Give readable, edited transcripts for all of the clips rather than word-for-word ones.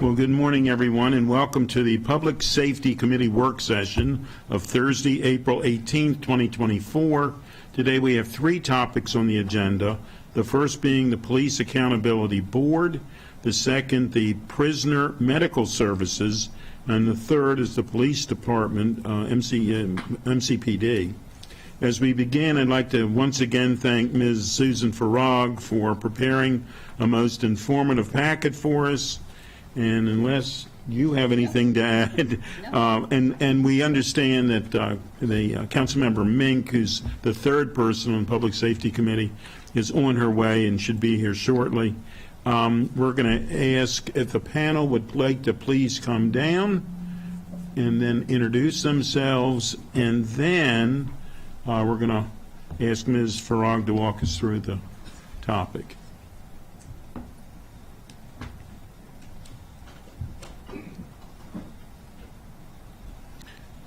Well, good morning, everyone, and welcome to the Public Safety Committee work session of Thursday, April 18th, 2024. Today we have three topics on the agenda, the first being the Police Accountability Board, the second, the Prisoner Medical Services, and the third is the Police Department, MCPD. As we begin, I'd like to once again thank Ms. Susan Farag for preparing a most informative packet for us. And unless you have anything to add, and we understand that the Councilmember Mink, who's the third person on the Public Safety Committee, is on her way and should be here shortly. We're going to ask if the panel would like to please come down and then introduce themselves, and then we're going to ask Ms. Farag to walk us through the topic.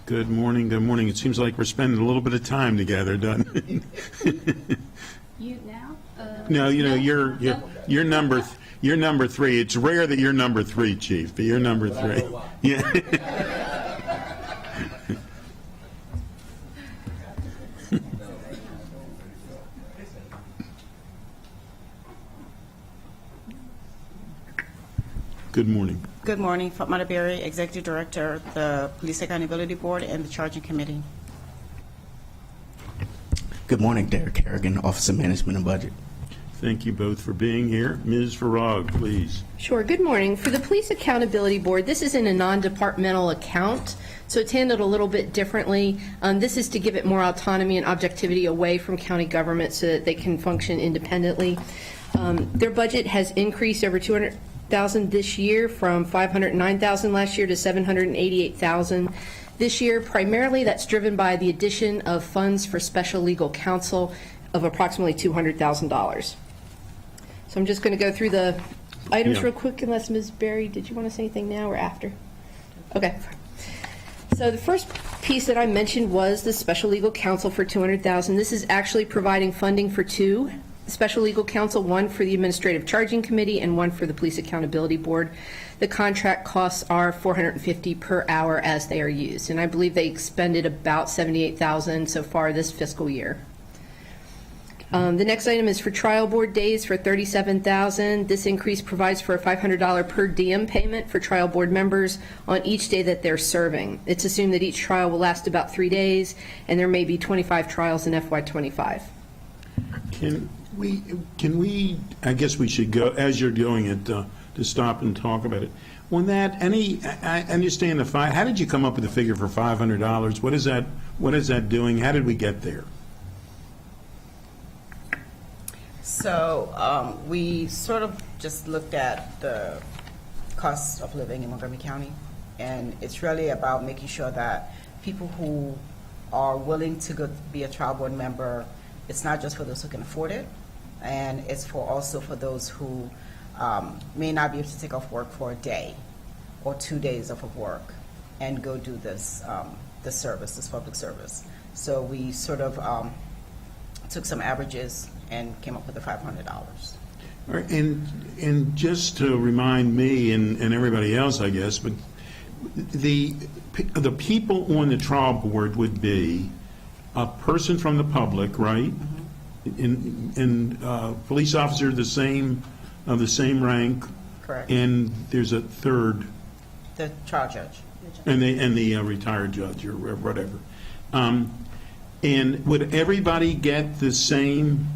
Good morning, good morning. It seems like we're spending a little bit of time together, doesn't it? You now? No, you know, you're number three. It's rare that you're number three, Chief, but you're number three. Yeah. Good morning. Good morning. Fatma Berry, Executive Director, the Police Accountability Board and the Charging Committee. Good morning, Derek Harrigan, Office of Management and Budget. Thank you both for being here. Ms. Farag, please. Sure. Good morning. For the Police Accountability Board, this is in a non-departmental account, so it's handled a little bit differently. This is to give it more autonomy and objectivity away from county government so that they can function independently. Their budget has increased over $200,000 this year, from $509,000 last year to $788,000 this year. Primarily, that's driven by the addition of funds for special legal counsel of approximately $200,000. So I'm just going to go through the items real quick, unless Ms. Berry, did you want to say anything now or after? Okay. So the first piece that I mentioned was the special legal counsel for $200,000. This is actually providing funding for two special legal counsel, one for the Administrative Charging Committee and one for the Police Accountability Board. The contract costs are $450 per hour as they are used, and I believe they expended about $78,000 so far this fiscal year. The next item is for trial board days for $37,000. This increase provides for a $500 per diem payment for trial board members on each day that they're serving. It's assumed that each trial will last about 3 days, and there may be 25 trials in FY25. Can we, I guess we should go, as you're doing it, to stop and talk about it. On that, I understand how did you come up with the figure for $500? What is that doing? How did we get there? So we sort of just looked at the cost of living in Montgomery County, and it's really about making sure that people who are willing to go be a trial board member, it's not just for those who can afford it, and it's also for those who may not be able to take off work for a day or 2 days off of work and go do this public service. So we sort of took some averages and came up with the $500. All right, and just to remind me and everybody else, I guess, but the people on the trial board would be a person from the public, right? Mm-hmm. And police officer of the same rank. Correct. And there's a third. The trial judge. And the retired judge or whatever. And would everybody get the same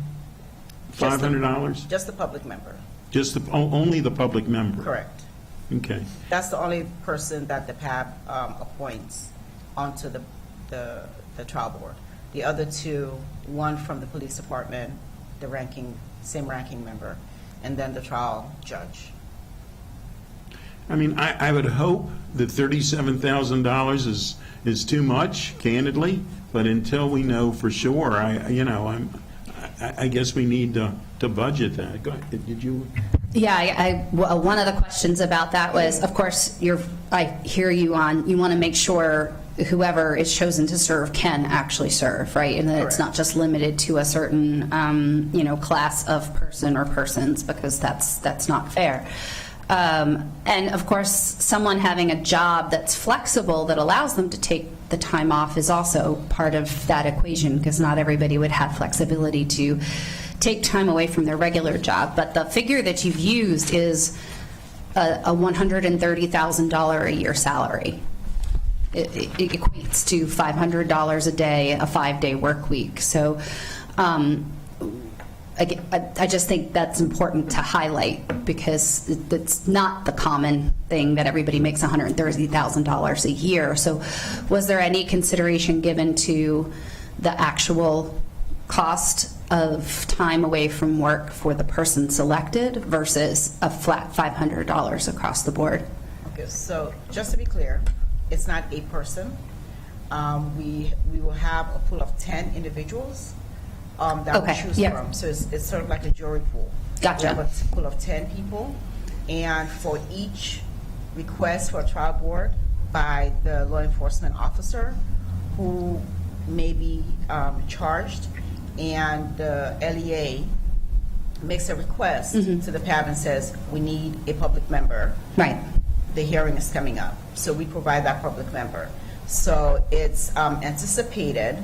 $500? Just the public member. Just only the public member. Correct. Okay. That's the only person that the PAB appoints onto the trial board. The other two, one from the police department, same ranking member, and then the trial judge. I mean, I would hope that $37,000 is too much, candidly, but until we know for sure, I guess we need to budget that. Go ahead. Did you? Yeah, one of the questions about that was, of course, I hear you on, you want to make sure whoever is chosen to serve can actually serve, right? And that it's not just limited to a certain, class of person or persons, because that's not fair. And of course, someone having a job that's flexible that allows them to take the time off is also part of that equation, because not everybody would have flexibility to take time away from their regular job. But the figure that you've used is a $130,000 a year salary. It equates to $500 a day, a 5-day work week. So I just think that's important to highlight, because it's not the common thing that everybody makes $130,000 a year. So was there any consideration given to the actual cost of time away from work for the person selected versus a flat $500 across the board? Okay, so just to be clear, it's not a person. We will have a pool of 10 individuals that Okay, we choose yeah. from. So it's sort of like a jury pool. Gotcha. We have a pool of 10 people, and for each request for a trial board by the law enforcement officer who may be charged, and the LEA makes a request to the PAB and says, we need a public member. Right. The hearing is coming up, so we provide that public member. So it's anticipated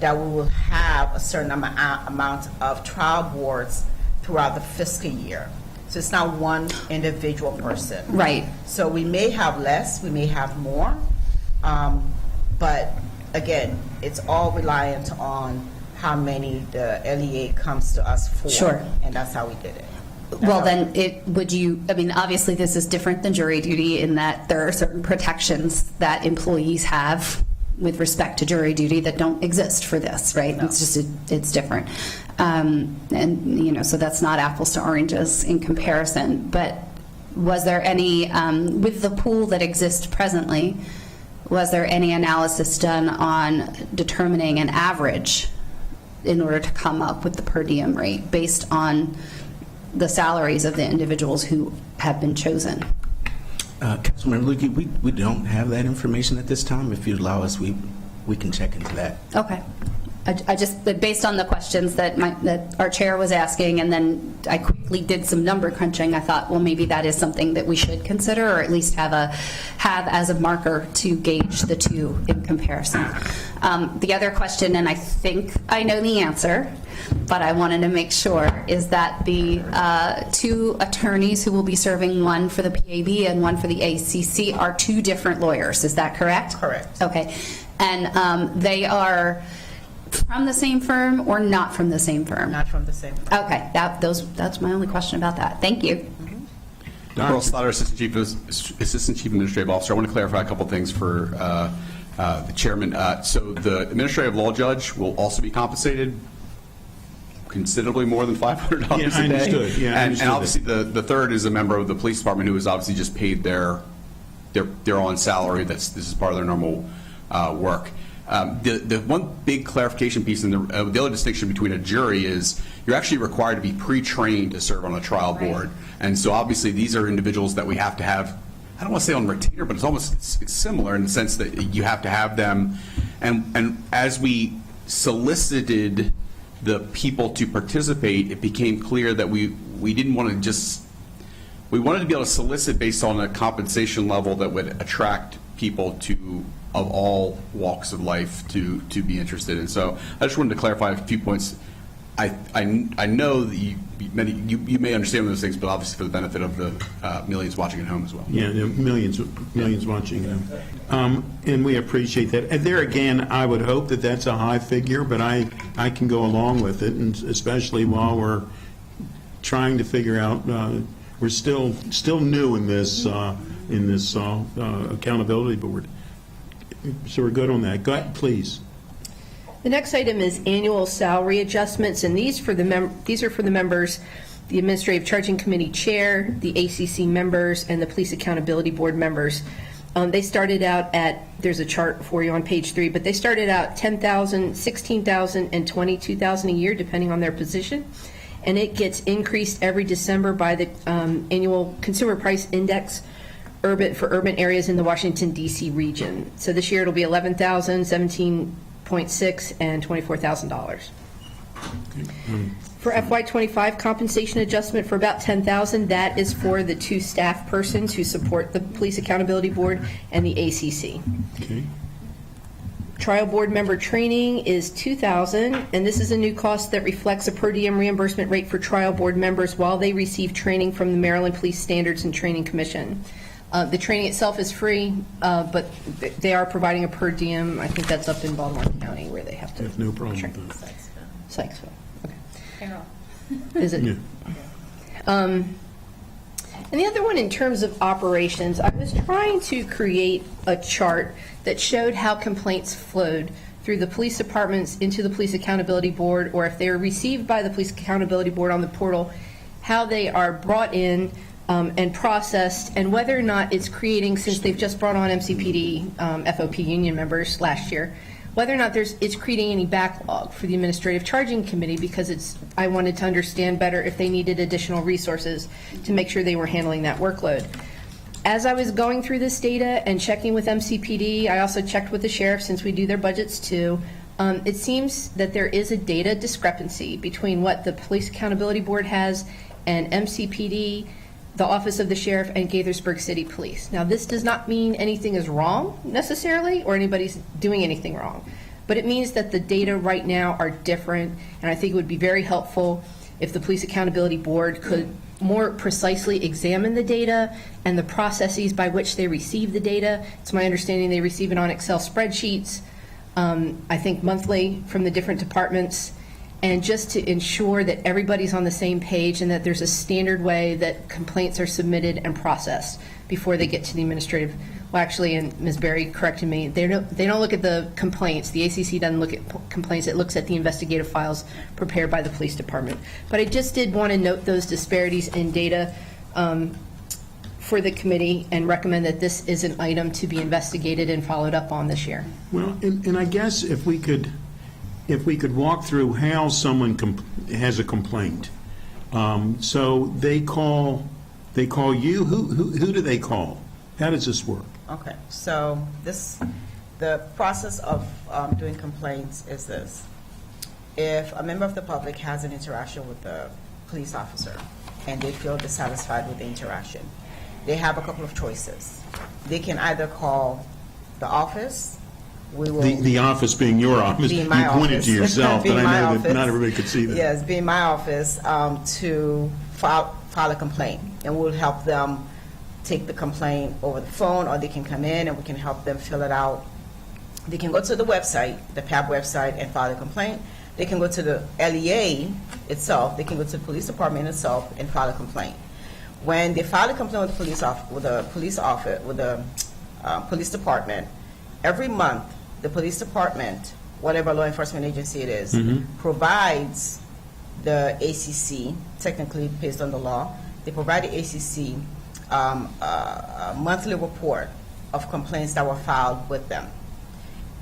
that we will have a certain amount of trial boards throughout the fiscal year. So it's not one individual person. Right. So we may have less, we may have more, but again, it's all reliant on how many the LEA comes to us for. Sure. And that's how we did it. Well, then, obviously this is different than jury duty in that there are certain protections that employees have with respect to jury duty that don't exist for this, right? No. It's just, it's different. And, so that's not apples to oranges in comparison. But was there any, with the pool that exists presently, was there any analysis done on determining an average in order to come up with the per diem rate based on the salaries of the individuals who have been chosen? Councilmember Lukey, we don't have that information at this time. If you allow us, we can check into that. Okay. I just, based on the questions that our chair was asking, and then I quickly did some number crunching, I thought, well, maybe that is something that we should consider, or at least have as a marker to gauge the two in comparison. The other question, and I think I know the answer, but I wanted to make sure, is that the two attorneys who will be serving, one for the PAB and one for the ACC, are two different lawyers. Is that correct? Correct. Okay. And they are from the same firm or not from the same firm? Not from the same. Okay, that's my only question about that. Thank you. Earl Slaughter, Assistant Chief Administrative Officer. I want to clarify a couple things for the chairman. So the administrative law judge will also be compensated considerably more than $500 Yeah, a day. I understood. Yeah, I and understood obviously the third is a member of the police department who is obviously just paid their own salary. This is part of their normal work. The one big clarification piece, and the other distinction between a jury is you're actually required to be pre-trained to serve on a trial board. And so obviously these are individuals that we have to have, I don't want to say on retainer, but it's similar in the sense that you have to have them. And as we solicited the people to participate, it became clear that we didn't want to just, we wanted to be able to solicit based on a compensation level that would attract people of all walks of life to be interested in. So I just wanted to clarify a few points. I know that you may understand those things, but obviously for the benefit of the millions watching at home as well. Yeah, there are millions watching them. And we appreciate that. And there again, I would hope that that's a high figure, but I can go along with it, and especially while we're trying to figure out, we're still new in this accountability board. So we're good on that. Go ahead, please. The next item is annual salary adjustments, and these are for the members, the Administrative Charging Committee Chair, the ACC members, and the Police Accountability Board members. They started out at, there's a chart for you on page 3, but they started out $10,000, $16,000, and $22,000 a year, depending on their position. And it gets increased every December by the annual Consumer Price Index for urban areas in the Washington, D.C. region. So this year it'll be $11,000, $17,600, and $24,000. For FY25 compensation adjustment for about $10,000, that is for the 2 staff persons who support the Police Accountability Board and the ACC. Okay. Trial board member training is $2,000, and this is a new cost that reflects a per diem reimbursement rate for trial board members while they receive training from the Maryland Police Standards and Training Commission. The training itself is free, but they are providing a per diem. I think that's up in Baltimore County where they have to. I have no problem train. with that. Sykesville. Okay. Is it? Yeah. And the other one, in terms of operations, I was trying to create a chart that showed how complaints flowed through the police departments into the Police Accountability Board, or if they are received by the Police Accountability Board on the portal, how they are brought in and processed, and whether or not it's creating, since they've just brought on MCPD, FOP union members last year, whether or not it's creating any backlog for the Administrative Charging Committee, because I wanted to understand better if they needed additional resources to make sure they were handling that workload. As I was going through this data and checking with MCPD, I also checked with the sheriff, since we do their budgets too. It seems that there is a data discrepancy between what the Police Accountability Board has and MCPD, the Office of the Sheriff, and Gaithersburg City Police. Now, this does not mean anything is wrong necessarily, or anybody's doing anything wrong, but it means that the data right now are different, and I think it would be very helpful if the Police Accountability Board could more precisely examine the data and the processes by which they receive the data. It's my understanding they receive it on Excel spreadsheets, I think monthly, from the different departments, and just to ensure that everybody's on the same page and that there's a standard way that complaints are submitted and processed before they get to the administrative. Well, actually, and Ms. Berry corrected me, they don't look at the complaints. The ACC doesn't look at complaints. It looks at the investigative files prepared by the police department. But I just did want to note those disparities in data for the committee and recommend that this is an item to be investigated and followed up on this year. Well, and I guess if we could walk through how someone has a complaint. So they call you. Who do they call? How does this work? Okay, so the process of doing complaints is this. If a member of the public has an interaction with the police officer and they feel dissatisfied with the interaction, they have a couple of choices. They can either call the office. We will, The office being your office. being my You pointed office. to yourself, but Being I my know that office. not everybody could see that. Yes, being my office, to file a complaint, and we'll help them take the complaint over the phone, or they can come in and we can help them fill it out. They can go to the website, the PAB website, and file a complaint. They can go to the LEA itself. They can go to the police department itself and file a complaint. When they file a complaint with the police department, every month the police department, whatever law enforcement agency it is, provides the ACC, technically based on the law, they provide the ACC a monthly report of complaints that were filed with them.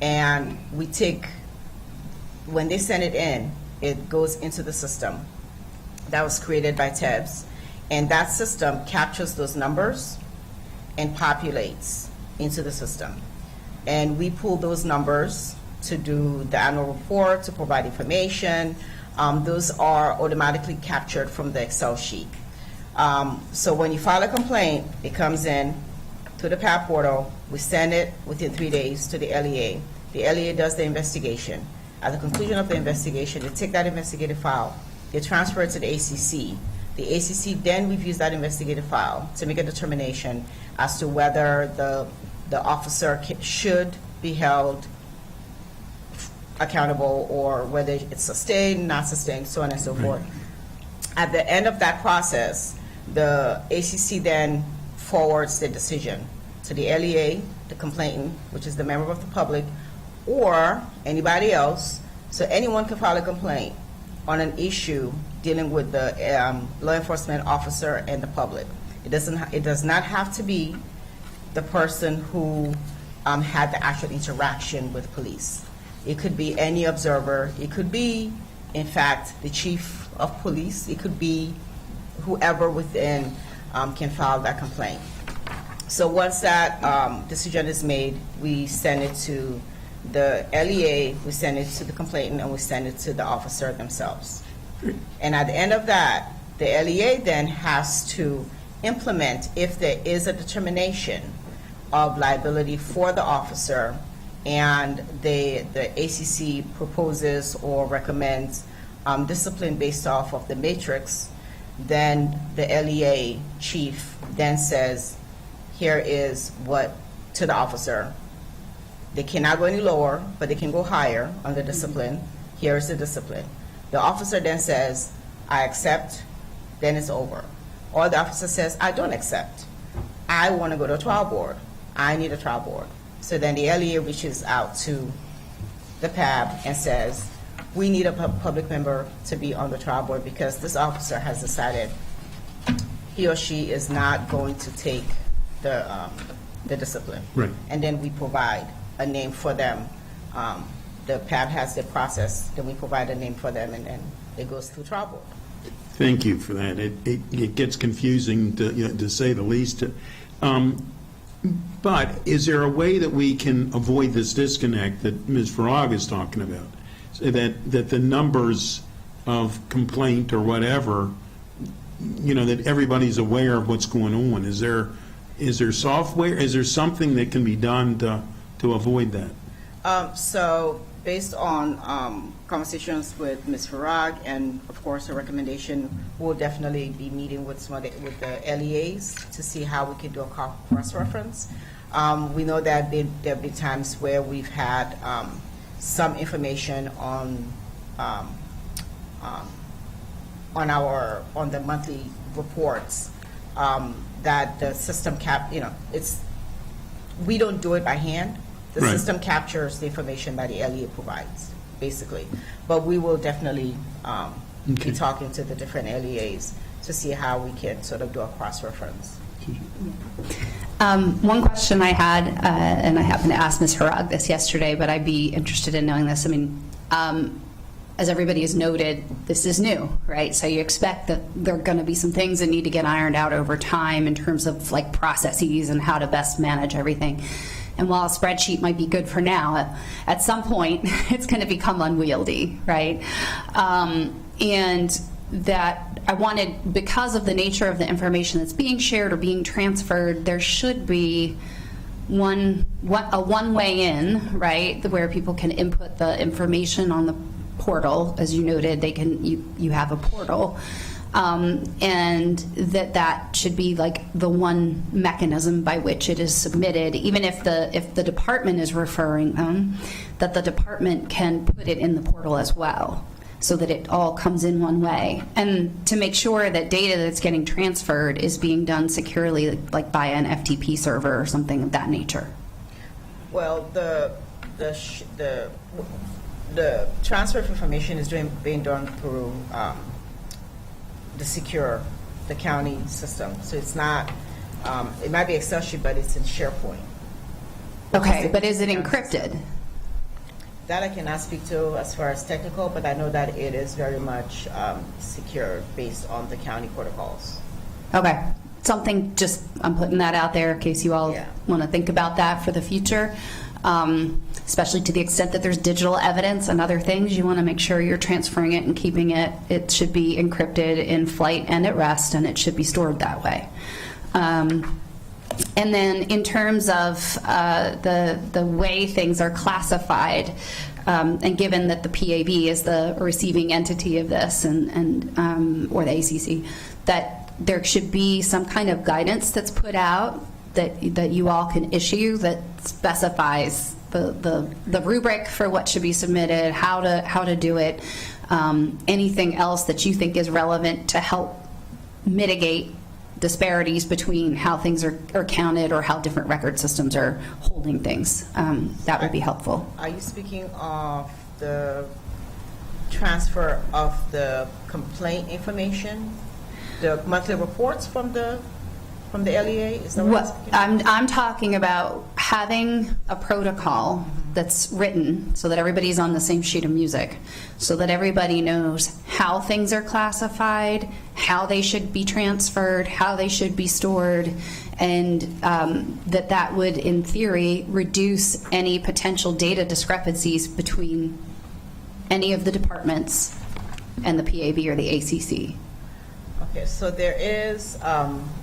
And we take, when they send it in, it goes into the system that was created by TEBS, and that system captures those numbers and populates into the system. And we pull those numbers to do the annual report, to provide information. Those are automatically captured from the Excel sheet. So when you file a complaint, it comes in to the PAP portal. We send it within 3 days to the LEA. The LEA does the investigation. At the conclusion of the investigation, they take that investigative file, they transfer it to the ACC. The ACC then reviews that investigative file to make a determination as to whether the officer should be held accountable, or whether it's sustained, not sustained, so on and so forth. At the end of that process, the ACC then forwards the decision to the LEA, the complainant, which is the member of the public, or anybody else. So anyone can file a complaint on an issue dealing with the law enforcement officer and the public. It does not have to be the person who had the actual interaction with police. It could be any observer. It could be, in fact, the chief of police. It could be whoever within can file that complaint. So once that decision is made, we send it to the LEA, we send it to the complainant, and we send it to the officer themselves. And at the end of that, the LEA then has to implement if there is a determination of liability for the officer and the ACC proposes or recommends discipline based off of the matrix, then the LEA chief then says, here is what to the officer. They cannot go any lower, but they can go higher under discipline. Here is the discipline. The officer then says, I accept, then it's over. Or the officer says, I don't accept. I want to go to a trial board. I need a trial board. So then the LEA reaches out to the PAB and says, we need a public member to be on the trial board because this officer has decided he or she is not going to take the discipline. Right. And then we provide a name for them. The PAB has the process, then we provide a name for them, and then it goes through trial board. Thank you for that. It gets confusing, to say the least. But is there a way that we can avoid this disconnect that Ms. Farag is talking about? So that the numbers of complaint or whatever, that everybody's aware of what's going on? Is there software? Is there something that can be done to avoid that? So based on conversations with Ms. Farag and, of course, a recommendation, we'll definitely be meeting with the LEAs to see how we can do a cross-reference. We know that there have been times where we've had some information on the monthly reports that the system we don't do it by hand. The Right. system captures the information that the LEA provides, basically. But we will definitely Okay. be talking to the different LEAs to see how we can sort of do a cross-reference. One question I had, and I happened to ask Ms. Harag this yesterday, but I'd be interested in knowing this. I mean, as everybody has noted, this is new, right? So you expect that there are going to be some things that need to get ironed out over time in terms of like processes and how to best manage everything. And while a spreadsheet might be good for now, at some point it's going to become unwieldy, right? And that I wanted, because of the nature of the information that's being shared or being transferred, there should be a one-way in, right, where people can input the information on the portal. As you noted, you have a portal, and that should be like the one mechanism by which it is submitted, even if the department is referring them, that the department can put it in the portal as well, so that it all comes in one way, and to make sure that data that's getting transferred is being done securely, like by an FTP server or something of that nature. Well, the transfer of information is being done through the county system. So it's not, it might be Excel sheet, but it's in SharePoint. Okay, but is it encrypted? That I cannot speak to as far as technical, but I know that it is very much secure based on the county protocols. Okay, something, just, I'm putting that out there in case you all Yeah. want to think about that for the future, especially to the extent that there's digital evidence and other things. You want to make sure you're transferring it and keeping it. It should be encrypted in flight and at rest, and it should be stored that way. And then in terms of the way things are classified, and given that the PAB is the receiving entity of this, or the ACC, that there should be some kind of guidance that's put out that you all can issue that specifies the rubric for what should be submitted, how to do it, anything else that you think is relevant to help mitigate disparities between how things are counted or how different record systems are holding things. That would be helpful. Are you speaking of the transfer of the complaint information, the monthly reports from the LEA? Is that what you're speaking of? I'm talking about having a protocol that's written so that everybody's on the same sheet of music, so that everybody knows how things are classified, how they should be transferred, how they should be stored, and that would, in theory, reduce any potential data discrepancies between any of the departments and the PAB or the ACC? Okay, so there is,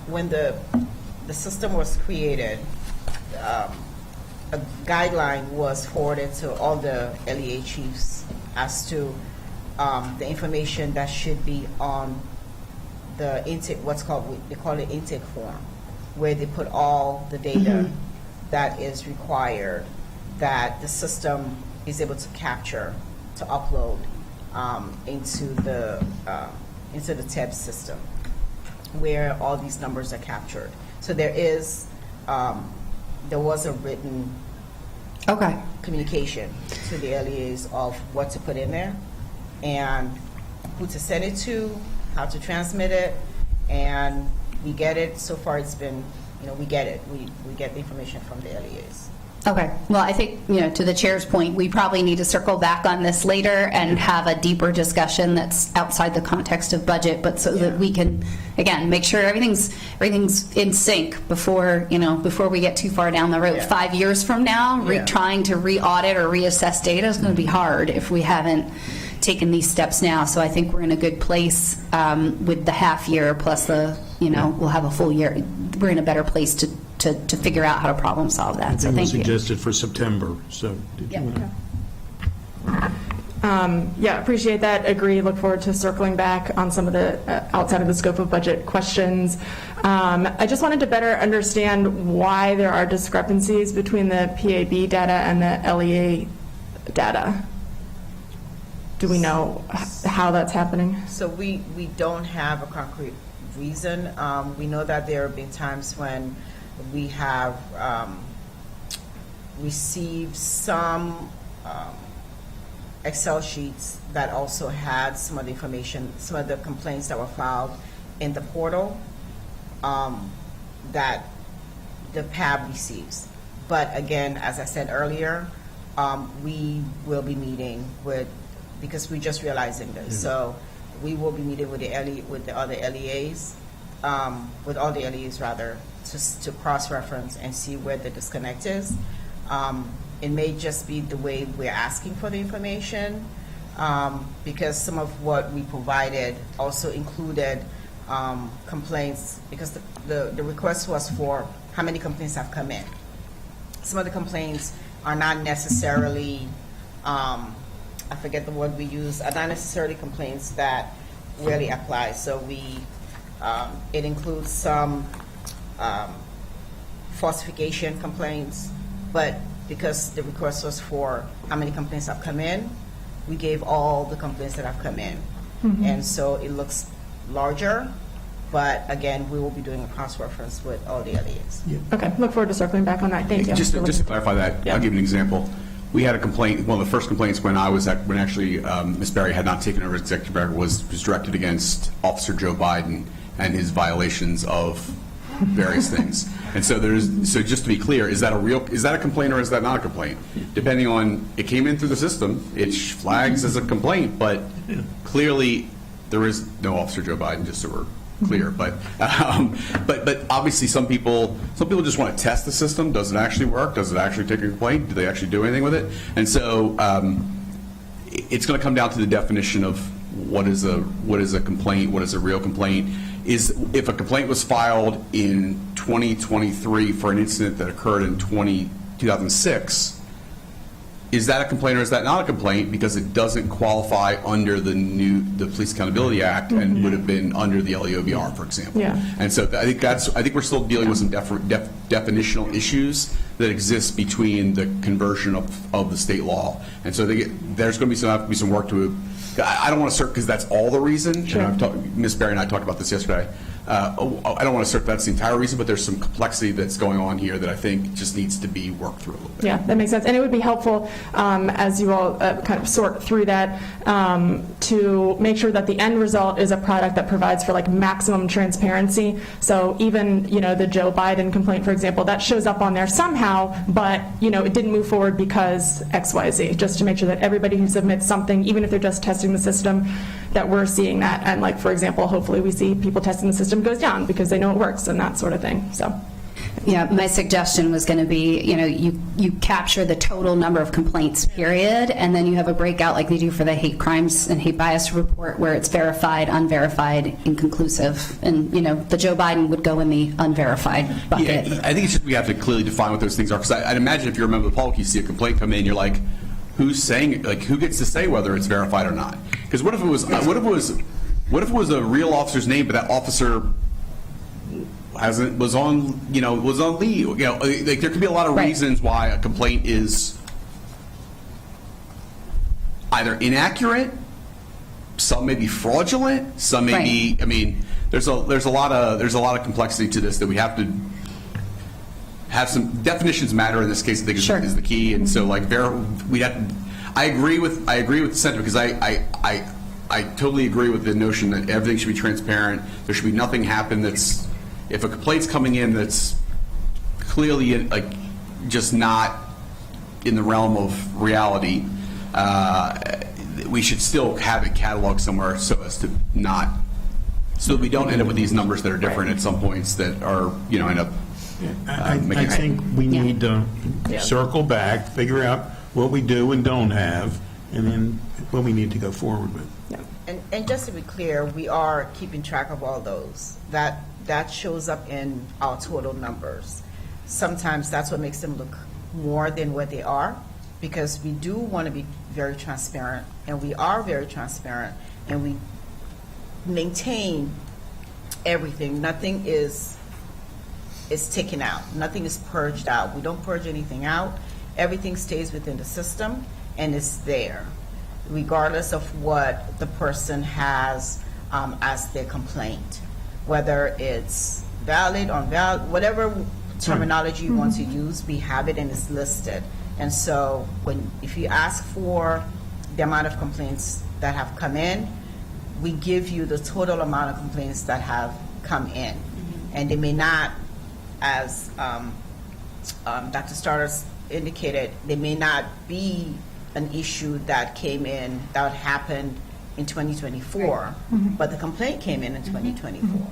when the system was created, a guideline was forwarded to all the LEA chiefs as to the information that should be on the intake, they call it intake form, where they put all the data that is required, that the system is able to capture, to upload into the TEB system, where all these numbers are captured. So there was a written Okay. communication to the LEAs of what to put in there and who to send it to, how to transmit it, and we get it. So far it's been, we get it. We get the information from the LEAs. Okay. Well, I think, to the chair's point, we probably need to circle back on this later and have a deeper discussion that's outside the context of budget, but so that we can, again, make sure everything's in sync before we get too far down the road. Yeah. 5 years from now, trying to re-audit or reassess data is going to be hard if we haven't taken these steps now. So I think we're in a good place with the half year plus we'll have a full year. We're in a better place to figure out how to problem solve that. So I think we thank you. suggested for September, so did you want to? Yeah, appreciate that. Agree. Look forward to circling back on some of the outside of the scope of budget questions. I just wanted to better understand why there are discrepancies between the PAB data and the LEA data. Do we know how that's happening? So we don't have a concrete reason. We know that there have been times when we have received some Excel sheets that also had some of the information, some of the complaints that were filed in the portal that the PAB receives. But again, as I said earlier, we will be meeting because we're just realizing this. So we will be meeting with the other LEAs, with all the LEAs rather, to cross-reference and see where the disconnect is. It may just be the way we're asking for the information, because some of what we provided also included complaints, because the request was for how many complaints have come in. Some of the complaints are not necessarily, I forget the word we use, are not necessarily complaints that really apply. So it includes some falsification complaints, but because the request was for how many complaints have come in, we gave all the complaints that have come in. And so it looks larger, but again, we will be doing a cross-reference with all the LEAs. Okay, look forward to circling back on that. Thank you. Just to clarify that, Yeah. I'll give you an example. We had a complaint, one of the first complaints when actually Ms. Berry had not taken over as executive director was directed against Officer Joe Biden and his violations of various things. And so so just to be clear, is that a complaint or is that not a complaint? Depending on, it came in through the system, it flags as a complaint, but clearly there is no Officer Joe Biden, just so we're clear. But obviously some people just want to test the system. Does it actually work? Does it actually take a complaint? Do they actually do anything with it? And so it's going to come down to the definition of what is a complaint, what is a real complaint. If a complaint was filed in 2023 for an incident that occurred in 2006, is that a complaint or is that not a complaint because it doesn't qualify under the Police Accountability Act and would have been under the LEOBR, for example. Yeah. And so I think we're still dealing with some definitional issues that exist between the conversion of the state law. And so there's going to have to be some work to. I don't want to assert because that's all the reason. Sure. And Ms. Berry and I talked about this yesterday. I don't want to assert that's the entire reason, but there's some complexity that's going on here that I think just needs to be worked through a little bit. Yeah, that makes sense. And it would be helpful as you all kind of sort through that to make sure that the end result is a product that provides for like maximum transparency. So even, the Joe Biden complaint, for example, that shows up on there somehow, but, it didn't move forward because X, Y, Z, just to make sure that everybody who submits something, even if they're just testing the system, that we're seeing that. And like, for example, hopefully we see people testing the system goes down because they know it works and that sort of thing. So. Yeah, my suggestion was going to be, you capture the total number of complaints, period, and then you have a breakout like they do for the hate crimes and hate bias report where it's verified, unverified, inconclusive. And, the Joe Biden would go in the unverified bucket. Yeah, I think it's just we have to clearly define what those things are, because I'd imagine if you're a member of the public, you see a complaint come in, you're like, who's saying it? Like, who gets to say whether it's verified or not? Because what if it was a real officer's name, but that officer was on leave? Like there could be a lot of Right. reasons why a complaint is either inaccurate, some may be fraudulent, some may be. I mean, there's a lot of complexity to this that we have to have. Some definitions matter in this case. I think Sure. is the key, and so like we'd have. I agree with the sentiment, because I totally agree with the notion that everything should be transparent. There should be nothing happen that's, if a complaint's coming in that's clearly like just not in the realm of reality, we should still have it cataloged somewhere so as to not, so that we don't end up with these numbers that are different at some points that are, end up. I think we need to circle back, figure out what we do and don't have, and then what we need to go forward with. And just to be clear, we are keeping track of all those. That shows up in our total numbers. Sometimes that's what makes them look more than what they are, because we do want to be very transparent, and we are very transparent, and we maintain everything. Nothing is taken out. Nothing is purged out. We don't purge anything out. Everything stays within the system and is there, regardless of what the person has as their complaint, whether it's valid, unvalid, whatever terminology you want to use, we have it and it's listed. And so if you ask for the amount of complaints that have come in, we give you the total amount of complaints that have come in. And they may not, as Dr. Starters indicated, they may not be an issue that came in, that happened in 2024, but the complaint came in 2024.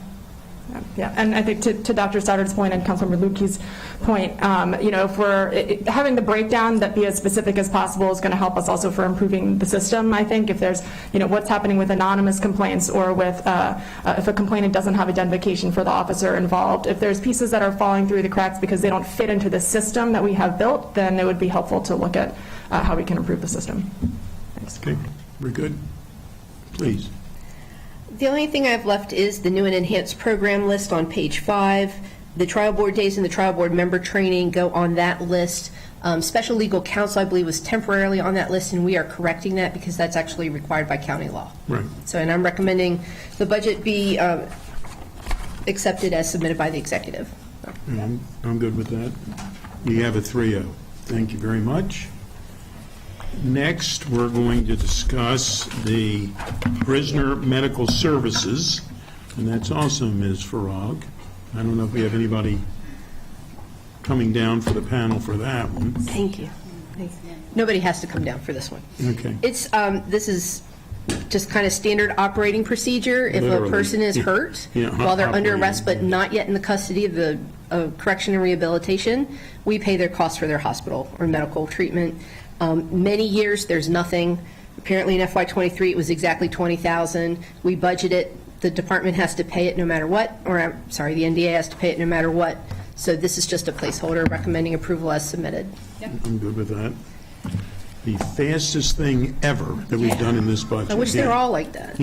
Yeah, and I think to Dr. Stoddard's point and Councilmember Lukey's point, if we're having the breakdown that be as specific as possible is going to help us also for improving the system. I think if there's, what's happening with anonymous complaints, or with if a complainant doesn't have identification for the officer involved, if there's pieces that are falling through the cracks because they don't fit into the system that we have built, then it would be helpful to look at how we can improve the system. Thanks. Okay, we're good? Please. The only thing I've left is the new and enhanced program list on page 5. The trial board days and the trial board member training go on that list. Special legal counsel, I believe, was temporarily on that list, and we are correcting that because that's actually required by county law. Right. So, and I'm recommending the budget be accepted as submitted by the executive. I'm good with that. We have a 3-0. Thank you very much. Next, we're going to discuss the prisoner medical services, and that's also Ms. Farag. I don't know if we have anybody coming down for the panel for that one. Thank you. Nobody has to come down for this one. Okay. It's, this is just kind of standard operating procedure. If a Literally. person is hurt Yeah, while they're under operating. arrest but not yet in the custody of the correction and rehabilitation, we pay their costs for their hospital or medical treatment. Many years, there's nothing. Apparently in FY23, it was exactly $20,000. We budget it. The department has to pay it no matter what, or I'm sorry, the NDA has to pay it no matter what. So this is just a placeholder recommending approval as submitted. I'm good with that. The fastest thing ever that we've done in this budget. I wish they were all like that.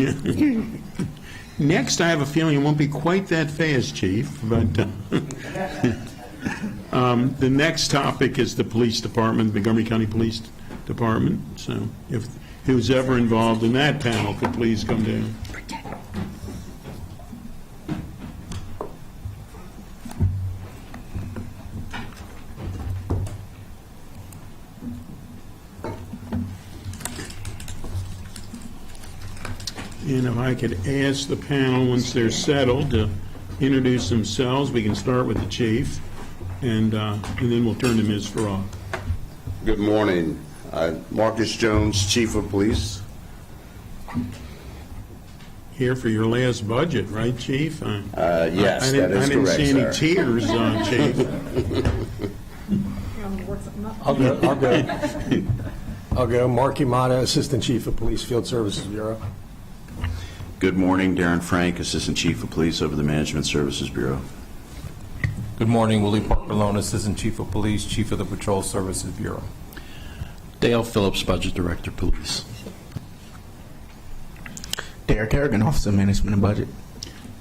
Next, I have a feeling it won't be quite that fast, Chief, but the next topic is the police department, Montgomery County Police Department. So if who's ever involved in that panel could please come down. And if I could ask the panel, once they're settled, to introduce themselves. We can start with the chief, and then we'll turn to Ms. Farag. Good morning. Marcus Jones, Chief of Police. here for your last budget, right, Chief? Yes, that is I didn't see any correct, sir. tears, Chief. I'll go. Mark Imada, Assistant Chief of Police, Field Services Bureau. Good morning, Darren Frank, Assistant Chief of Police over the Management Services Bureau. Good morning, Willie Parker Malone, Assistant Chief of Police, Chief of the Patrol Services Bureau. Dale Phillips, Budget Director, Police. Derek Harrigan, Office of Management and Budget.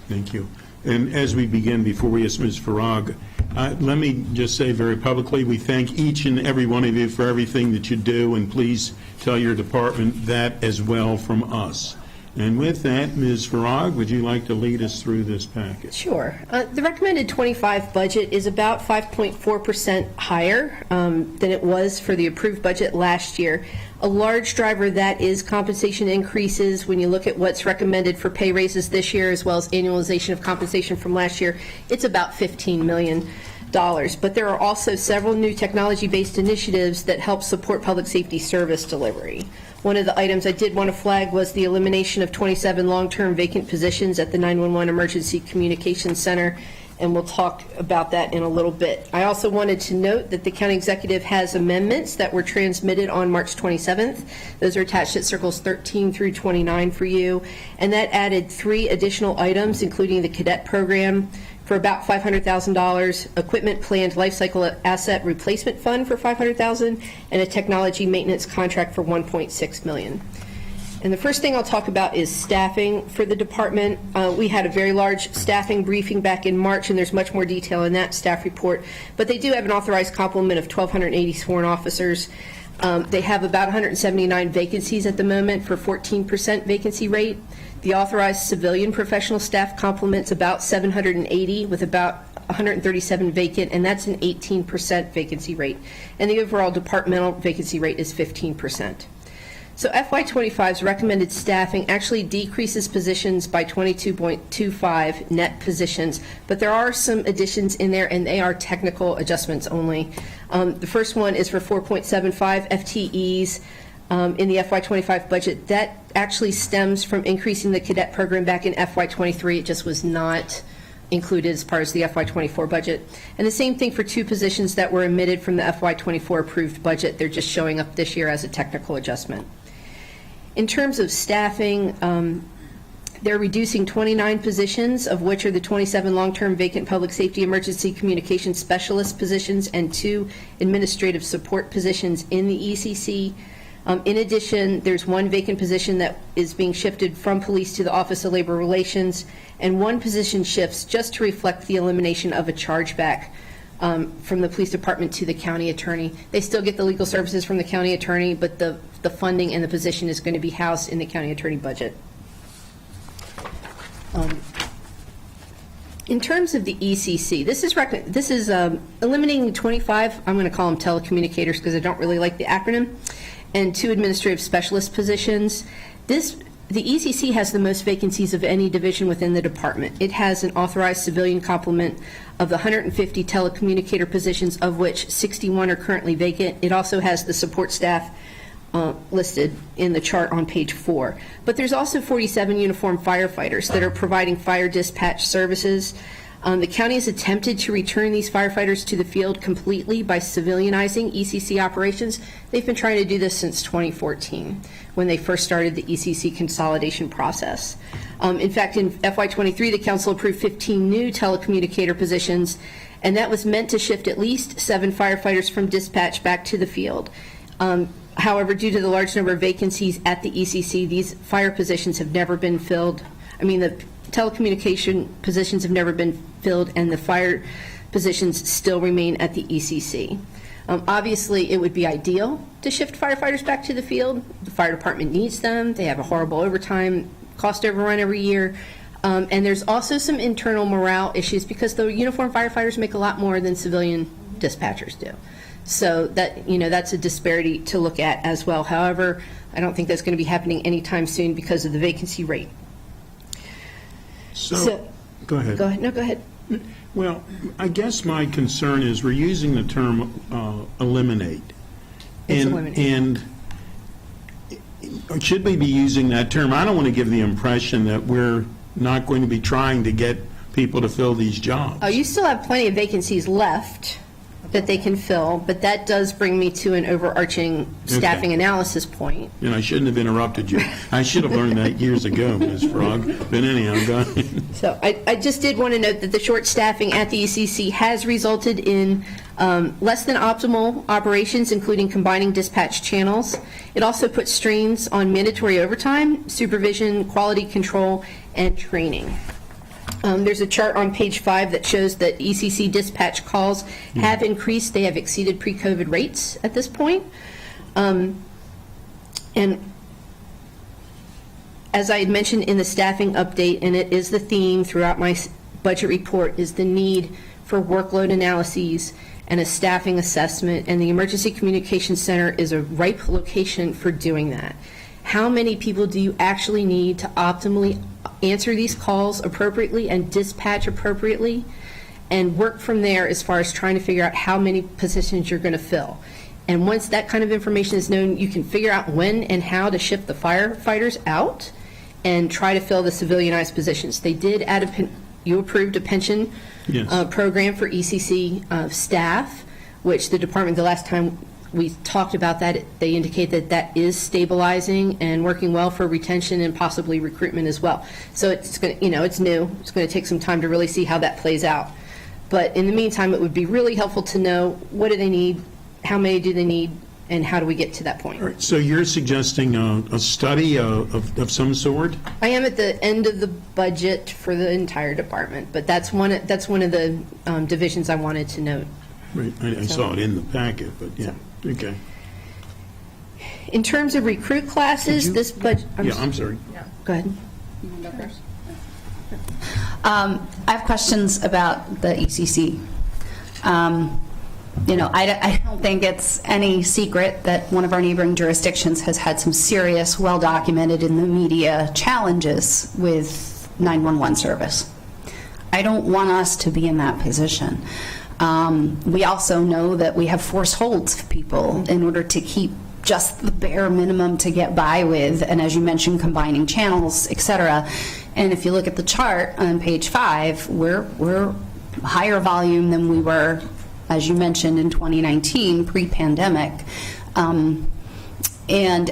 Thank you. And as we begin, before we ask Ms. Farag, let me just say very publicly, we thank each and every one of you for everything that you do, and please tell your department that as well from us. And with that, Ms. Farag, would you like to lead us through this package? Sure. The recommended 25 budget is about 5.4% higher than it was for the approved budget last year. A large driver of that is compensation increases. When you look at what's recommended for pay raises this year, as well as annualization of compensation from last year, it's about $15 million. But there are also several new technology-based initiatives that help support public safety service delivery. One of the items I did want to flag was the elimination of 27 long-term vacant positions at the 911 Emergency Communications Center, and we'll talk about that in a little bit. I also wanted to note that the county executive has amendments that were transmitted on March 27th. Those are attached at circles 13 through 29 for you, and that added 3 additional items, including the cadet program for about $500,000, equipment planned lifecycle asset replacement fund for $500,000, and a technology maintenance contract for $1.6 million. And the first thing I'll talk about is staffing for the department. We had a very large staffing briefing back in March, and there's much more detail in that staff report. But they do have an authorized complement of 1,280 sworn officers. They have about 179 vacancies at the moment for 14% vacancy rate. The authorized civilian professional staff complements about 780 with about 137 vacant, and that's an 18% vacancy rate. And the overall departmental vacancy rate is 15%. So FY25's recommended staffing actually decreases positions by 22.25 net positions, but there are some additions in there, and they are technical adjustments only. The first one is for 4.75 FTEs in the FY25 budget. That actually stems from increasing the cadet program back in FY23. It just was not included as part of the FY24 budget. And the same thing for 2 positions that were omitted from the FY24 approved budget. They're just showing up this year as a technical adjustment. In terms of staffing, they're reducing 29 positions, of which are the 27 long-term vacant public safety emergency communication specialist positions and 2 administrative support positions in the ECC. In addition, there's 1 vacant position that is being shifted from police to the Office of Labor Relations, and 1 position shifts just to reflect the elimination of a chargeback from the police department to the county attorney. They still get the legal services from the county attorney, but the funding and the position is going to be housed in the county attorney budget. In terms of the ECC, this is eliminating 25, I'm going to call them telecommunicators because I don't really like the acronym, and 2 administrative specialist positions. The ECC has the most vacancies of any division within the department. It has an authorized civilian complement of the 150 telecommunicator positions, of which 61 are currently vacant. It also has the support staff listed in the chart on page 4. But there's also 47 uniformed firefighters that are providing fire dispatch services. The county has attempted to return these firefighters to the field completely by civilianizing ECC operations. They've been trying to do this since 2014, when they first started the ECC consolidation process. In fact, in FY23, the council approved 15 new telecommunicator positions, and that was meant to shift at least 7 firefighters from dispatch back to the field. However, due to the large number of vacancies at the ECC, these fire positions have never been filled. The telecommunication positions have never been filled, and the fire positions still remain at the ECC. Obviously, it would be ideal to shift firefighters back to the field. The fire department needs them. They have a horrible overtime cost overrun every year. And there's also some internal morale issues because the uniformed firefighters make a lot more than civilian dispatchers do. So that, that's a disparity to look at as well. However, I don't think that's going to be happening anytime soon because of the vacancy rate. So go ahead. Go ahead. No, go ahead. Well, I guess my concern is we're using the term eliminate. It's eliminate. And should we be using that term? I don't want to give the impression that we're not going to be trying to get people to fill these jobs. Oh, you still have plenty of vacancies left that they can fill, but that does bring me to an overarching staffing analysis point. And I shouldn't have interrupted you. I should have learned that years ago, Ms. Frog. But anyhow, go ahead. So I just did want to note that the short staffing at the ECC has resulted in less than optimal operations, including combining dispatch channels. It also puts strains on mandatory overtime, supervision, quality control, and training. There's a chart on page 5 that shows that ECC dispatch calls have increased. They have exceeded pre-COVID rates at this point. And as I had mentioned in the staffing update, and it is the theme throughout my budget report, is the need for workload analyses and a staffing assessment, and the Emergency Communications Center is a ripe location for doing that. How many people do you actually need to optimally answer these calls appropriately and dispatch appropriately, and work from there as far as trying to figure out how many positions you're going to fill? And once that kind of information is known, you can figure out when and how to shift the firefighters out and try to fill the civilianized positions. They did add you approved a pension program for ECC staff, which the department, the last time we talked about that, they indicate that that is stabilizing and working well for retention and possibly recruitment as well. So it's going to, it's new. It's going to take some time to really see how that plays out. But in the meantime, it would be really helpful to know what do they need, how many do they need, and how do we get to that point. All right, so you're suggesting a study of some sort? I am at the end of the budget for the entire department, but that's one of the divisions I wanted to note. Right, I saw it in the packet, but yeah, okay. In terms of recruit classes, this budget. I'm sorry. Go ahead. I have questions about the ECC. I don't think it's any secret that one of our neighboring jurisdictions has had some serious, well-documented in the media challenges with 911 service. I don't want us to be in that position. We also know that we have forced holds of people in order to keep just the bare minimum to get by with, and as you mentioned, combining channels, et cetera. And if you look at the chart on page 5, we're higher volume than we were, as you mentioned, in 2019, pre-pandemic. And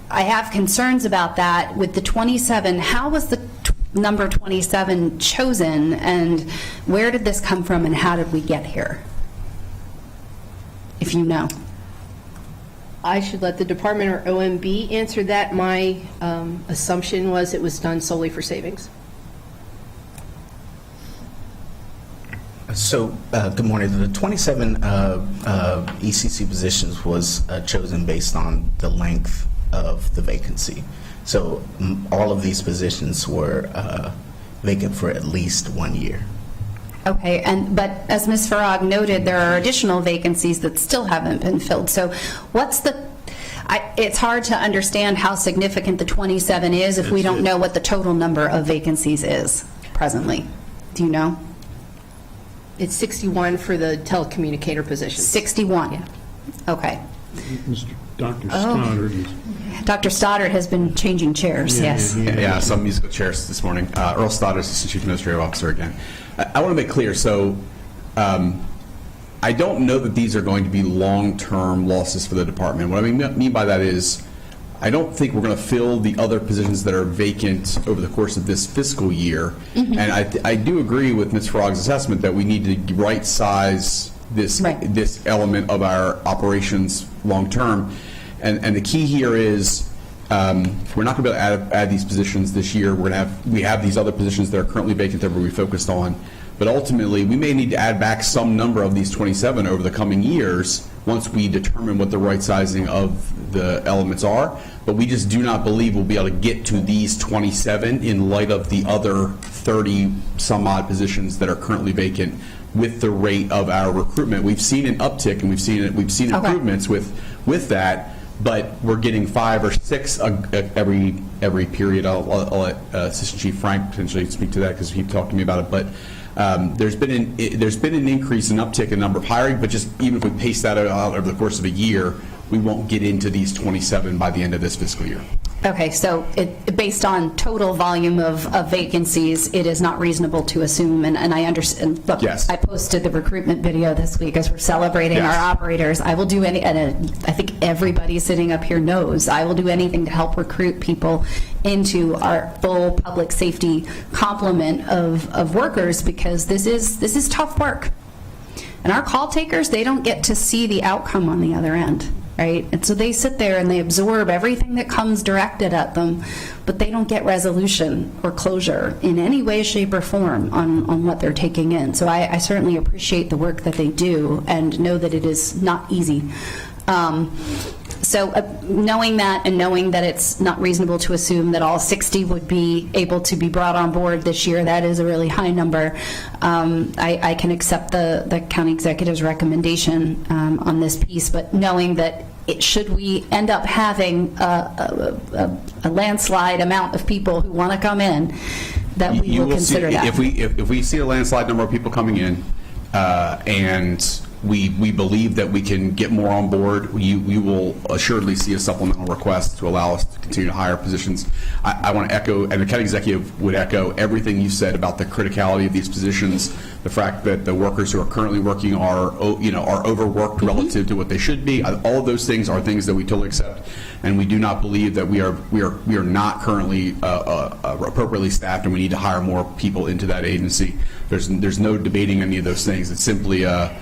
I have concerns about that with the 27. How was the number 27 chosen, and where did this come from, and how did we get here? If you know. I should let the department or OMB answer that. My assumption was it was done solely for savings. So, good morning. The 27 ECC positions was chosen based on the length of the vacancy. So, all of these positions were vacant for at least 1 year. Okay, but as Ms. Farag noted, there are additional vacancies that still haven't been filled. So it's hard to understand how significant the 27 is if we don't know what the total number of vacancies is presently. Do you know? It's 61 for the telecommunicator position. 61? Yeah. Okay. Dr. Stoddard. Dr. Stoddard has been changing chairs, yes. Yeah, some musical chairs this morning. Earl Stoddard, Assistant Chief Administrative Officer again. I want to make clear, so I don't know that these are going to be long-term losses for the department. What I mean by that is I don't think we're going to fill the other positions that are vacant over the course of this fiscal year. Mm-hmm. And I do agree with Ms. Farag's assessment that we need to right-size this element of our operations long-term. And the key here is we're not going to be able to add these positions this year. We have these other positions that are currently vacant that we're focused on. But ultimately, we may need to add back some number of these 27 over the coming years once we determine what the right sizing of the elements are. But we just do not believe we'll be able to get to these 27 in light of the other 30 some odd positions that are currently vacant with the rate of our recruitment. We've seen an uptick and we've seen improvements with that. But we're getting 5 or 6 every period. I'll let Assistant Chief Frank potentially speak to that because he talked to me about it. But there's been an increase in uptick in number of hiring. But just even if we pace that out over the course of a year, we won't get into these 27 by the end of this fiscal year. Okay, so based on total volume of vacancies, it is not reasonable to assume, and I understand, look, Yes. I posted the recruitment video this week as we're celebrating Yes. our operators. I will do any, and I think everybody sitting up here knows, I will do anything to help recruit people into our full public safety complement of workers, because this is tough work. And our call takers, they don't get to see the outcome on the other end, right? And so they sit there and they absorb everything that comes directed at them, but they don't get resolution or closure in any way, shape, or form on what they're taking in. So I certainly appreciate the work that they do and know that it is not easy. So knowing that, and knowing that it's not reasonable to assume that all 60 would be able to be brought on board this year, that is a really high number. I can accept the county executive's recommendation on this piece, but knowing that should we end up having a landslide amount of people who want to come in, that we will consider that. If we see a landslide number of people coming in, and we believe that we can get more on board, we will assuredly see a supplemental request to allow us to continue to hire positions. I want to echo, and the county executive would echo everything you said about the criticality of these positions, the fact that the workers who are currently working are overworked relative to what they should be. All of those things are things that we totally accept, and we do not believe that we are not currently appropriately staffed, and we need to hire more people into that agency. There's no debating any of those things. It's simply a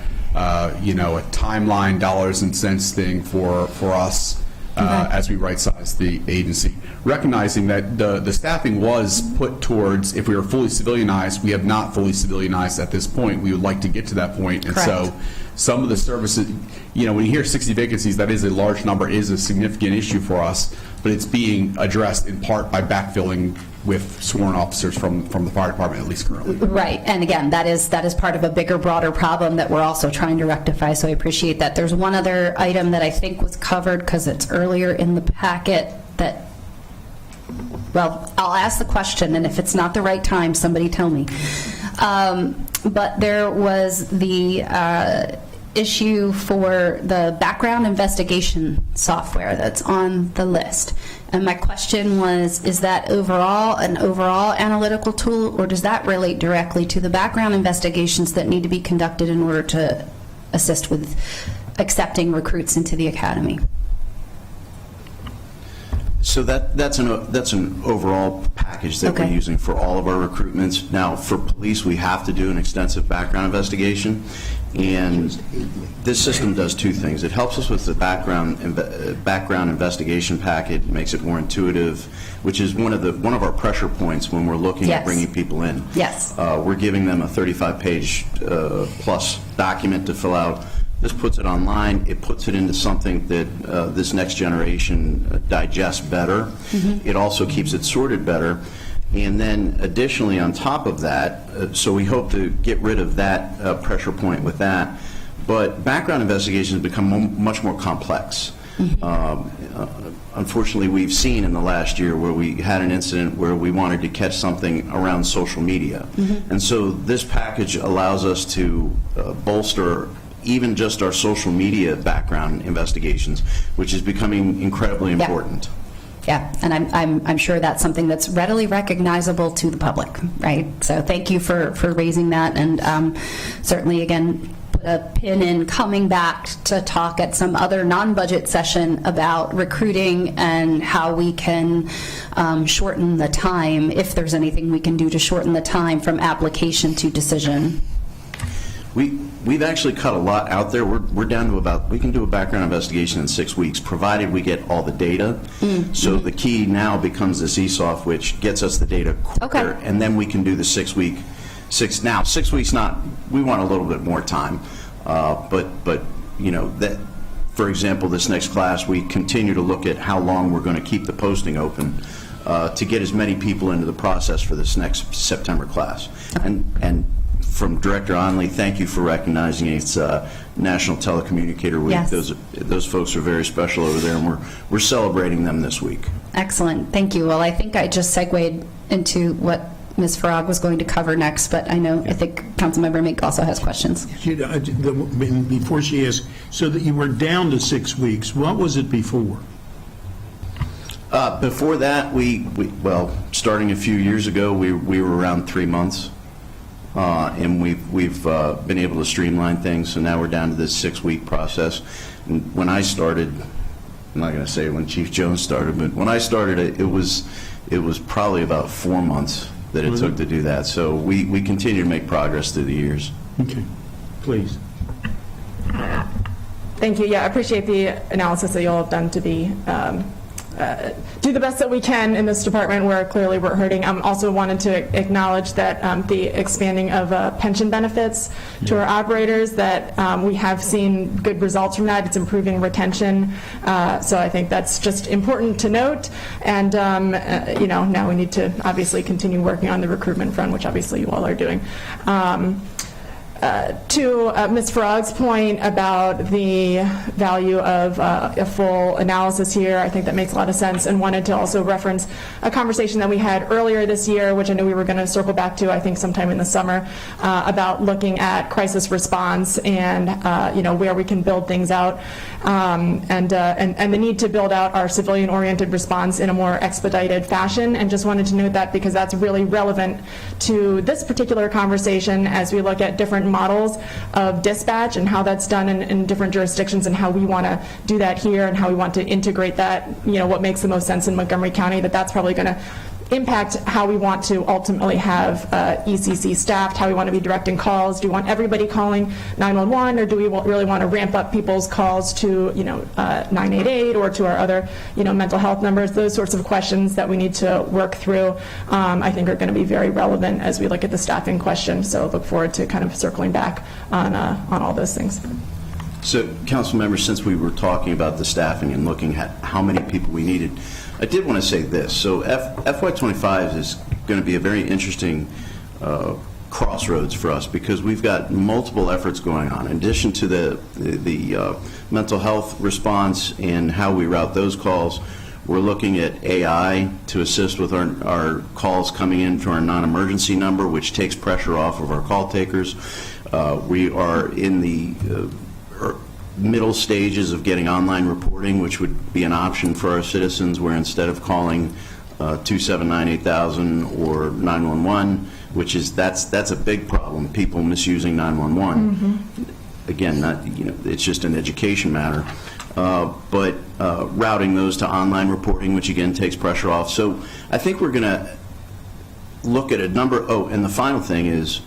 timeline, dollars and cents thing for us as we right-size the agency. Recognizing that the staffing was put towards, if we were fully civilianized, we have not fully civilianized at this point. We would like to get to that point. And so some of the services, when you hear 60 vacancies, that is a large number, is a significant issue for us, but it's being addressed in part by backfilling with sworn officers from the fire department, at least currently. Right, and again, that is part of a bigger, broader problem that we're also trying to rectify, so I appreciate that. There's one other item that I think was covered, because it's earlier in the packet, that, well, I'll ask the question, and if it's not the right time, somebody tell me. But there was the issue for the background investigation software that's on the list. And my question was, is that an overall analytical tool, or does that relate directly to the background investigations that need to be conducted in order to assist with accepting recruits into the academy? So that's an overall package that we're using for all of our recruitments. Now, for police, we have to do an extensive background investigation, and this system does two things. It helps us with the background investigation packet, makes it more intuitive, which is one of our pressure points when we're looking at bringing people in. Yes. We're giving them a 35-page plus document to fill out. This puts it online. It puts it into something that this next generation digests better. Mm-hmm. It also keeps it sorted better. And then additionally on top of that, so we hope to get rid of that pressure point with that. But background investigations become much more complex. Mm-hmm. Unfortunately, we've seen in the last year where we had an incident where we wanted to catch something around social media. Mm-hmm. And so this package allows us to bolster even just our social media background investigations, which is becoming incredibly important. Yeah, and I'm sure that's something that's readily recognizable to the public, right? So thank you for raising that, and certainly, again, put a pin in coming back to talk at some other non-budget session about recruiting and how we can shorten the time, if there's anything we can do to shorten the time from application to decision. We've actually cut a lot out there. We're down to we can do a background investigation in 6 weeks, provided we get all the data. Mm-hmm. So the key now becomes this ESOF, which gets us the data quicker, and then we can do the 6 week. 6 weeks we want a little bit more time, but that, for example, this next class, we continue to look at how long we're going to keep the posting open to get as many people into the process for this next September class. And from Director Onley, thank you for recognizing it's National Telecommunicator Week. Yes. Those folks are very special over there, and we're celebrating them this week. Excellent, thank you. Well, I think I just segued into what Ms. Farag was going to cover next, but I think Councilmember Mink also has questions. Before she asks, so that you were down to 6 weeks, what was it before? Before that, well, starting a few years ago, we were around 3 months. And we've been able to streamline things, so now we're down to this 6-week process. And when I started, I'm not going to say when Chief Jones started, but when I started, it was probably about 4 months that it took to do that. So we continue to make progress through the years. Okay, please. Thank you. Yeah, I appreciate the analysis that you all have done to be do the best that we can in this department where clearly we're hurting. Also wanted to acknowledge that the expanding of pension benefits to our operators, that we have seen good results from that. It's improving retention. So I think that's just important to note. And, now we need to obviously continue working on the recruitment front, which obviously you all are doing. To Ms. Farag's point about the value of a full analysis here, I think that makes a lot of sense, and wanted to also reference a conversation that we had earlier this year, which I know we were going to circle back to, I think sometime in the summer, about looking at crisis response and where we can build things out, and the need to build out our civilian-oriented response in a more expedited fashion. And just wanted to note that because that's really relevant to this particular conversation as we look at different models of dispatch and how that's done in different jurisdictions, and how we want to do that here, and how we want to integrate that, what makes the most sense in Montgomery County. That's probably going to impact how we want to ultimately have ECC staffed, how we want to be directing calls. Do we want everybody calling 911, or do we really want to ramp up people's calls to 988 or to our other mental health numbers? Those sorts of questions that we need to work through, I think, are going to be very relevant as we look at the staffing question. So look forward to kind of circling back on all those things. So, council members, since we were talking about the staffing and looking at how many people we needed, I did want to say this. So FY25 is going to be a very interesting crossroads for us, because we've got multiple efforts going on. In addition to the mental health response and how we route those calls, we're looking at AI to assist with our calls coming in to our non-emergency number, which takes pressure off of our call takers. We are in the middle stages of getting online reporting, which would be an option for our citizens, where instead of calling 279-8000 or 911, which is that's a big problem, people misusing 911. Mm-hmm. Again, it's just an education matter, but routing those to online reporting, which again takes pressure off. So I think we're going to look at a number. Oh, and the final thing is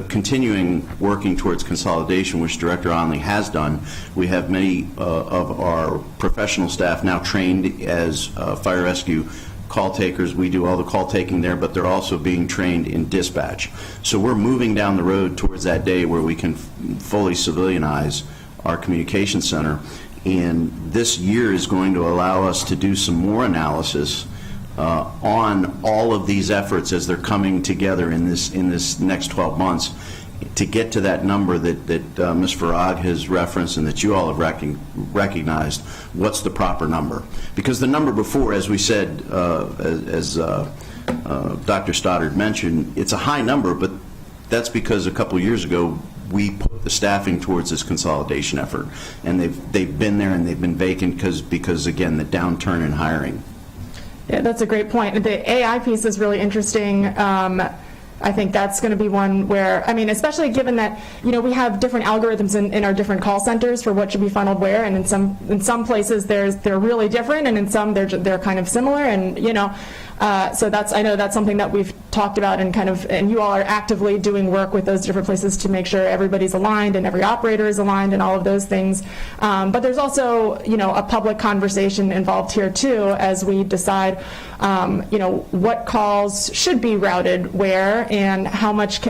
continuing working towards consolidation, which Director Onley has done. We have many of our professional staff now trained as fire rescue call takers. We do all the call taking there, but they're also being trained in dispatch. So we're moving down the road towards that day where we can fully civilianize our communication center. And this year is going to allow us to do some more analysis on all of these efforts as they're coming together in this next 12 months to get to that number that Ms. Farag has referenced and that you all have recognized. What's the proper number? Because the number before, as we said, as Dr. Stoddard mentioned, it's a high number, but that's because a couple years ago we put the staffing towards this consolidation effort, and they've been there and they've been vacant because again, the downturn in hiring. Yeah, that's a great point. The AI piece is really interesting. I think that's going to be one where, especially given that, we have different algorithms in our different call centers for what should be funneled where, and in some places they're really different, and in some they're kind of similar, and so I know that's something that we've talked about, and you all are actively doing work with those different places to make sure everybody's aligned and every operator is aligned and all of those things. But there's also, a public conversation involved here too, as we decide, what calls should be routed where, and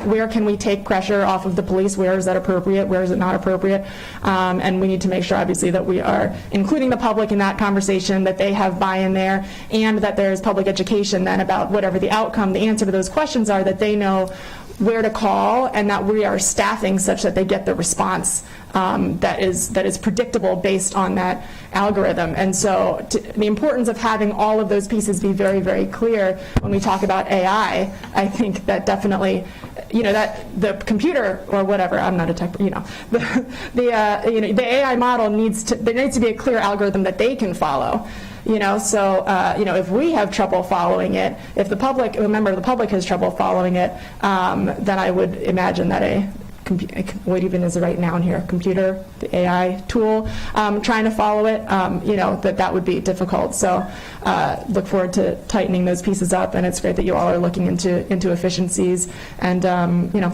where can we take pressure off of the police, where is that appropriate, where is it not appropriate, and we need to make sure obviously that we are including the public in that conversation, that they have buy-in there, and that there's public education then about whatever the outcome, the answer to those questions are, that they know where to call, and that we are staffing such that they get the response that is predictable based on that algorithm. And so the importance of having all of those pieces be very, very clear when we talk about AI, I think that definitely, that the computer or whatever, I'm not a tech, the AI model there needs to be a clear algorithm that they can follow. So, if we have trouble following it, if a member of the public has trouble following it, then I would imagine that what even is right now in here, computer, the AI tool, trying to follow it, that would be difficult. So look forward to tightening those pieces up, and it's great that you all are looking into efficiencies, and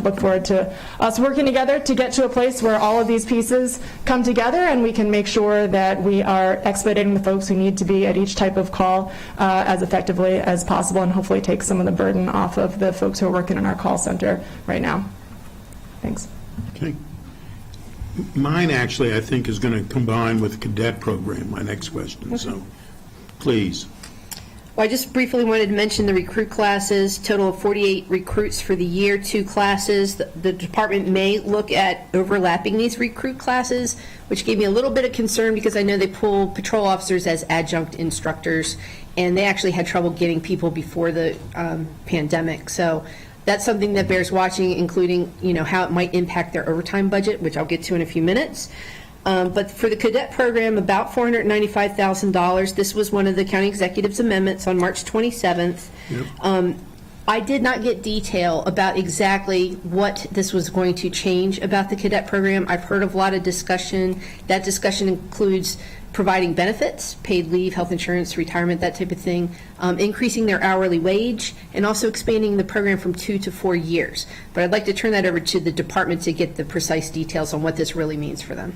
look forward to us working together to get to a place where all of these pieces come together and we can make sure that we are expediting the folks who need to be at each type of call as effectively as possible, and hopefully take some of the burden off of the folks who are working in our call center right now. Thanks. Okay. Mine actually, I think, is going to combine with the cadet program, my next question, so please. Well, I just briefly wanted to mention the recruit classes, total of 48 recruits for the year, 2 classes. The department may look at overlapping these recruit classes, which gave me a little bit of concern because I know they pull patrol officers as adjunct instructors, and they actually had trouble getting people before the pandemic. So that's something that bears watching, including, how it might impact their overtime budget, which I'll get to in a few minutes. But for the cadet program, about $495,000. This was one of the county executive's amendments on March 27th. Yep. I did not get detail about exactly what this was going to change about the cadet program. I've heard of a lot of discussion. That discussion includes providing benefits, paid leave, health insurance, retirement, that type of thing, increasing their hourly wage, and also expanding the program from 2 to 4 years. But I'd like to turn that over to the department to get the precise details on what this really means for them.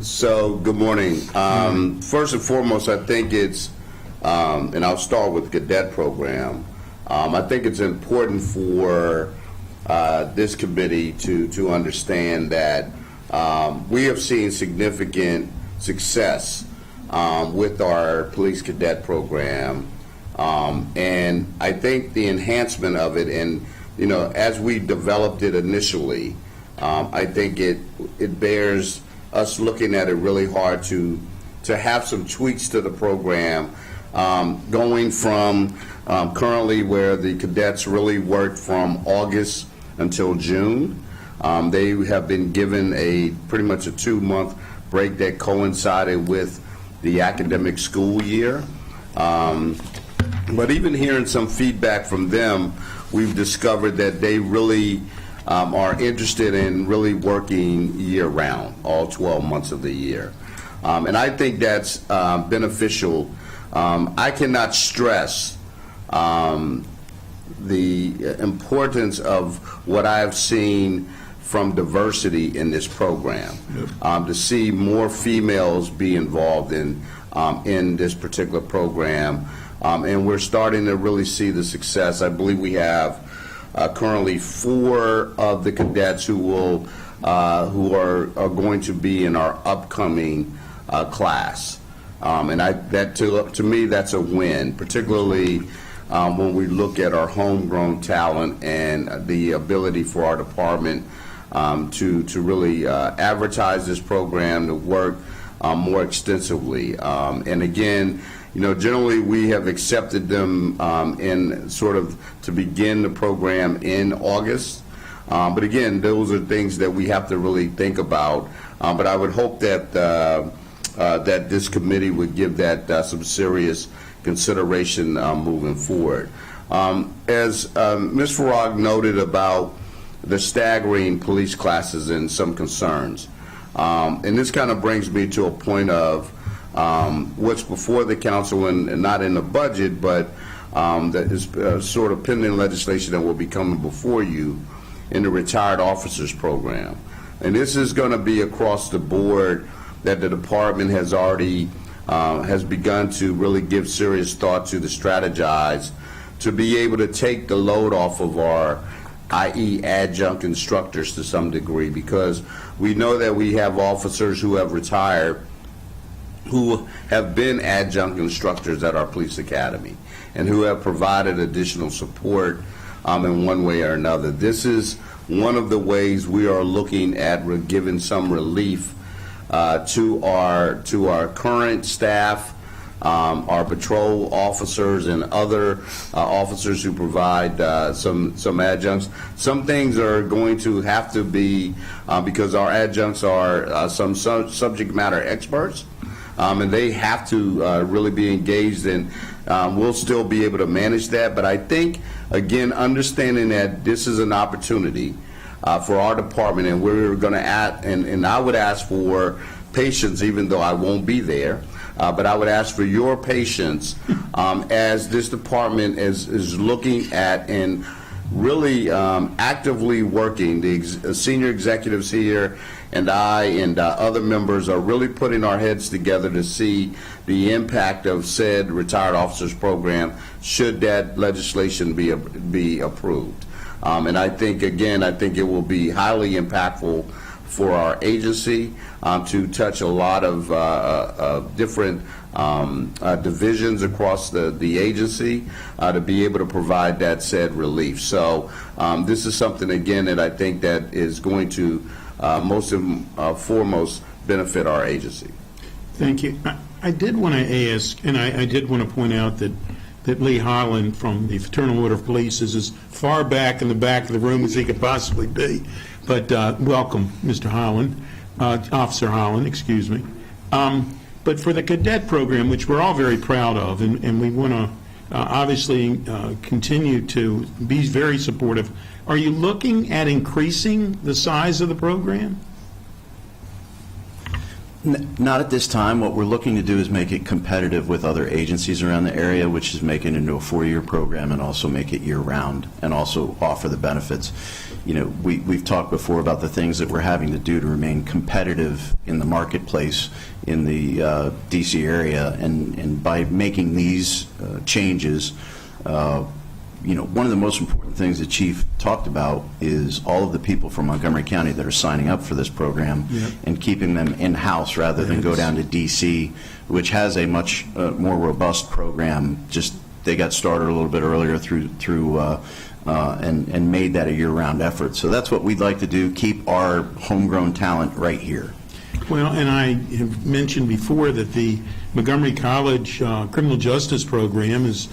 So, good morning. First and foremost, I think it's, and I'll start with the cadet program. I think it's important for this committee to understand that we have seen significant success with our police cadet program, and I think the enhancement of it, and as we developed it initially, I think it bears us looking at it really hard to have some tweaks to the program, going from currently where the cadets really work from August until June. They have been given pretty much a 2-month break that coincided with the academic school year. But even hearing some feedback from them, we've discovered that they really are interested in really working year-round, all 12 months of the year. And I think that's beneficial. I cannot stress the importance of what I've seen from diversity in this program, to see more females be involved in this particular program, and we're starting to really see the success. I believe we have currently 4 of the cadets who are going to be in our upcoming class, and that to me that's a win, particularly when we look at our homegrown talent and the ability for our department to really advertise this program, to work more extensively. And again, generally we have accepted them in sort of to begin the program in August. But again, those are things that we have to really think about. But I would hope that that this committee would give that some serious consideration moving forward. As Ms. Farag noted about the staggering police classes and some concerns. And this kind of brings me to a point of what's before the council and not in the budget, but that is sort of pending legislation that will be coming before you in the retired officers program. And this is going to be across the board that the department has already has begun to really give serious thought to strategize to be able to take the load off of our i.e. adjunct instructors to some degree, because we know that we have officers who have retired who have been adjunct instructors at our police academy and who have provided additional support in one way or another. This is one of the ways we are looking at giving some relief to our current staff, our patrol officers and other officers who provide some adjuncts. Some things are going to have to be, because our adjuncts are some subject matter experts, and they have to really be engaged, and we'll still be able to manage that. But I think, again, understanding that this is an opportunity for our department, and we're going to add, and I would ask for patience, even though I won't be there, but I would ask for your patience as this department is looking at and really actively working. The senior executives here and I and other members are really putting our heads together to see the impact of said retired officers program should that legislation be approved. And I think, again, I think it will be highly impactful for our agency to touch a lot of different divisions across the agency to be able to provide that said relief. So this is something, again, that I think that is going to most and foremost benefit our agency. Thank you. I did want to ask, and I did want to point out that Lee Holland from the Fraternal Order of Police is as far back in the back of the room as he could possibly be. But welcome, Mr. Holland, Officer Holland, excuse me. But for the cadet program, which we're all very proud of, and we want to obviously continue to be very supportive, are you looking at increasing the size of the program? Not at this time. What we're looking to do is make it competitive with other agencies around the area, which is make it into a 4-year program and also make it year-round and also offer the benefits. You know, we've talked before about the things that we're having to do to remain competitive in the marketplace in the D.C. area, and by making these changes, you know, one of the most important things the chief talked about is all of the people from Montgomery County that are signing up for this program and keeping them in-house rather than go down to D.C., which has a much more robust program. Just they got started a little bit earlier and made that a year-round effort. So that's what we'd like to do, keep our homegrown talent right here. Well, and I have mentioned before that the Montgomery College Criminal Justice Program is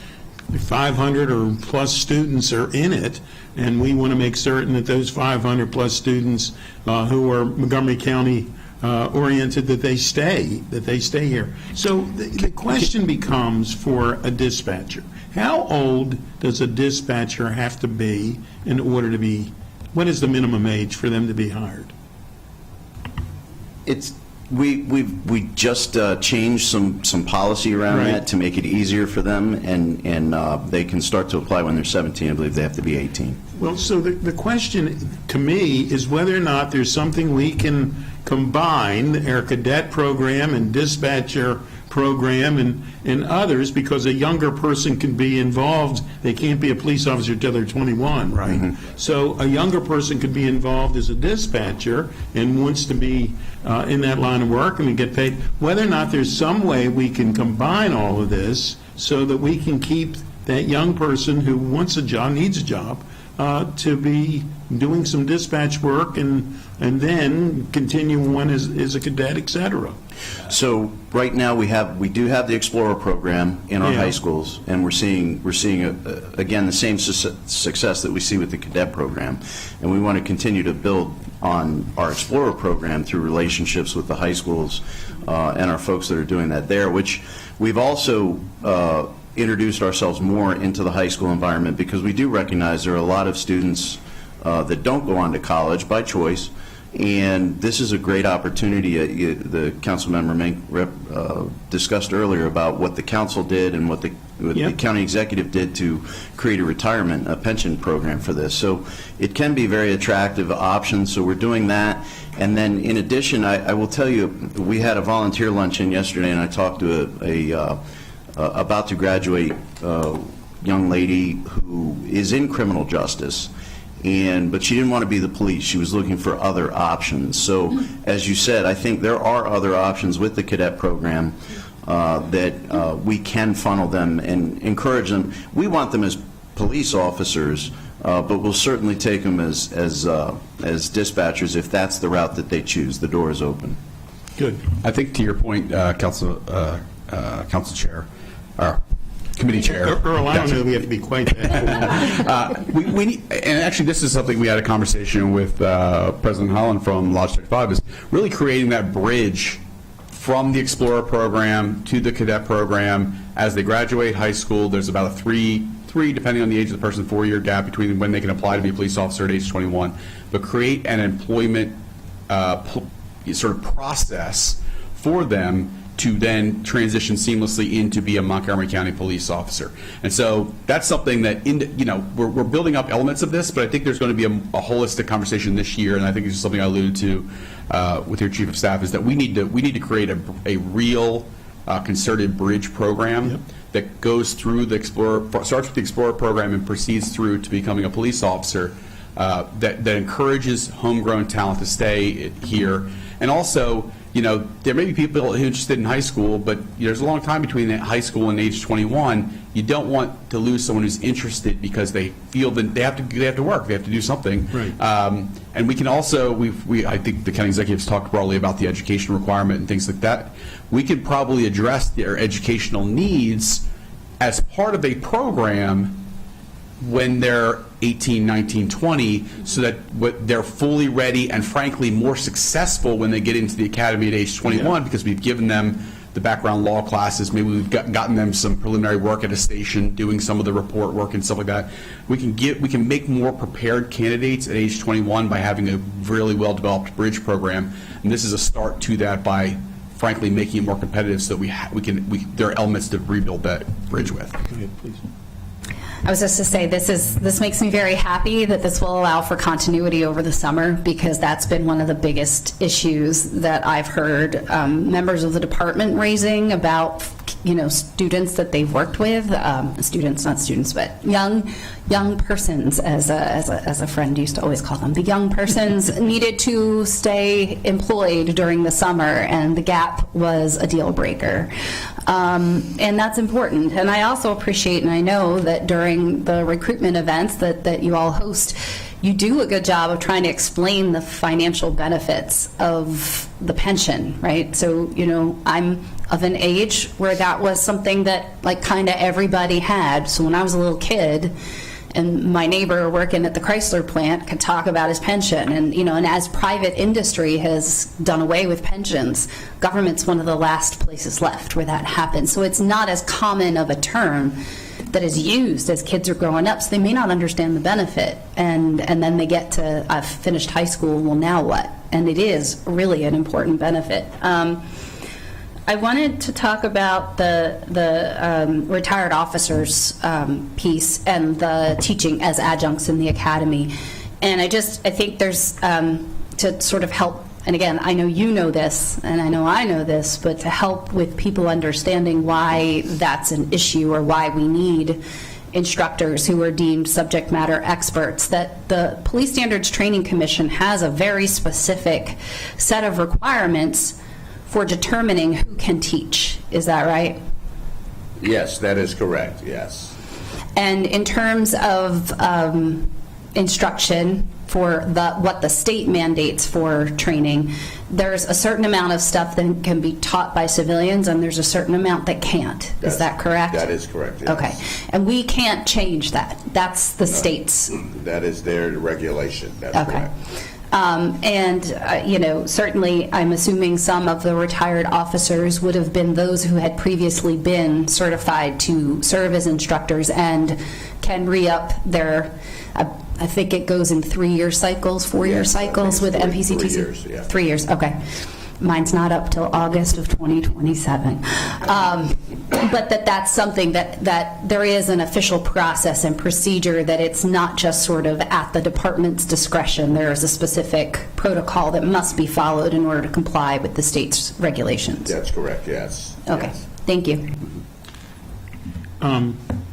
500 or plus students are in it, and we want to make certain that those 500 plus students who are Montgomery County oriented, that they stay here. So the question becomes for a dispatcher, how old does a dispatcher have to be in order to be, what is the minimum age for them to be hired? We just changed some policy around that to make it easier for them, and they can start to apply when they're 17. I believe they have to be 18. Well, so the question to me is whether or not there's something we can combine our cadet program and dispatcher program and others, because a younger person can be involved. They can't be a police officer until they're 21, right? Mm-hmm. So a younger person could be involved as a dispatcher and wants to be in that line of work and get paid. Whether or not there's some way we can combine all of this so that we can keep that young person who wants a job, needs a job, to be doing some dispatch work and then continue on as a cadet, et cetera. So right now we do have the Explorer program in our high schools, and we're seeing again the same success that we see with the cadet program, and we want to continue to build on our Explorer program through relationships with the high schools and our folks that are doing that there, which we've also introduced ourselves more into the high school environment, because we do recognize there are a lot of students that don't go on to college by choice, and this is a great opportunity. The council member discussed earlier about what the council did and what the county executive did to create a pension program for this. So it can be very attractive options, so we're doing that. And then in addition, I will tell you, we had a volunteer luncheon yesterday, and I talked to a about to graduate young lady who is in criminal justice, but she didn't want to be the police. She was looking for other options. So as you said, I think there are other options with the cadet program that we can funnel them and encourage them. We want them as police officers, but we'll certainly take them as dispatchers if that's the route that they choose. The door is open. Good. I think to your point, Council Council Chair, or Committee Chair. Earl, I don't know that we have to be quite that. We need, and actually, this is something we had a conversation with President Holland from Lodge 35, is really creating that bridge from the Explorer program to the cadet program. As they graduate high school, there's about a three, depending on the age of the person, 4-year gap between when they can apply to be a police officer at age 21. But create an employment sort of process for them to then transition seamlessly into be a Montgomery County police officer. And so that's something that, we're building up elements of this, but I think there's going to be a holistic conversation this year, and I think this is something I alluded to with your Chief of Staff, is that we need to create a real concerted bridge program that goes through the starts with the Explorer program and proceeds through to becoming a police officer, that encourages homegrown talent to stay here. And also, there may be people who are interested in high school, but there's a long time between high school and age 21. You don't want to lose someone who's interested because they feel that they have to work, they have to do something. Right. And we can also, I think the county executives talked broadly about the education requirement and things like that. We could probably address their educational needs as part of a program when they're 18, 19, 20, so that they're fully ready and frankly more successful when they get into the academy at age 21, because we've given them the background law classes, maybe we've gotten them some preliminary work at a station, doing some of the report work and stuff like that. We can make more prepared candidates at age 21 by having a really well-developed bridge program, and this is a start to that by frankly making it more competitive so that there are elements to rebuild that bridge with. Go ahead, please. I was just to say, this makes me very happy that this will allow for continuity over the summer, because that's been one of the biggest issues that I've heard members of the department raising about, students that they've worked with, students, not students, but young persons, as a friend used to always call them. The young persons needed to stay employed during the summer, and the gap was a deal breaker. And that's important. And I also appreciate, and I know that during the recruitment events that you all host, you do a good job of trying to explain the financial benefits of the pension, right? So, I'm of an age where that was something that kind of everybody had. So when I was a little kid, and my neighbor working at the Chrysler plant could talk about his pension, and as private industry has done away with pensions, government's one of the last places left where that happens. So it's not as common of a term that is used as kids are growing up, so they may not understand the benefit, and then they get to, I've finished high school, well, now what? And it is really an important benefit. I wanted to talk about the retired officers piece and the teaching as adjuncts in the academy. And I think there's, to sort of help, and again, I know you know this, and I know this, but to help with people understanding why that's an issue or why we need instructors who are deemed subject matter experts, that the Police Standards Training Commission has a very specific set of requirements for determining who can teach. Is that right? Yes, that is correct, yes. And in terms of instruction for what the state mandates for training, there's a certain amount of stuff that can be taught by civilians, and there's a certain amount that can't. Is that correct? That is correct, yes. Okay. And we can't change that. That's the state's. That is their regulation. That's correct. Certainly I'm assuming some of the retired officers would have been those who had previously been certified to serve as instructors and can re-up their, I think it goes in 3-year cycles, 4-year cycles with MPCTC? 3 years, yeah. 3 years, okay. Mine's not up till August of 2027. But that's something that there is an official process and procedure, that it's not just sort of at the department's discretion. There is a specific protocol that must be followed in order to comply with the state's regulations. That's correct, yes. Okay, Yes. thank you.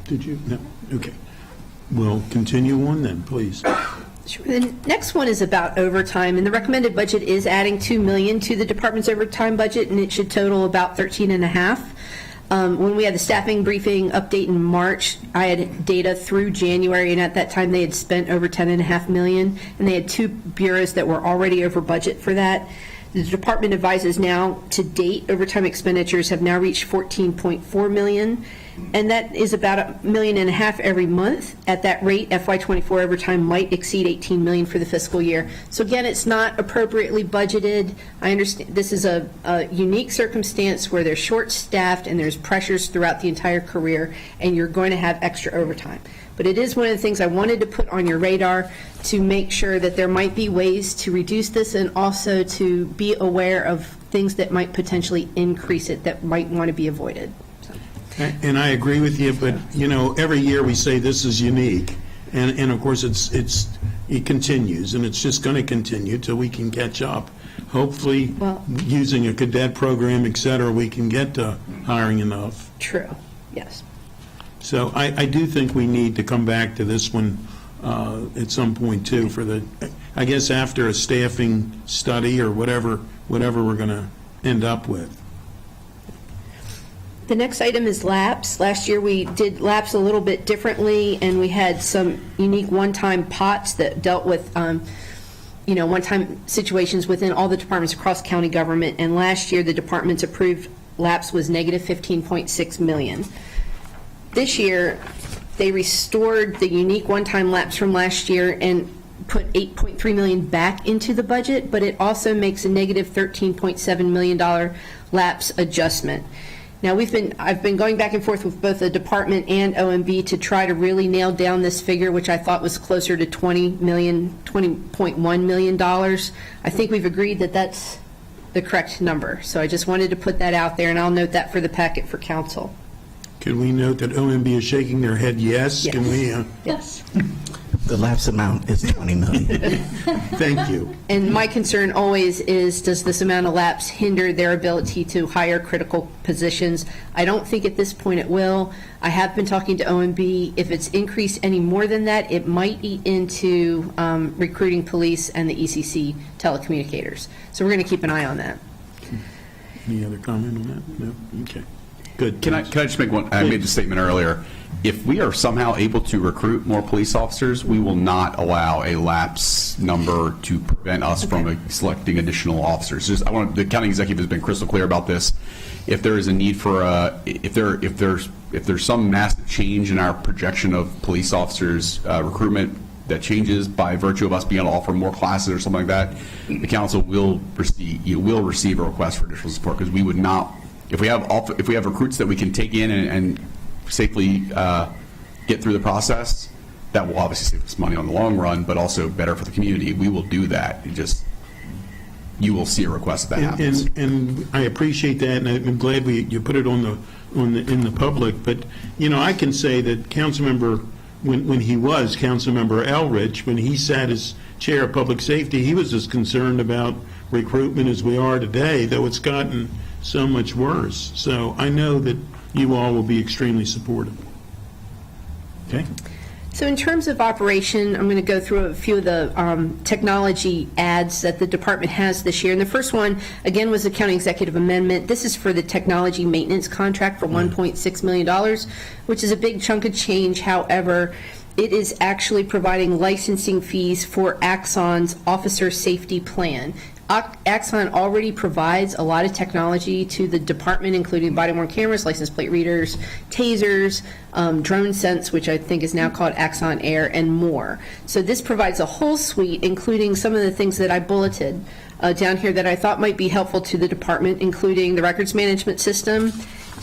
Did you? No. Okay. We'll continue on then, please. Sure. The next one is about overtime, and the recommended budget is adding $2 million to the department's overtime budget, and it should total about 13.5. When we had the staffing briefing update in March, I had data through January, and at that time they had spent over $10.5 million, and they had 2 bureaus that were already over budget for that. The department advises now, to date, overtime expenditures have now reached $14.4 million, and that is about $1.5 million every month. At that rate, FY24 overtime might exceed $18 million for the fiscal year. So again, it's not appropriately budgeted. I understand this is a unique circumstance where they're short-staffed and there's pressures throughout the entire career, and you're going to have extra overtime. But it is one of the things I wanted to put on your radar to make sure that there might be ways to reduce this and also to be aware of things that might potentially increase it that might want to be avoided. So. And I agree with you, but, you know, every year we say this is unique, and of course it continues, and it's just going to continue till we can catch up. Hopefully, using a cadet program, et cetera, we can get to hiring enough. True, yes. So I do think we need to come back to this one at some point too I guess after a staffing study or whatever we're going to end up with. The next item is LAPS. Last year, we did LAPS a little bit differently, and we had some unique one-time pots that dealt with, one-time situations within all the departments across county government. And last year, the department's approved LAPS was negative $15.6 million. This year, they restored the unique one-time lapse from last year and put $8.3 million back into the budget, but it also makes a negative $13.7 million lapse adjustment. Now, I've been going back and forth with both the department and OMB to try to really nail down this figure, which I thought was closer to $20.1 million. I think we've agreed that that's the correct number. So I just wanted to put that out there, and I'll note that for the packet for council. Can we note that OMB is shaking their head yes? Yes. Can we? Yes. The lapse amount is $20 million. Thank you. And my concern always is, does this amount of lapse hinder their ability to hire critical positions? I don't think at this point it will. I have been talking to OMB. If it's increased any more than that, it might eat into recruiting police and the ECC telecommunicators. So we're going to keep an eye on that. Any other comment on that? No? Okay. Good. Can I just make one? I made the statement earlier. If we are somehow able to recruit more police officers, we will not allow a lapse number to prevent us from selecting additional officers. The county executive has been crystal clear about this. If there is a need for if there's some massive change in our projection of police officers recruitment that changes by virtue of us being able to offer more classes or something like that, the council will receive a request for additional support, because we would not. If we have recruits that we can take in and safely get through the process, that will obviously save us money on the long run, but also better for the community. We will do that. You will see a request if that happens. And I appreciate that, and I'm glad you put it in the public. But I can say that Councilmember, when he was Councilmember Elrich, when he sat as chair of public safety, he was as concerned about recruitment as we are today, though it's gotten so much worse. So I know that you all will be extremely supportive. Okay? So in terms of operation, I'm going to go through a few of the technology ads that the department has this year. And the first one, again, was a county executive amendment. This is for the technology maintenance contract for $1.6 million, which is a big chunk of change. However, it is actually providing licensing fees for Axon's officer safety plan. Axon already provides a lot of technology to the department, including body-worn cameras, license plate readers, tasers, drone sense, which I think is now called Axon Air, and more. So this provides a whole suite, including some of the things that I bulleted down here that I thought might be helpful to the department, including the records management system,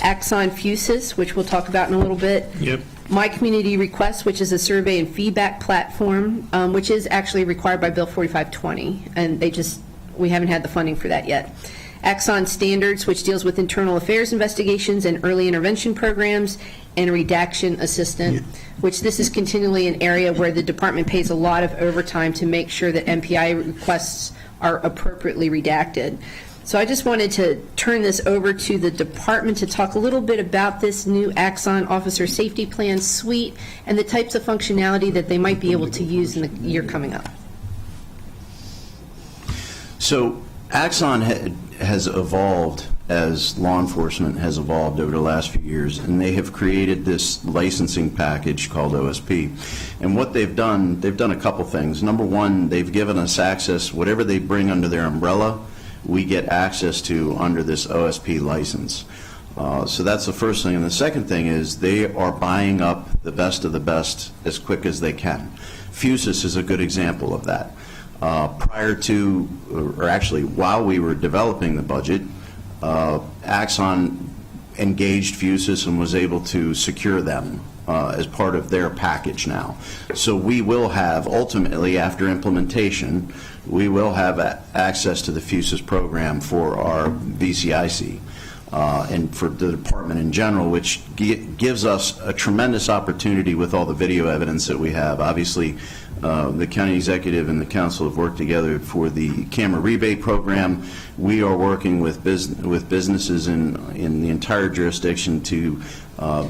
Axon Fusus, which we'll talk about in a little bit. Yep. My Community Request, which is a survey and feedback platform, which is actually required by Bill 4520, and we haven't had the funding for that yet. Axon Standards, which deals with internal affairs investigations and early intervention programs, and Redaction Assistant, which this is continually an area where the department pays a lot of overtime to make sure that MPI requests are appropriately redacted. So I just wanted to turn this over to the department to talk a little bit about this new Axon Officer Safety Plan suite and the types of functionality that they might be able to use in the year coming up. So Axon has evolved as law enforcement has evolved over the last few years, and they have created this licensing package called OSP. And what they've done a couple things. Number one, they've given us access, whatever they bring under their umbrella, we get access to under this OSP license. So that's the first thing. And the second thing is they are buying up the best of the best as quick as they can. Fusus is a good example of that. Prior to, or actually while we were developing the budget, Axon engaged Fusus and was able to secure them as part of their package now. So we will have, ultimately, after implementation, we will have access to the Fusus program for our VCIC. And for the department in general, which gives us a tremendous opportunity with all the video evidence that we have. Obviously, the county executive and the council have worked together for the camera rebate program. We are working with businesses in the entire jurisdiction to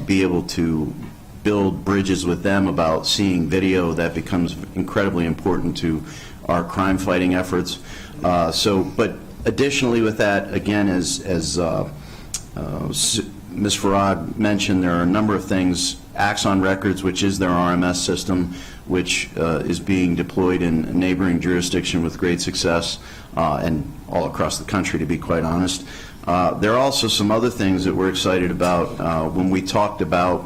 be able to build bridges with them about seeing video. That becomes incredibly important to our crime fighting efforts. But additionally with that, again, as Ms. Farag mentioned, there are a number of things. Axon Records, which is their RMS system, which is being deployed in a neighboring jurisdiction with great success, and all across the country, to be quite honest. There are also some other things that we're excited about when we talked about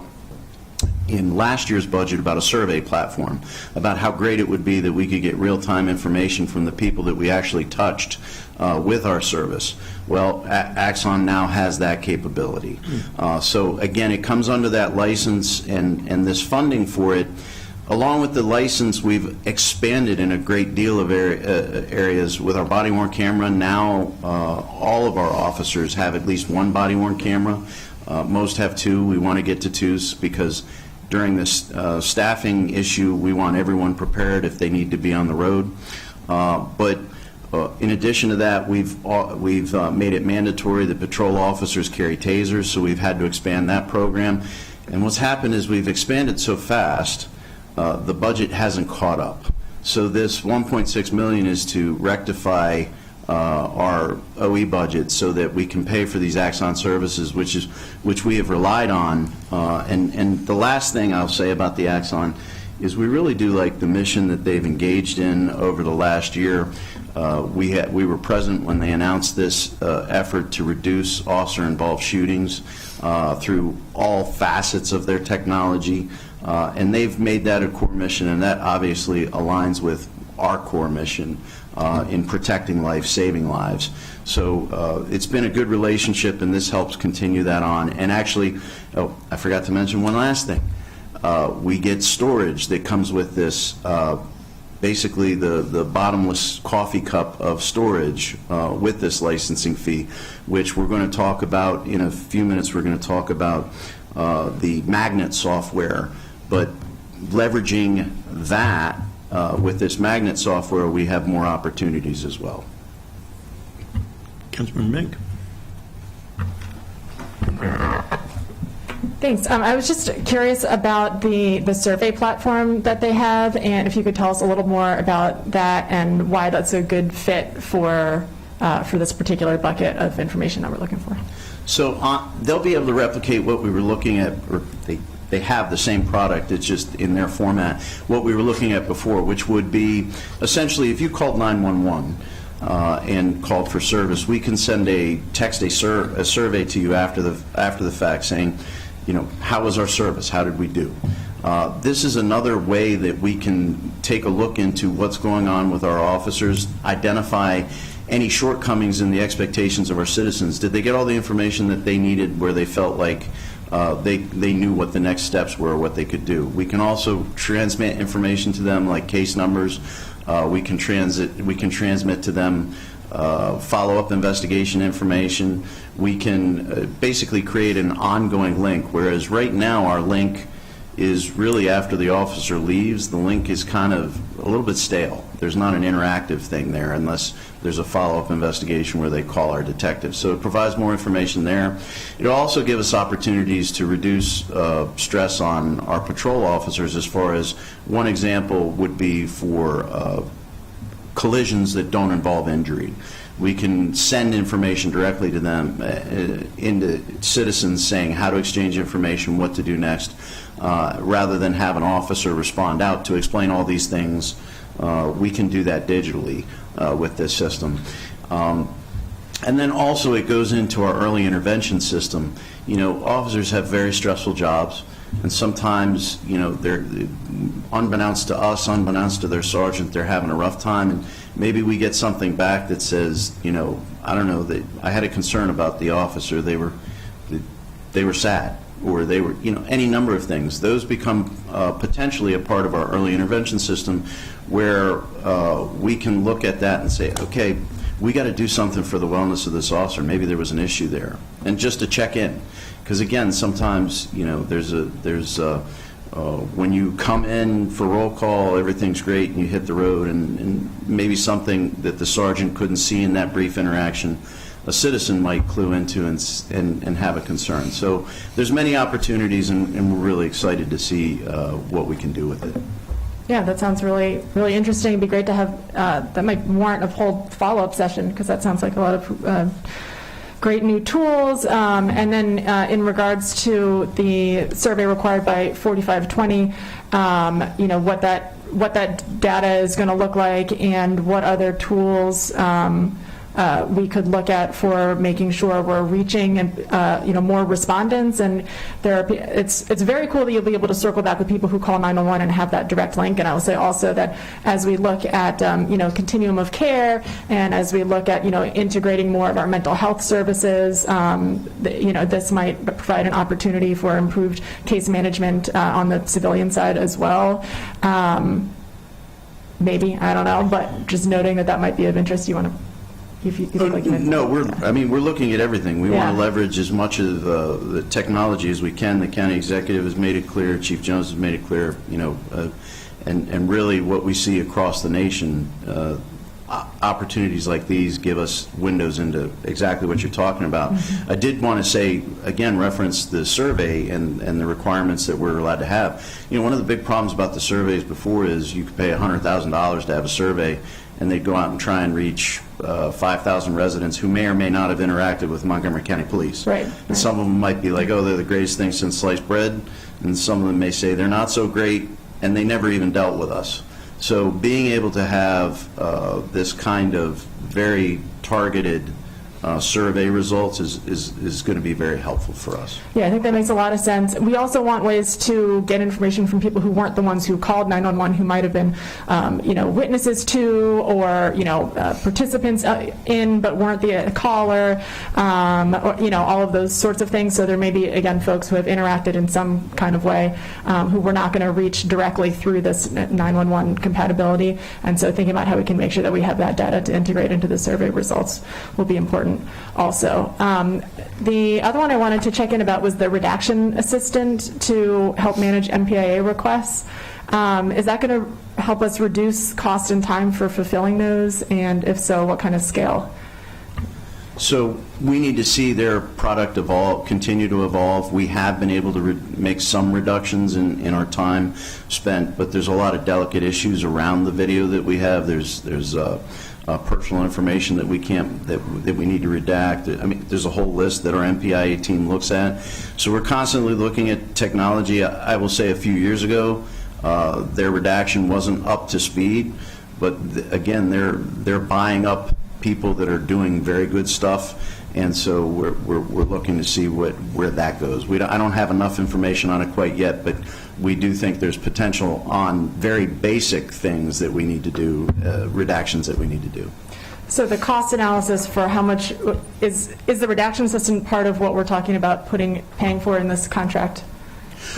in last year's budget about a survey platform, about how great it would be that we could get real-time information from the people that we actually touched with our service. Well, Axon now has that capability. So again, it comes under that license, and this funding for it, along with the license, we've expanded in a great deal of areas with our body-worn camera. Now all of our officers have at least one body-worn camera. Most have two. We want to get to twos because during this staffing issue, we want everyone prepared if they need to be on the road. But in addition to that, we've made it mandatory that patrol officers carry tasers, so we've had to expand that program. And what's happened is we've expanded so fast, the budget hasn't caught up. So this $1.6 million is to rectify our OE budget so that we can pay for these Axon services, which we have relied on. And the last thing I'll say about the Axon is we really do like the mission that they've engaged in over the last year. We were present when they announced this effort to reduce officer-involved shootings through all facets of their technology, and they've made that a core mission, and that obviously aligns with our core mission in protecting life, saving lives. So it's been a good relationship, and this helps continue that on. And actually, I forgot to mention one last thing. We get storage that comes with this, basically the bottomless coffee cup of storage with this licensing fee, which we're going to talk about in a few minutes. We're going to talk about the magnet software, but leveraging that with this magnet software, we have more opportunities as well. Councilman Mink. Thanks. I was just curious about the survey platform that they have, and if you could tell us a little more about that and why that's a good fit for this particular bucket of information that we're looking for. So they'll be able to replicate what we were looking at, or they have the same product, it's just in their format, what we were looking at before, which would be essentially if you called 911 and called for service, we can send a survey to you after the fact saying, how was our service? How did we do? This is another way that we can take a look into what's going on with our officers, identify any shortcomings in the expectations of our citizens. Did they get all the information that they needed where they felt like they knew what the next steps were, what they could do? We can also transmit information to them like case numbers. We can transmit to them follow-up investigation information. We can basically create an ongoing link, whereas right now our link is really after the officer leaves, the link is kind of a little bit stale. There's not an interactive thing there unless there's a follow-up investigation where they call our detective. So it provides more information there. It'll also give us opportunities to reduce stress on our patrol officers, as far as one example would be for collisions that don't involve injury. We can send information directly to them, into citizens saying how to exchange information, what to do next, rather than have an officer respond out to explain all these things. We can do that digitally with this system. And then also it goes into our early intervention system. You know, officers have very stressful jobs, and sometimes, you know, they're unbeknownst to us, unbeknownst to their sergeant, they're having a rough time, and maybe we get something back that says, you know, I don't know, that I had a concern about the officer, they were sad, or they were, you know, any number of things. Those become potentially a part of our early intervention system, where we can look at that and say, okay, we got to do something for the wellness of this officer. Maybe there was an issue there, and just to check in, because again, sometimes, you know, when you come in for roll call, everything's great, and you hit the road, and maybe something that the sergeant couldn't see in that brief interaction, a citizen might clue into and have a concern. So there's many opportunities, and we're really excited to see what we can do with it. Yeah, that sounds really, really interesting. It'd be great to have, that might warrant a whole follow-up session, because that sounds like a lot of great new tools. And then in regards to the survey required by 4520, you know, what that data is going to look like, and what other tools we could look at for making sure we're reaching and you know, more respondents. And it's very cool that you'll be able to circle back with people who call 911 and have that direct link. And I will say also that as we look at you know, continuum of care, and as we look at, you know, integrating more of our mental health services, you know, this might provide an opportunity for improved case management on the civilian side as well. Maybe, I don't know, but just noting that might be of interest. You want to, if you like, no, we're looking at everything. We Yeah. want to leverage as much of the technology as we can. The county executive has made it clear, Chief Jones has made it clear, you know, and really what we see across the nation, opportunities like these give us windows into exactly what you're talking about. Mm-hmm. I did want to say, again, reference the survey and the requirements that we're allowed to have. You know, one of the big problems about the surveys before is you could pay $100,000 to have a survey, and they'd go out and try and reach 5,000 residents who may or may not have interacted with Montgomery County Police. Right. And some of them might be like, oh, they're the greatest thing since sliced bread, and some of them may say they're not so great, and they never even dealt with us. So being able to have this kind of very targeted survey results is going to be very helpful for us. Yeah, I think that makes a lot of sense. We also want ways to get information from people who weren't the ones who called 911, who might have been, you know, witnesses to, or, you know, participants in, but weren't the caller, or, you know, all of those sorts of things. So there may be, again, folks who have interacted in some kind of way, who we're not going to reach directly through this 911 compatibility. And so thinking about how we can make sure that we have that data to integrate into the survey results will be important also. The other one I wanted to check in about was the redaction assistant to help manage MPIA requests. Is that going to help us reduce cost and time for fulfilling those? And if so, what kind of scale? So we need to see their product evolve, continue to evolve. We have been able to make some reductions in our time spent, but there's a lot of delicate issues around the video that we have. There's personal information that we can't, that we need to redact. I mean, there's a whole list that our MPIA team looks at. So we're constantly looking at technology. I will say a few years ago, their redaction wasn't up to speed, but again, they're buying up people that are doing very good stuff, and so we're looking to see where that goes. I don't have enough information on it quite yet, but we do think there's potential on very basic things that we need to do, redactions that we need to do. So the cost analysis for how much is the redaction system part of what we're talking about paying for in this contract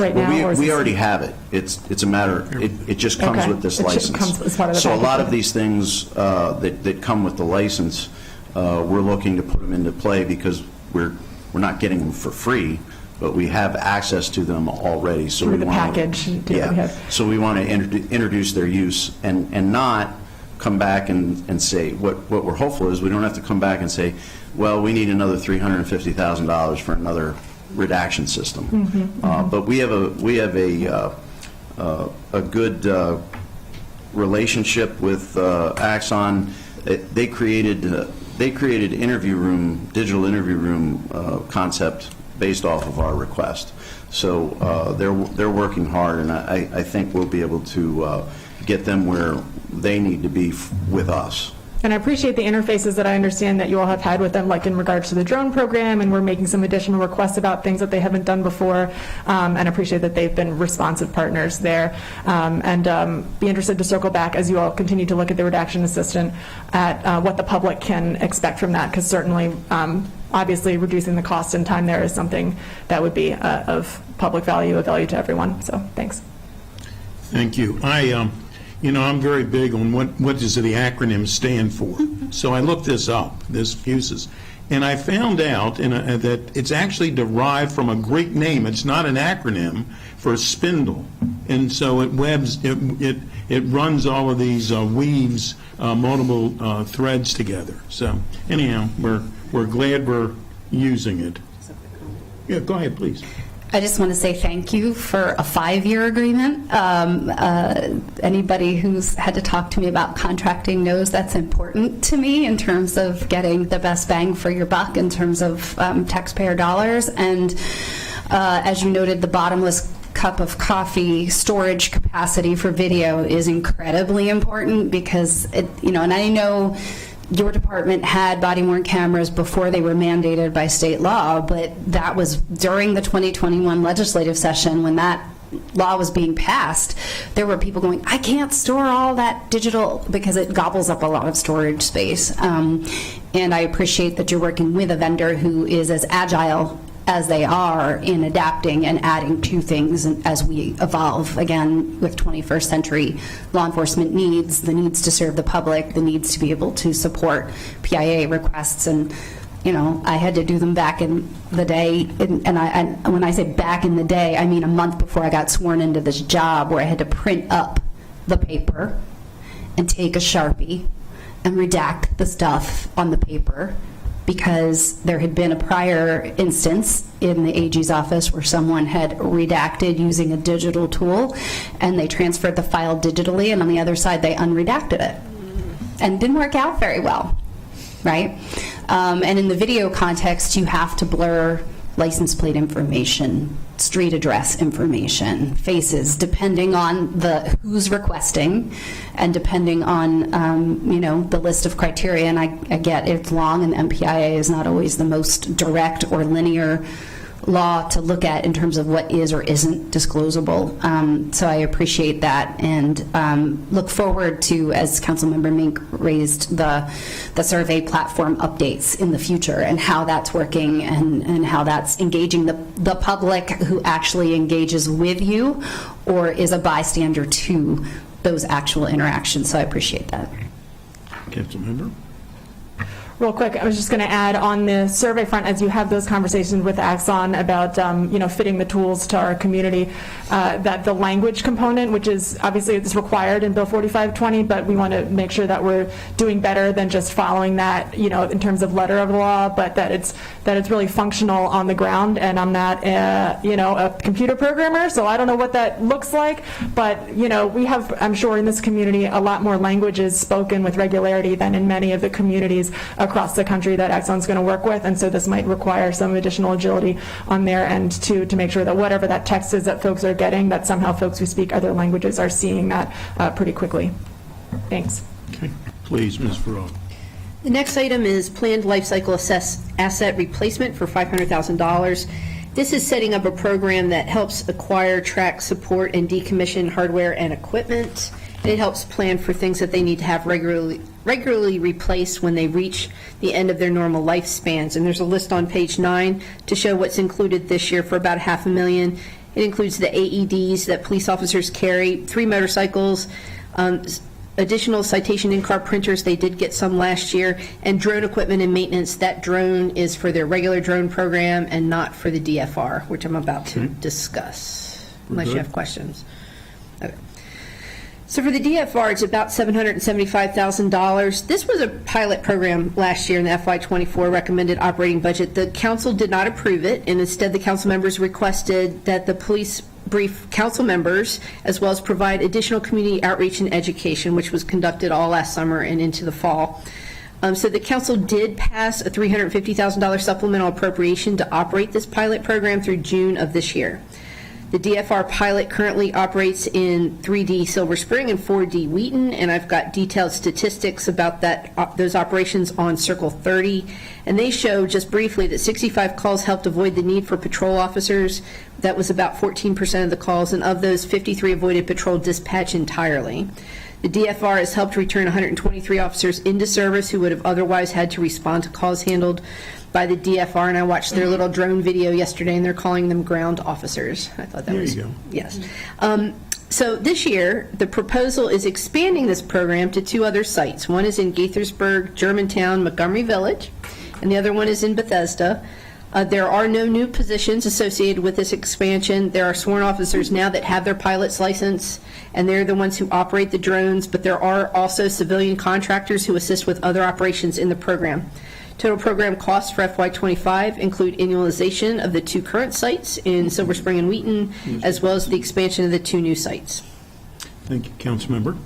right now? Well, or is we this- already have it. It's a matter, it just comes Okay. with this It just license. comes as part of the So a lot package. of these things that come with the license, we're looking to put them into play because we're not getting them for free, but we have access to them already. So Through we the wanna- package that we Yeah, have. so we want to introduce their use and not come back and say, what we're hopeful is we don't have to come back and say, well, we need another $350,000 for another redaction system. But we have a good relationship with Axon. They created digital interview room concept based off of our request. So they're working hard, and I think we'll be able to get them where they need to be with us. And I appreciate the interfaces that I understand that you all have had with them, like in regards to the drone program, and we're making some additional requests about things that they haven't done before, and appreciate that they've been responsive partners there. And be interested to circle back as you all continue to look at the redaction assistant at what the public can expect from that, because certainly, obviously, reducing the cost and time there is something that would be of public value, of value to everyone. So, thanks. Thank you. I'm very big on what does the acronym stand for. So I looked this up, this FUSES, and I found out that it's actually derived from a Greek name. It's not an acronym for spindle, and so it runs all of these weaves multiple threads together. So anyhow, we're glad we're using it. Yeah, go ahead, please. I just want to say thank you for a 5-year agreement. Anybody who's had to talk to me about contracting knows that's important to me in terms of getting the best bang for your buck in terms of taxpayer dollars. And as you noted, the bottomless cup of coffee storage capacity for video is incredibly important because, and I know your department had body-worn cameras before they were mandated by state law, but that was during the 2021 legislative session when that law was being passed. There were people going, I can't store all that digital because it gobbles up a lot of storage space. And I appreciate that you're working with a vendor who is as agile as they are in adapting and adding to things as we evolve, again, with 21st century law enforcement needs, the needs to serve the public, the needs to be able to support PIA requests. And, I had to do them back in the day. And when I say back in the day, I mean a month before I got sworn into this job where I had to print up the paper and take a Sharpie and redact the stuff on the paper, because there had been a prior instance in the AG's office where someone had redacted using a digital tool, and they transferred the file digitally, and on the other side they unredacted it. And it didn't work out very well, right? And in the video context, you have to blur license plate information, street address information, faces, depending on who's requesting and depending on, the list of criteria. And I get it's long, and MPIA is not always the most direct or linear law to look at in terms of what is or isn't disclosable. So I appreciate that and look forward to, as Councilmember Mink raised, the survey platform updates in the future and how that's working and how that's engaging the public who actually engages with you or is a bystander to those actual interactions. So I appreciate that. Councilmember? Real quick, I was just going to add on the survey front, as you have those conversations with Axon about, fitting the tools to our community, that the language component, which is obviously it's required in Bill 4520, but we want to make sure that we're doing better than just following that, in terms of letter of the law, but that it's really functional on the ground. And I'm not, a computer programmer, so I don't know what that looks like, but, we have, I'm sure in this community, a lot more languages spoken with regularity than in many of the communities across the country that Axon's going to work with, and so this might require some additional agility on their end to make sure that whatever that text is that folks are getting, that somehow folks who speak other languages are seeing that pretty quickly. Thanks. Okay. Please, Ms. Farrar. The next item is planned life cycle asset replacement for $500,000. This is setting up a program that helps acquire, track, support, and decommission hardware and equipment. It helps plan for things that they need to have regularly replaced when they reach the end of their normal lifespans. And there's a list on page 9 to show what's included this year for about $500,000. It includes the AEDs that police officers carry, 3 motorcycles, additional citation in-car printers, they did get some last year, and drone equipment and maintenance. That drone is for their regular drone program and not for the DFR, which I'm about to discuss, unless you have questions. Okay. So for the DFR, it's about $775,000. This was a pilot program last year in the FY24 recommended operating budget. The council did not approve it, and instead the council members requested that the police brief council members as well as provide additional community outreach and education, which was conducted all last summer and into the fall. So the council did pass a $350,000 supplemental appropriation to operate this pilot program through June of this year. The DFR pilot currently operates in 3D Silver Spring and 4D Wheaton, and I've got detailed statistics about those operations on Circle 30. And they show, just briefly, that 65 calls helped avoid the need for patrol officers. That was about 14% of the calls, and of those, 53 avoided patrol dispatch entirely. The DFR has helped return 123 officers into service who would have otherwise had to respond to calls handled by the DFR, and I watched their little drone video yesterday, and they're calling them ground officers. I thought that There was... you go. Yes. So this year, the proposal is expanding this program to 2 other sites. One is in Gaithersburg, Germantown, Montgomery Village, and the other one is in Bethesda. There are no new positions associated with this expansion. There are sworn officers now that have their pilot's license, and they're the ones who operate the drones, but there are also civilian contractors who assist with other operations in the program. Total program costs for FY25 include annualization of the 2 current sites in Silver Spring and Wheaton, as well as the expansion of the 2 new sites. Thank you, Councilmember.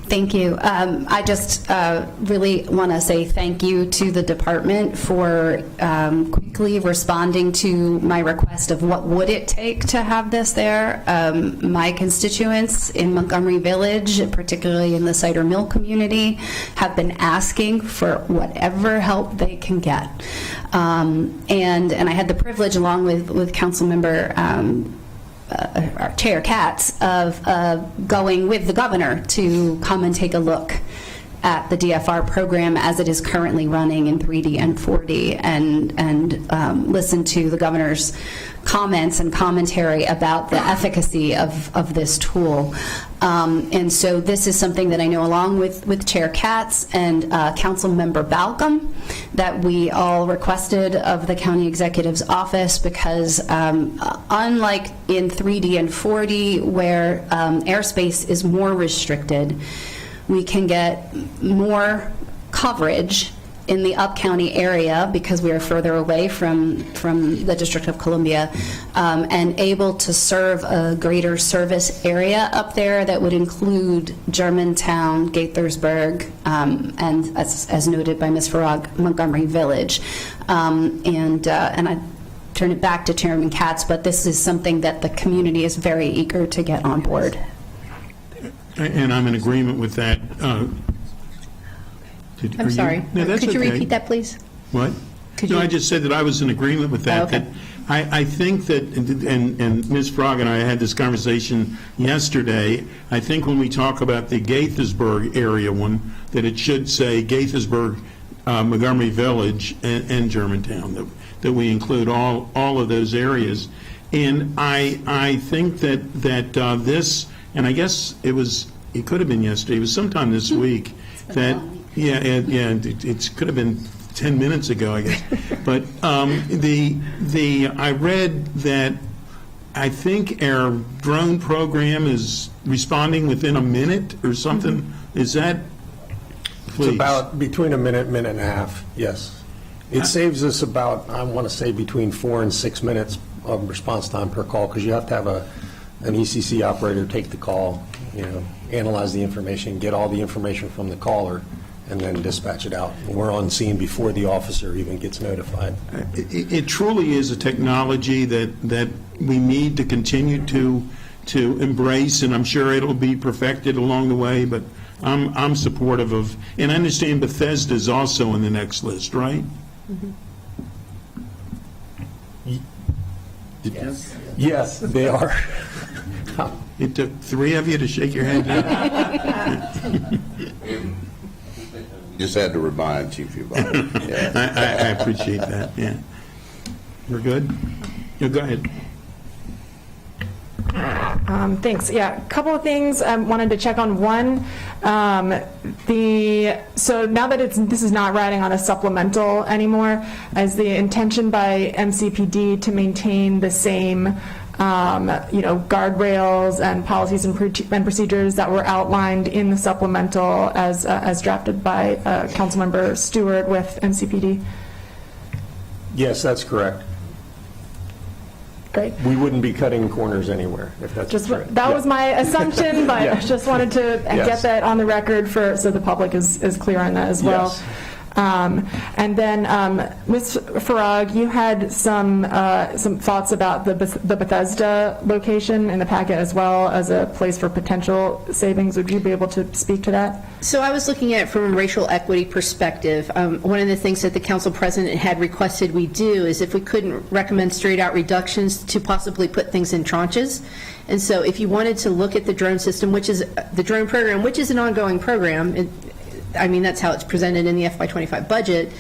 Thank you. I just really want to say thank you to the department for quickly responding to my request of what would it take to have this there. My constituents in Montgomery Village, particularly in the Cider Mill community, have been asking for whatever help they can get. And I had the privilege, along with Councilmember our Chair Katz, of going with the governor to come and take a look at the DFR program as it is currently running in 3D and 4D, and listen to the governor's comments and commentary about the efficacy of this tool. And so this is something that I know, along with Chair Katz and Councilmember Balcom, that we all requested of the county executive's office, because unlike in 3D and 4D, where airspace is more restricted, we can get more coverage in the up-county area because we are further away from the District of Columbia, and able to serve a greater service area up there that would include Germantown, Gaithersburg, and as noted by Ms. Farag, Montgomery Village. And I turn it back to Chairman Katz, but this is something that the community is very eager to get on board. And I'm in agreement with that. I'm sorry. No, that's Could you okay. repeat that, please? What? Could No, you- I just said that I was in agreement with that. Oh, okay. That I think that, and Ms. Frog and I had this conversation yesterday, I think when we talk about the Gaithersburg area one, that it should say Gaithersburg, Montgomery Village, and Germantown, that we include all of those areas. And I think that this, and I guess it could have been yesterday, it was sometime this week, that, it could have been 10 minutes ago, I guess. But I read that I think our drone program is responding within a minute or something. Is that, please? It's about between a minute and a half, yes. It saves us about, I want to say, between 4 and 6 minutes of response time per call, because you have to have an ECC operator take the call, analyze the information, get all the information from the caller, and then dispatch it out. And we're on scene before the officer even gets notified. It truly is a technology that we need to continue to embrace, and I'm sure it'll be perfected along the way, but I'm supportive of, and I understand Bethesda is also in the next list, right? Yes, they are. It took 3 of you to shake your head. Just had to remind Chief about it. Yeah. I appreciate that, yeah. We're good? Yeah, go ahead. Thanks. Yeah, a couple of things I wanted to check on. One, so now that this is not riding on a supplemental anymore, is the intention by MCPD to maintain the same guardrails and policies and procedures that were outlined in the supplemental as drafted by Councilmember Stewart with MCPD? Yes, that's correct. Great. We wouldn't be cutting corners anywhere, if that's correct. That was my assumption, but I just wanted to get that on the record so the public is clear on that as well. And then, Ms. Farag, you had some thoughts about the Bethesda location in the packet as well as a place for potential savings. Would you be able to speak to that? So I was looking at it from a racial equity perspective. One of the things that the council president had requested we do is if we couldn't recommend straight-out reductions, to possibly put things in tranches. And so if you wanted to look at the drone system, which is the drone program, which is an ongoing program, I mean, that's how it's presented in the FY25 budget.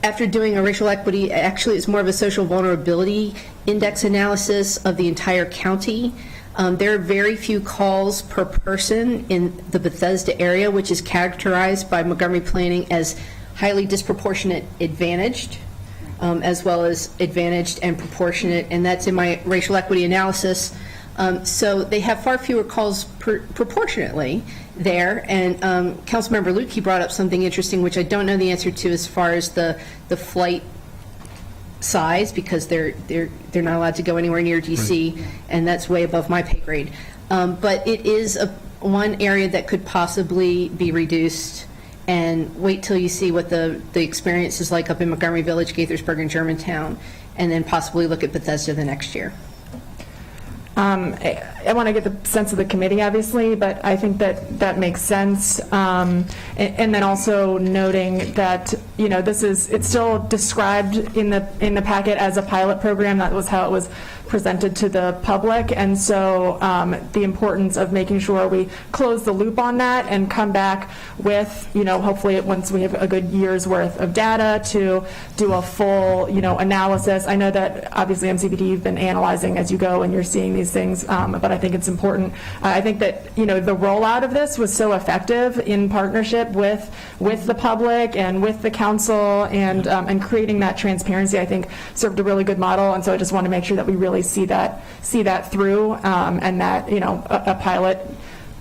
After doing a racial equity, actually it's more of a social vulnerability index analysis of the entire county. There are very few calls per person in the Bethesda area, which is characterized by Montgomery Planning as highly disproportionate advantaged, as well as advantaged and proportionate, and that's in my racial equity analysis. So they have far fewer calls proportionately there, and Councilmember Lukey brought up something interesting, which I don't know the answer to as far as the flight size, because they're not allowed to go anywhere near DC, and that's way above my pay grade. But it is one area that could possibly be reduced, and wait till you see what the experience is like up in Montgomery Village, Gaithersburg, and Germantown, and then possibly look at Bethesda the next year. I want to get the sense of the committee, obviously, but I think that makes sense. And then also noting that, you know, it's still described in the packet as a pilot program. That was how it was presented to the public. And so the importance of making sure we close the loop on that and come back with, you know, hopefully once we have a good year's worth of data to do a full, you know, analysis. I know that obviously MCPD, you've been analyzing as you go and you're seeing these things, but I think it's important. I think that, you know, the rollout of this was so effective in partnership with the public and with the council, and creating that transparency, I think served a really good model. And so I just want to make sure that we really see that through, and that, you know, a pilot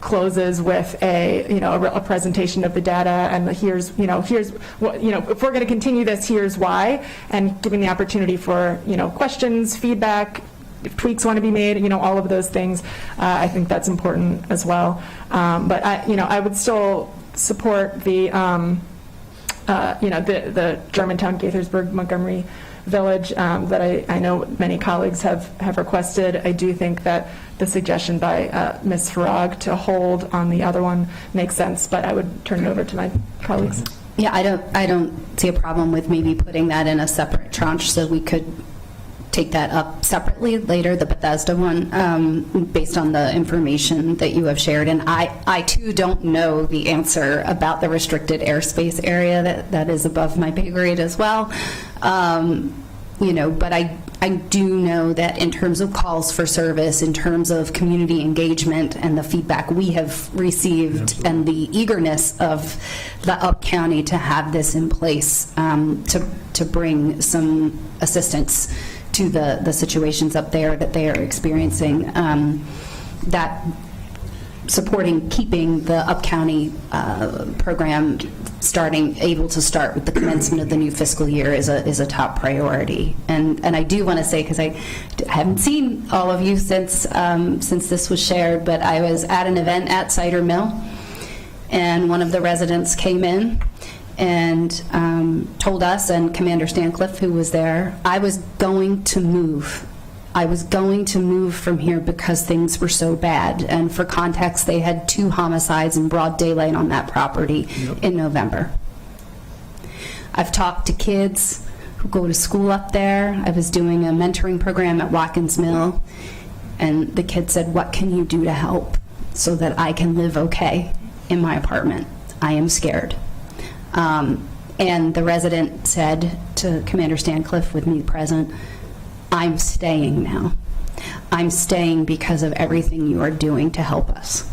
closes with a presentation of the data, and here's what, you know, if we're going to continue this, here's why, and giving the opportunity for, you know, questions, feedback, if tweaks want to be made, you know, all of those things. I think that's important as well. But I would still support the Germantown, Gaithersburg, Montgomery Village that I know many colleagues have requested. I do think that the suggestion by Ms. Farag to hold on the other one makes sense, but I would turn it over to my colleagues. Yeah, I don't see a problem with maybe putting that in a separate tranche, so we could take that up separately later, the Bethesda one, based on the information that you have shared. And I too don't know the answer about the restricted airspace area. That is above my pay grade as well. You know, but I do know that in terms of calls for service, in terms of community engagement and the feedback we have received, and the eagerness of the Up County to have this in place, to bring some assistance to the situations up there that they are experiencing, that supporting keeping the Up County program able to start with the commencement of the new fiscal year is a top priority. And I do want to say, because I haven't seen all of you since this was shared, but I was at an event at Cider Mill, and one of the residents came in and told us, and Commander Stancliffe, who was there, I was going to move. I was going to move from here because things were so bad. And for context, they had 2 homicides in broad daylight on that property in November. I've talked to kids who go to school up there. I was doing a mentoring program at Watkins Mill, and the kid said, "What can you do to help so that I can live okay in my apartment? I am scared." And the resident said to Commander Stancliffe, with me present, "I'm staying now. I'm staying because of everything you are doing to help us."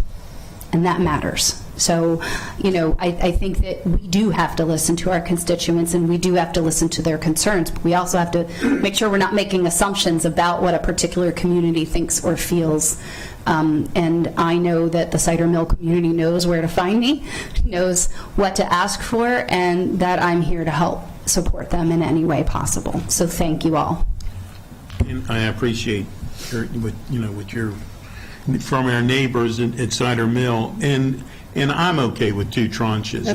And that matters. So, you know, I think that we do have to listen to our constituents, and we do have to listen to their concerns, but we also have to make sure we're not making assumptions about what a particular community thinks or feels. And I know that the Cider Mill community knows where to find me, knows what to ask for, and that I'm here to help support them in any way possible. So thank you all. And I appreciate from our neighbors at Cider Mill, and I'm okay with 2 tranches.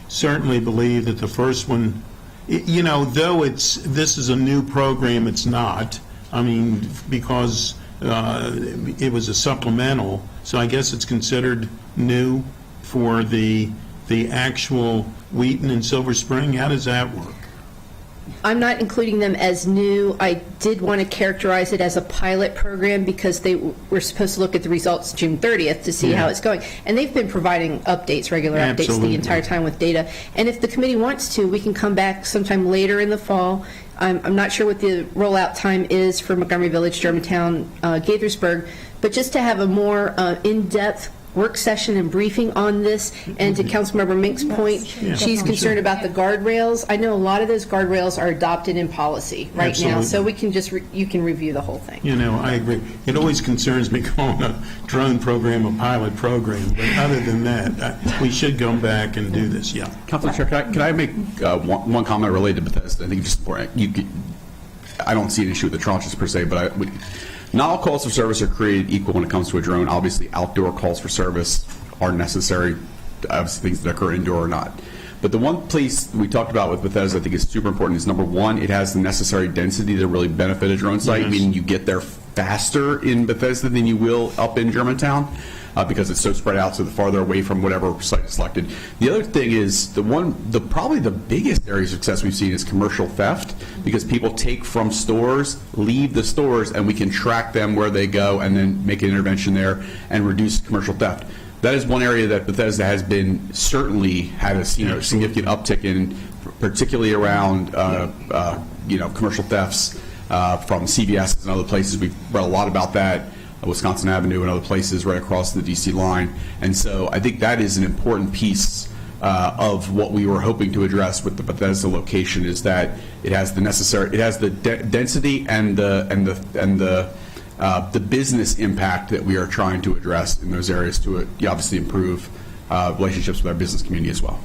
certainly believe that the first one, though this is a new program, it's not. I mean, because it was a supplemental, so I guess it's considered new for the actual Wheaton and Silver Spring. How does that work? I'm not including them as new. I did want to characterize it as a pilot program because they were supposed to look at the results June 30th to see how it's going. And they've been providing updates, regular updates Absolutely. the entire time with data. And if the committee wants to, we can come back sometime later in the fall. I'm not sure what the rollout time is for Montgomery Village, Germantown, Gaithersburg, but just to have a more in-depth work session and briefing on this. And to Councilmember Mink's point, she's concerned about the guardrails. I know a lot of those guardrails are adopted in policy right now, Absolutely. so we can just, you can review the whole thing. I agree. It always concerns me calling a drone program a pilot program, but other than that, we should go back and do this, yeah. Councilor Chair, can I make one comment related to Bethesda? I think just I don't see an issue with the tranches per se, but not all calls for service are created equal when it comes to a drone. Obviously, outdoor calls for service are necessary, obviously things that occur indoor or not. But the one place we talked about with Bethesda I think is super important is, number one, it has the necessary density to really benefit a drone site, Yes. meaning you get there faster in Bethesda than you will up in Germantown. Because it's so spread out, so the farther away from whatever site is selected. The other thing is probably the biggest area of success we've seen is commercial theft, because people take from stores, leave the stores, and we can track them where they go and then make an intervention there and reduce commercial theft. That is one area that Bethesda has been certainly had a significant uptick in, particularly around commercial thefts from CVS and other places. We've read a lot about that. Wisconsin Avenue and other places right across the D.C. line. And so I think that is an important piece of what we were hoping to address with the Bethesda location, is that it has the density and the business impact that we are trying to address in those areas to obviously improve relationships with our business community as well.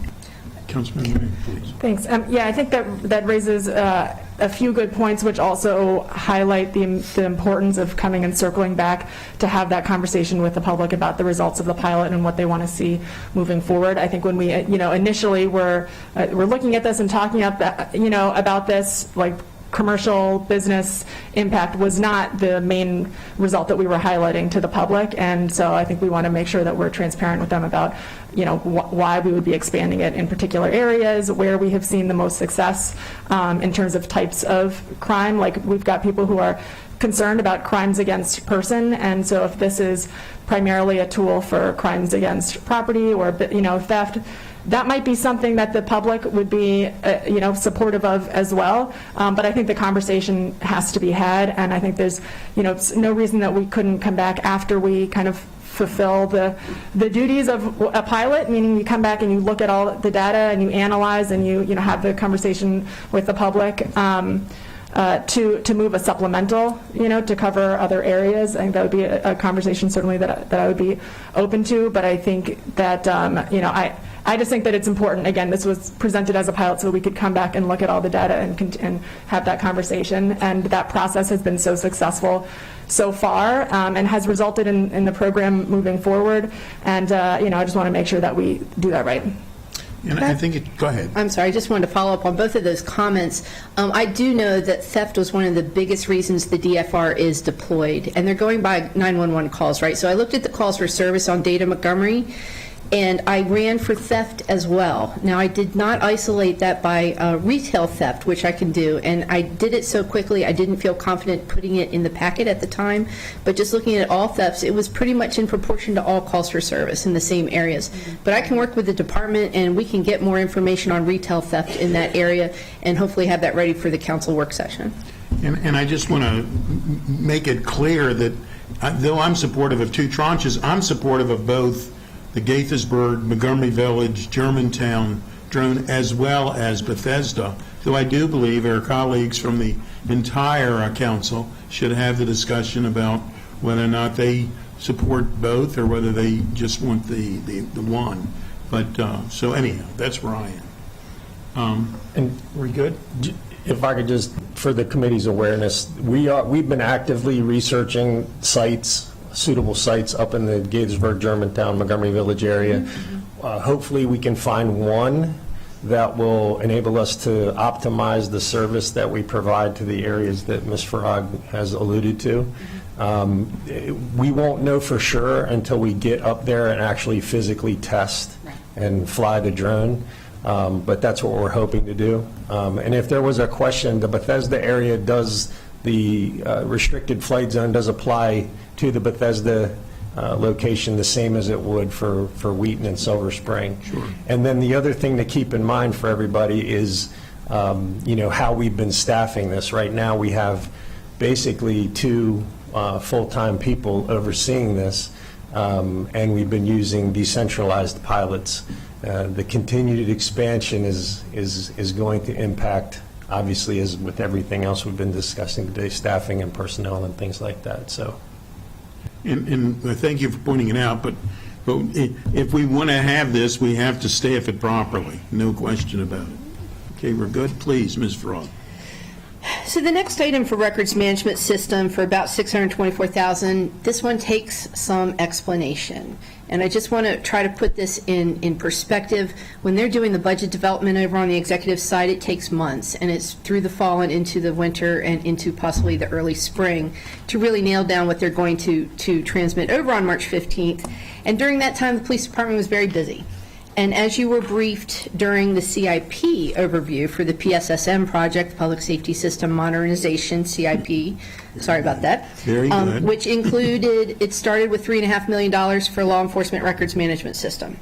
Councilman Ray, please. Thanks. I think that raises a few good points, which also highlight the importance of coming and circling back to have that conversation with the public about the results of the pilot and what they want to see moving forward. I think when we, initially we're looking at this and talking about this, like, commercial business impact was not the main result that we were highlighting to the public, and so I think we want to make sure that we're transparent with them about why we would be expanding it in particular areas, where we have seen the most success in terms of types of crime. Like, we've got people who are concerned about crimes against person, and so if this is primarily a tool for crimes against property or theft, that might be something that the public would be, supportive of as well. But I think the conversation has to be had, and I think there's, no reason that we couldn't come back after we kind of fulfill the duties of a pilot, meaning you come back and you look at all the data and you analyze and you have the conversation with the public. To move a supplemental, to cover other areas. I think that would be a conversation certainly that I would be open to. But I think that, I just think that it's important. Again, this was presented as a pilot so we could come back and look at all the data and have that conversation. And that process has been so successful so far and has resulted in the program moving forward. And, I just want to make sure that we do that right. And I think go ahead. I'm sorry, I just wanted to follow up on both of those comments. I do know that theft was one of the biggest reasons the DFR is deployed, and they're going by 911 calls, right? So I looked at the calls for service on Data Montgomery, and I ran for theft as well. Now, I did not isolate that by retail theft, which I can do, and I did it so quickly I didn't feel confident putting it in the packet at the time, but just looking at all thefts, it was pretty much in proportion to all calls for service in the same areas. But I can work with the department, and we can get more information on retail theft in that area, and hopefully have that ready for the council work session. And I just want to make it clear that though I'm supportive of two tranches, I'm supportive of both the Gaithersburg, Montgomery Village, Germantown drone, as well as Bethesda, though I do believe our colleagues from the entire council should have the discussion about whether or not they support both or whether they just want the one. But, so anyhow, that's where I am. And we good? If I could just, for the committee's awareness, we've been actively researching suitable sites up in the Gaithersburg, Germantown, Montgomery Village area. Hopefully we can find one that will enable us to optimize the service that we provide to the areas that Ms. Farag has alluded to. We won't know for sure until we get up there and actually physically test and fly the drone, but that's what we're hoping to do. And if there was a question, the Bethesda area, does the restricted flight zone does apply to the Bethesda location the same as it would for Wheaton and Silver Spring. Sure. And then the other thing to keep in mind for everybody is, how we've been staffing this. Right now, we have basically 2 full-time people overseeing this, and we've been using decentralized pilots. The continued expansion is going to impact, obviously, as with everything else we've been discussing today, staffing and personnel and things like that. So. And thank you for pointing it out, but if we want to have this, we have to staff it properly, no question about it. Okay, we're good? Please, Ms. Farag. So the next item for records management system for about $624,000, this one takes some explanation. And I just want to try to put this in perspective. When they're doing the budget development over on the executive side, it takes months, and it's through the fall and into the winter and into possibly the early spring to really nail down what they're going to transmit over on March 15th. And during that time, the police department was very busy. And as you were briefed during the CIP overview for the PSSM project, Public Safety System Modernization, CIP, sorry about that. Very good. Which included, it started with $3.5 million for law enforcement records management system.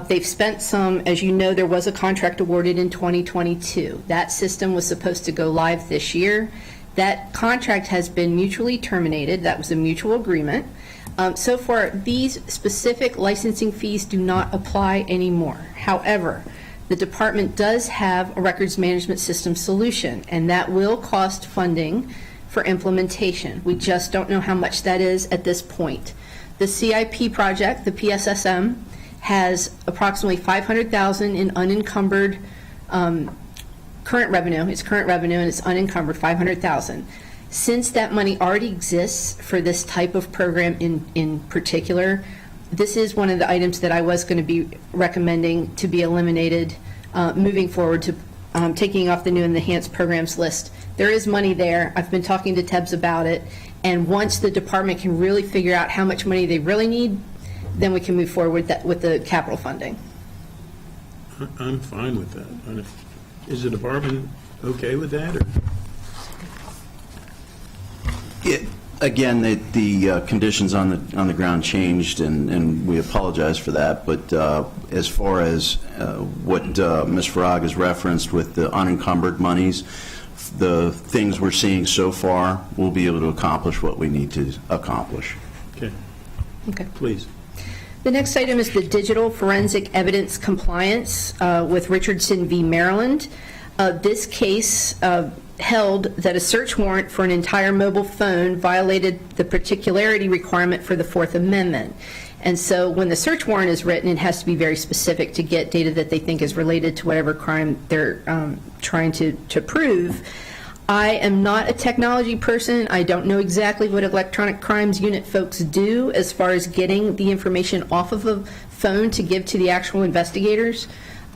They've spent some, as you know, there was a contract awarded in 2022. That system was supposed to go live this year. That contract has been mutually terminated. That was a mutual agreement. So far, these specific licensing fees do not apply anymore. However, the department does have a records management system solution, and that will cost funding for implementation. We just don't know how much that is at this point. The CIP project, the PSSM, has approximately $500,000 in unencumbered current revenue. It's current revenue, and it's unencumbered, $500,000. Since that money already exists for this type of program in particular, this is one of the items that I was going to be recommending to be eliminated moving forward to taking off the new and enhanced programs list. There is money there. I've been talking to TEBS about it, and once the department can really figure out how much money they really need, then we can move forward with the capital funding. I'm fine with that. Is the department okay with that? Or? Again, the conditions on the ground changed, and we apologize for that. But as far as what Ms. Farag has referenced with the unencumbered monies, the things we're seeing so far, we'll be able to accomplish what we need to accomplish. Okay. Okay. Please. The next item is the digital forensic evidence compliance with Richardson v. Maryland. This case held that a search warrant for an entire mobile phone violated the particularity requirement for the Fourth Amendment. And so when the search warrant is written, it has to be very specific to get data that they think is related to whatever crime they're trying to prove. I am not a technology person. I don't know exactly what electronic crimes unit folks do as far as getting the information off of a phone to give to the actual investigators.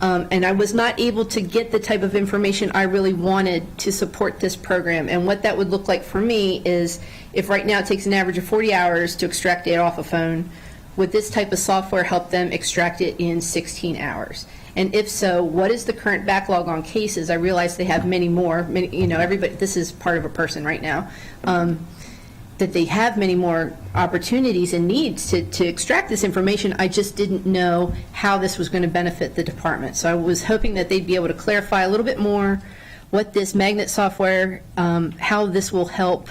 And I was not able to get the type of information I really wanted to support this program. And what that would look like for me is, if right now it takes an average of 40 hours to extract data off a phone, would this type of software help them extract it in 16 hours? And if so, what is the current backlog on cases? I realize they have many more, everybody, this is part of a person right now, that they have many more opportunities and needs to extract this information. I just didn't know how this was going to benefit the department. So I was hoping that they'd be able to clarify a little bit more what this magnet software, how this will help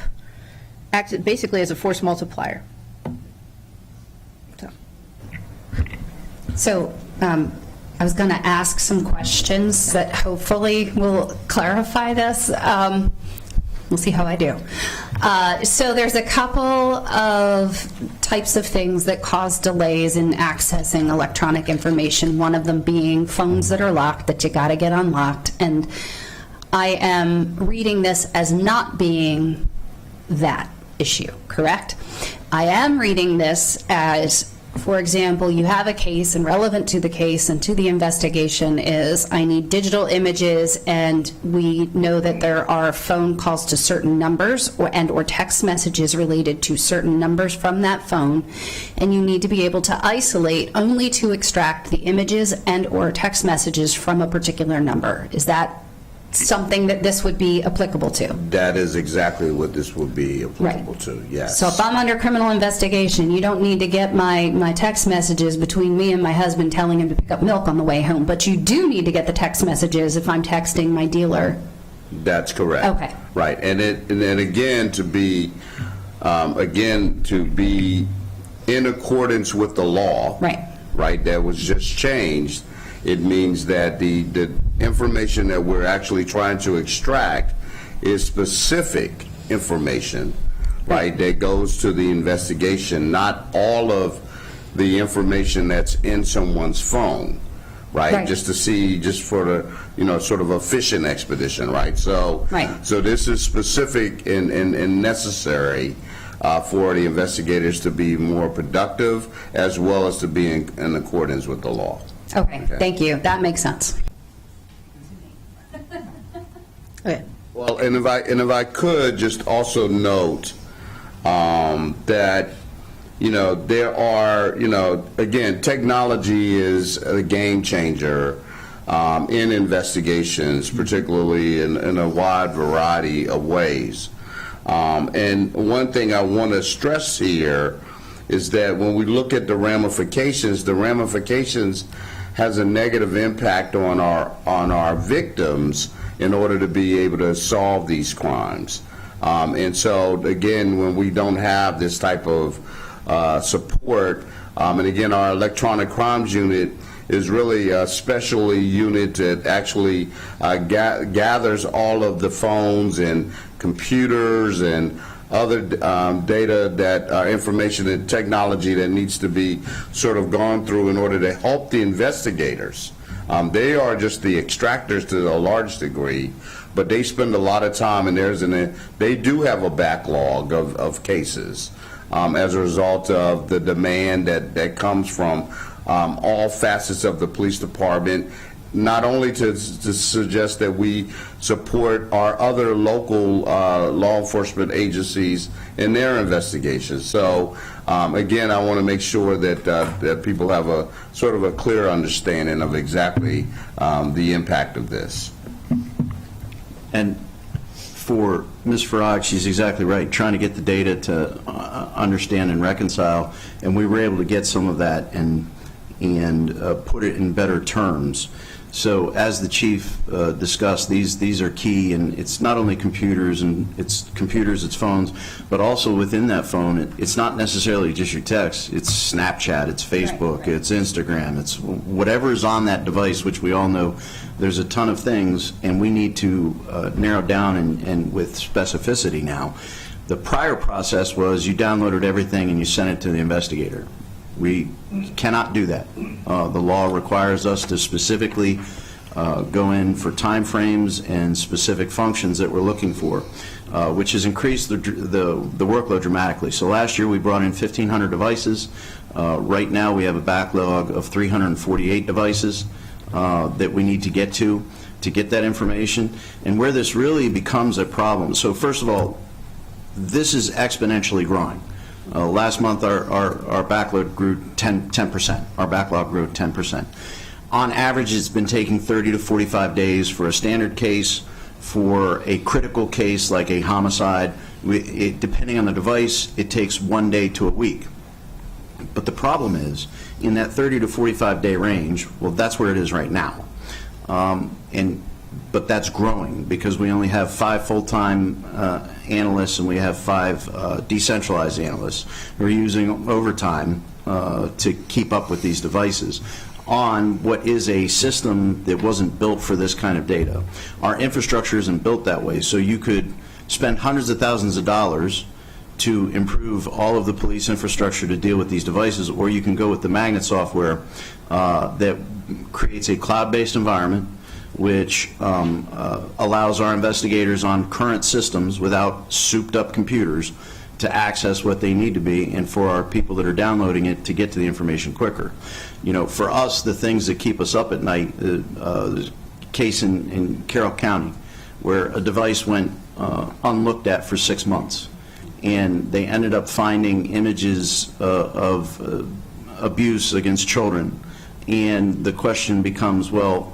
act basically as a force multiplier. So I was going to ask some questions that hopefully will clarify this. We'll see how I do. So there's a couple of types of things that cause delays in accessing electronic information, one of them being phones that are locked that you got to get unlocked. And I am reading this as not being that issue, correct? I am reading this as for example, you have a case and relevant to the case and to the investigation is, I need digital images, and we know that there are phone calls to certain numbers or text messages related to certain numbers from that phone, and you need to be able to isolate only to extract the images and or text messages from a particular number. Is that something that this would be applicable to? That is exactly what this would be applicable to, yes. So if I'm under criminal investigation, you don't need to get my text messages between me and my husband telling him to pick up milk on the way home, but you do need to get the text messages if I'm texting my dealer. That's correct. Okay. Right, and then again, to be in accordance with the law. Right, that was just changed. It means that the information that we're actually trying to extract is specific information, right, that goes to the investigation, not all of the information that's in someone's phone, right? Just to see, just for the, sort of a fishing expedition, right? So this is specific and necessary for the investigators to be more productive, as well as to be in accordance with the law. Okay, thank you. That makes sense. Okay. Well, and if I could just also note that, there are, again, technology is a game changer in investigations, particularly in a wide variety of ways. And one thing I want to stress here is that when we look at the ramifications has a negative impact on our victims in order to be able to solve these crimes. And so, again, when we don't have this type of support, and again, our electronic crimes unit is really a special unit that actually gathers all of the phones and computers and other data that information and technology that needs to be sort of gone through in order to help the investigators. They are just the extractors to a large degree, but they spend a lot of time, and they do have a backlog of cases as a result of the demand that comes from all facets of the police department, not only to suggest that we support our other local law enforcement agencies in their investigations. So again, I want to make sure that people have a sort of a clear understanding of exactly the impact of this. And for Ms. Farag, she's exactly right, trying to get the data to understand and reconcile, and we were able to get some of that and put it in better terms. So as the chief discussed, these are key, and it's not only computers, it's phones, but also within that phone, it's not necessarily just your text. It's Snapchat, it's Facebook, it's Instagram, it's whatever is on that device, which we all know there's a ton of things, and we need to narrow down and with specificity now. The prior process was you downloaded everything and you sent it to the investigator. We cannot do that. The law requires us to specifically go in for time frames and specific functions that we're looking for, which has increased the workload dramatically. So last year we brought in 1,500 devices. Right now we have a backlog of 348 devices that we need to get that information. And where this really becomes a problem, so first of all, this is exponentially growing. Last month, our backlog grew 10%. Our backlog grew 10%. On average, it's been taking 30 to 45 days for a standard case. For a critical case like a homicide, depending on the device, it takes 1 day to a week. But the problem is, in that 30 to 45 day range, well, that's where it is right now. But that's growing because we only have 5 full-time analysts and we have 5 decentralized analysts who are using overtime to keep up with these devices on what is a system that wasn't built for this kind of data. Our infrastructure isn't built that way, so you could spend hundreds of thousands of dollars to improve all of the police infrastructure to deal with these devices, or you can go with the Magnet software that creates a cloud-based environment which allows our investigators on current systems without souped-up computers to access what they need to be, and for our people that are downloading it to get to the information quicker. You know, for us, the things that keep us up at night, there's a case in Carroll County where a device went unlooked at for 6 months, and they ended up finding images of abuse against children. And the question becomes, well,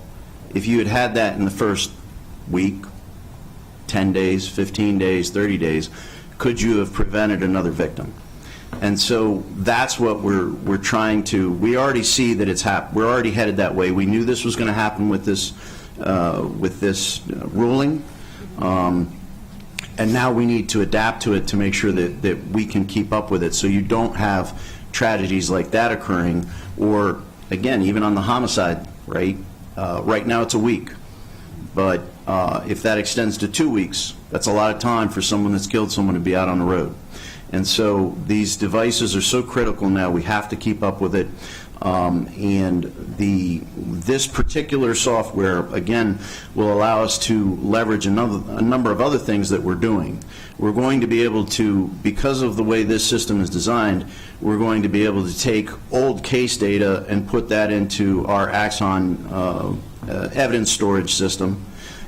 if you had had that in the first week, 10 days, 15 days, 30 days, could you have prevented another victim? And so that's what we're trying to, we already see that it's we're already headed that way. We knew this was going to happen with this ruling, and now we need to adapt to it to make sure that we can keep up with it, so you don't have tragedies like that occurring, or again, even on the homicide rate, right now it's a week, but if that extends to 2 weeks, that's a lot of time for someone that's killed someone to be out on the road. And so these devices are so critical now, we have to keep up with it. And this particular software, again, will allow us to leverage a number of other things that we're doing. We're going to be able to, because of the way this system is designed, we're going to be able to take old case data and put that into our Axon evidence storage system,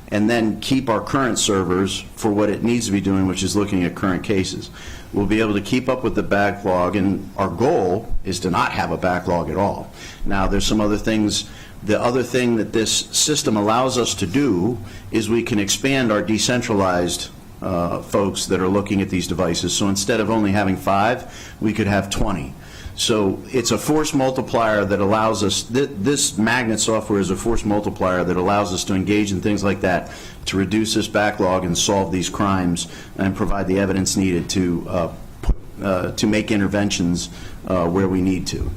and then keep our current servers for what it needs to be doing, which is looking at current cases. We'll be able to keep up with the backlog, and our goal is to not have a backlog at all. Now, there's some other things. The other thing that this system allows us to do is we can expand our decentralized folks that are looking at these devices. So instead of only having 5, we could have 20. So it's a force multiplier that allows us, this magnet software is a force multiplier that allows us to engage in things like that, to reduce this backlog and solve these crimes and provide the evidence needed to make interventions where we need to.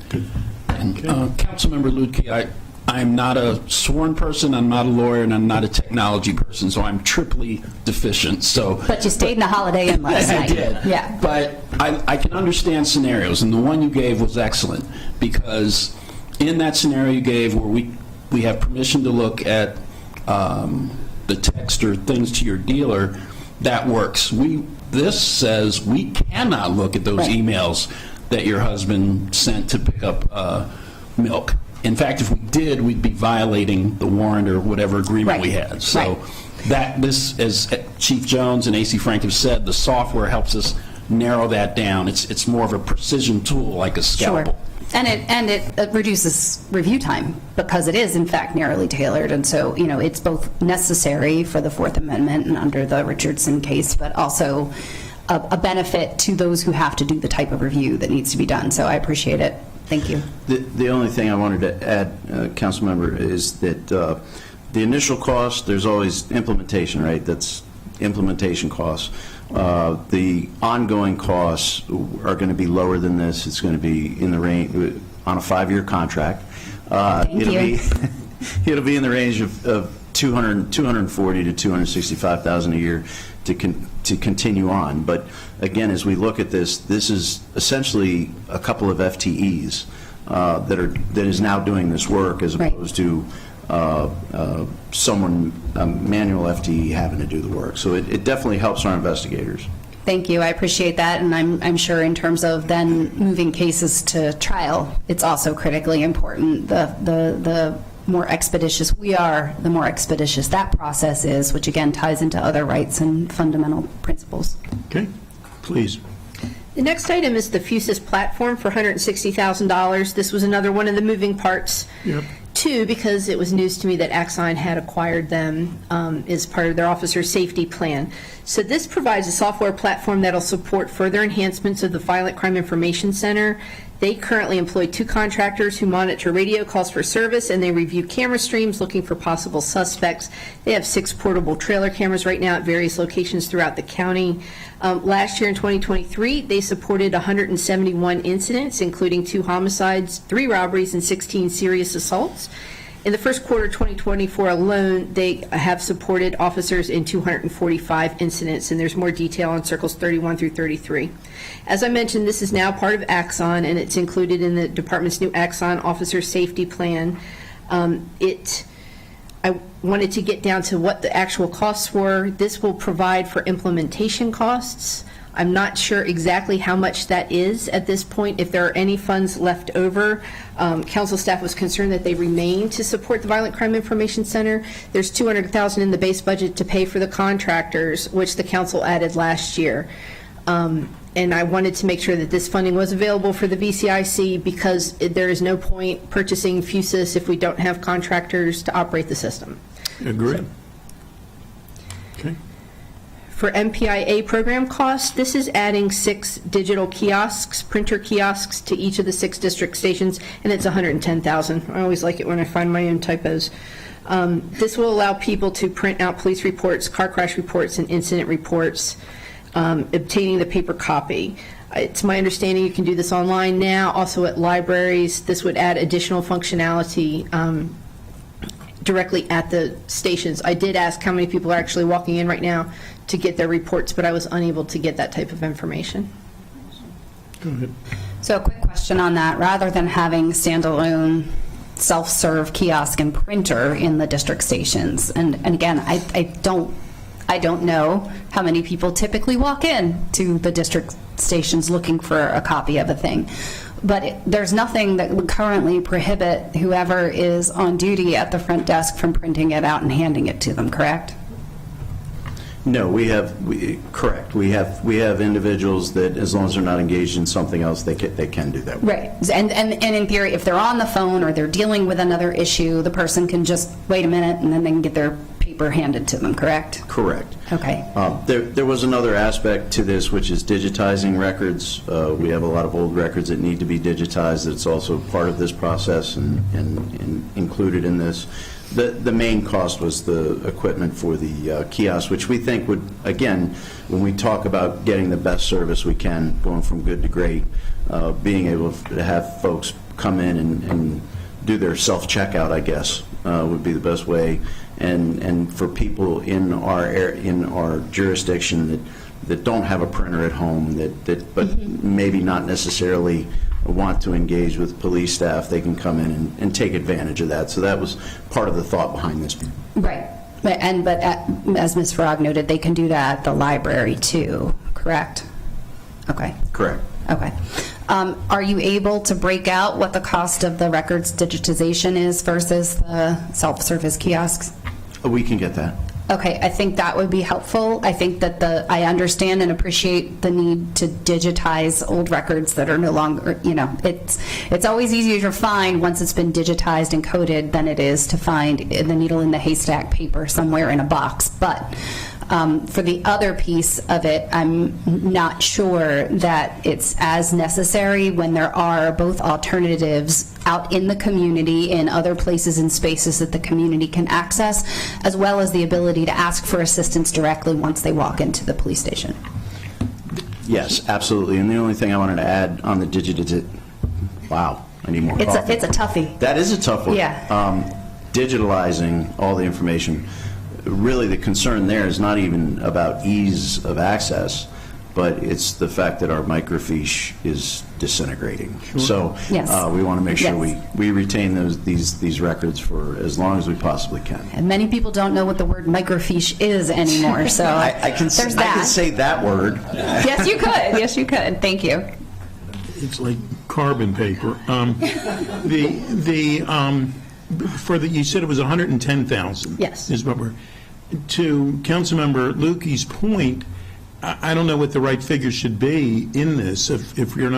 Councilmember Lutke, I'm not a sworn person, I'm not a lawyer, and I'm not a technology person, so I'm triply deficient. So, But you stayed in the Holiday Inn last night. I did. Yeah. But I can understand scenarios, and the one you gave was excellent, because in that scenario you gave where we have permission to look at the text or things to your dealer, that works. This says we cannot look at those emails that your husband sent to pick up milk. In fact, if we did, we'd be violating the warrant or whatever agreement we had. So this, as Chief Jones and AC Frank have said, the software helps us narrow that down. It's more of a precision tool, like a scalpel. Sure. And it reduces review time, because it is in fact narrowly tailored, and so it's both necessary for the Fourth Amendment and under the Richardson case, but also a benefit to those who have to do the type of review that needs to be done. So I appreciate it. Thank you. The only thing I wanted to add, Councilmember, is that the initial cost, there's always implementation, right? That's implementation costs. The ongoing costs are going to be lower than this. It's going to be in the range, on a 5-year contract. It'll be in the range of $240,000 to $265,000 a year to continue on. But again, as we look at this is essentially a couple of FTEs that is now doing this work, as opposed to someone, a manual FTE, having to do the work. So it definitely helps our investigators. Thank you. I appreciate that, and I'm sure in terms of then moving cases to trial, it's also critically important. The more expeditious we are, the more expeditious that process is, which again ties into other rights and fundamental principles. Okay, please. The next item is the Fusus platform for $160,000. This was another one of the moving parts. Yep. Two, because it was news to me that Axon had acquired them as part of their officer safety plan. So this provides a software platform that'll support further enhancements of the Violent Crime Information Center. They currently employ 2 contractors who monitor radio calls for service, and they review camera streams looking for possible suspects. They have 6 portable trailer cameras right now at various locations throughout the county. Last year in 2023, they supported 171 incidents, including 2 homicides, 3 robberies, and 16 serious assaults. In the first quarter of 2024 alone, they have supported officers in 245 incidents, and there's more detail on circles 31 through 33. As I mentioned, this is now part of Axon, and it's included in the department's new Axon Officer Safety Plan. I wanted to get down to what the actual costs were. This will provide for implementation costs, I'm not sure exactly how much that is at this point. If there are any funds left over, council staff was concerned that they remain to support the Violent Crime Information Center. There's $200,000 in the base budget to pay for the contractors, which the council added last year. And I wanted to make sure that this funding was available for the VCIC because there is no point purchasing Fusus if we don't have contractors to operate the system. Agreed. Okay. For MPIA program costs, this is adding 6 digital kiosks, printer kiosks to each of the 6 district stations, and it's $110,000. I always like it when I find my own typos. This will allow people to print out police reports, car crash reports, and incident reports, obtaining the paper copy. It's my understanding you can do this online now, also at libraries. This would add additional functionality directly at the stations. I did ask how many people are actually walking in right now to get their reports, but I was unable to get that type of information. Go ahead. So a quick question on that. Rather than having standalone self-serve kiosk and printer in the district stations, and again, I don't know how many people typically walk in to the district stations looking for a copy of a thing. But there's nothing that would currently prohibit whoever is on duty at the front desk from printing it out and handing it to them, correct? No, correct. We have individuals that, as long as they're not engaged in something else, they can do that. Right. And in theory, if they're on the phone or they're dealing with another issue, the person can just wait a minute and then they can get their paper handed to them, correct? Correct. Okay. There was another aspect to this, which is digitizing records. We have a lot of old records that need to be digitized. It's also part of this process and included in this. The main cost was the equipment for the kiosk, which we think would, again, when we talk about getting the best service we can, going from good to great, being able to have folks come in and do their self-checkout, I guess, would be the best way. And for people in our jurisdiction that don't have a printer at home, but maybe not necessarily want to engage with police staff, they can come in and take advantage of that. So that was part of the thought behind this. Right. But as Ms. Farag noted, they can do that at the library too, correct? Okay. Correct. Okay. Are you able to break out what the cost of the records digitization is versus the self-service kiosks? We can get that. Okay, I think that would be helpful. I think that I understand and appreciate the need to digitize old records that are no longer, it's always easier to find once it's been digitized and coded than it is to find the needle in the haystack paper somewhere in a box. But for the other piece of it, I'm not sure that it's as necessary when there are both alternatives out in the community in other places and spaces that the community can access, as well as the ability to ask for assistance directly once they walk into the police station. Yes, absolutely. And the only thing I wanted to add on the wow, I need more coffee. It's a toughie. That is a tough one. Yeah. Digitalizing all the information. Really, the concern there is not even about ease of access, but it's the fact that our microfiche is disintegrating. Sure. So yes. We want to make sure yes. we retain these records for as long as we possibly can. And many people don't know what the word microfiche is anymore, so I can say that word. Yes, you could. Yes, you could. Thank you. It's like carbon paper. You said it was 110,000. Yes. Is what we're. To Councilmember Lukey's point, I don't know what the right figure should be in this if you're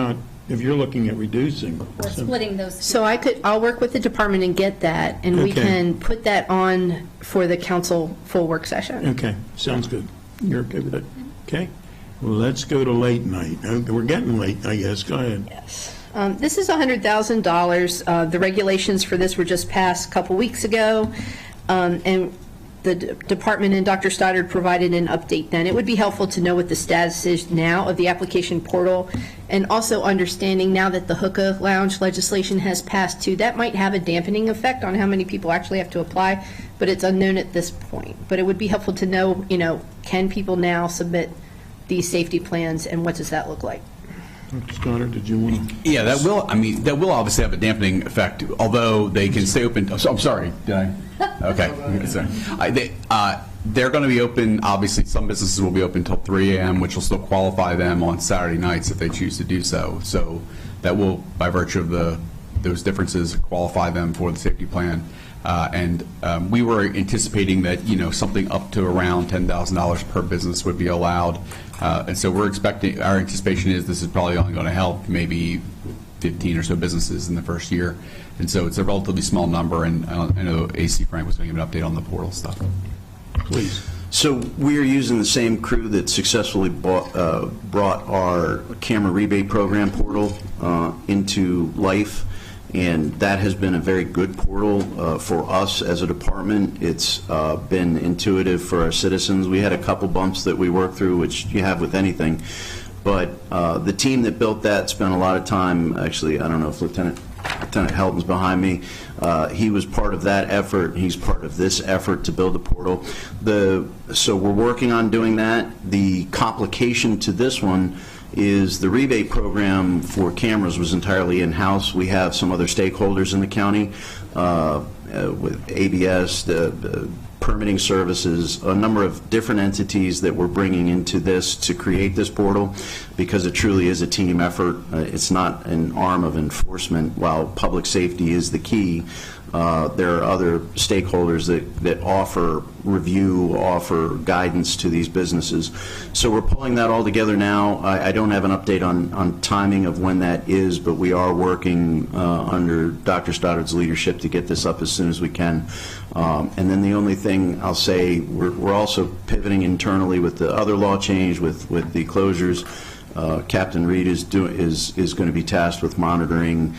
looking at reducing. We're splitting those. So I'll work with the department and get that, and we Okay. can put that on for the council full work session. Okay, sounds good. You're okay with it? Okay. Well, let's go to late night. We're getting late, I guess. Go ahead. Yes. This is $100,000. The regulations for this were just passed a couple weeks ago, and the department and Dr. Stoddard provided an update then. It would be helpful to know what the status is now of the application portal, and also understanding now that the hookah lounge legislation has passed too, that might have a dampening effect on how many people actually have to apply, but it's unknown at this point. But it would be helpful to know, can people now submit these safety plans, and what does that look like? Dr. Stoddard, did you want to? Yeah, that will obviously have a dampening effect, although they can stay open. I'm sorry, did I? Okay. Sorry. They're going to be open, obviously, some businesses will be open until 3 a.m., which will still qualify them on Saturday nights if they choose to do so. So that will, by virtue of those differences, qualify them for the safety plan. And we were anticipating that, something up to around $10,000 per business would be allowed. And so our anticipation is this is probably only going to help maybe 15 or so businesses in the first year. And so it's a relatively small number, and I know AC Frank was going to give an update on the portal stuff. Please. So we are using the same crew that successfully brought our camera rebate program portal into life, and that has been a very good portal for us as a department. It's been intuitive for our citizens. We had a couple bumps that we worked through, which you have with anything, but the team that built that spent a lot of time. Actually, I don't know if Lieutenant Helton's behind me. He was part of that effort. He's part of this effort to build the portal. So we're working on doing that. The complication to this one is the rebate program for cameras was entirely in-house. We have some other stakeholders in the county with ABS, the permitting services, a number of different entities that we're bringing into this to create this portal, because it truly is a team effort. It's not an arm of enforcement. While public safety is the key, there are other stakeholders that offer review, offer guidance to these businesses. So we're pulling that all together now. I don't have an update on timing of when that is, but we are working under Dr. Stoddard's leadership to get this up as soon as we can. And then the only thing I'll say, we're also pivoting internally with the other law change with the closures. Captain Reed is going to be tasked with monitoring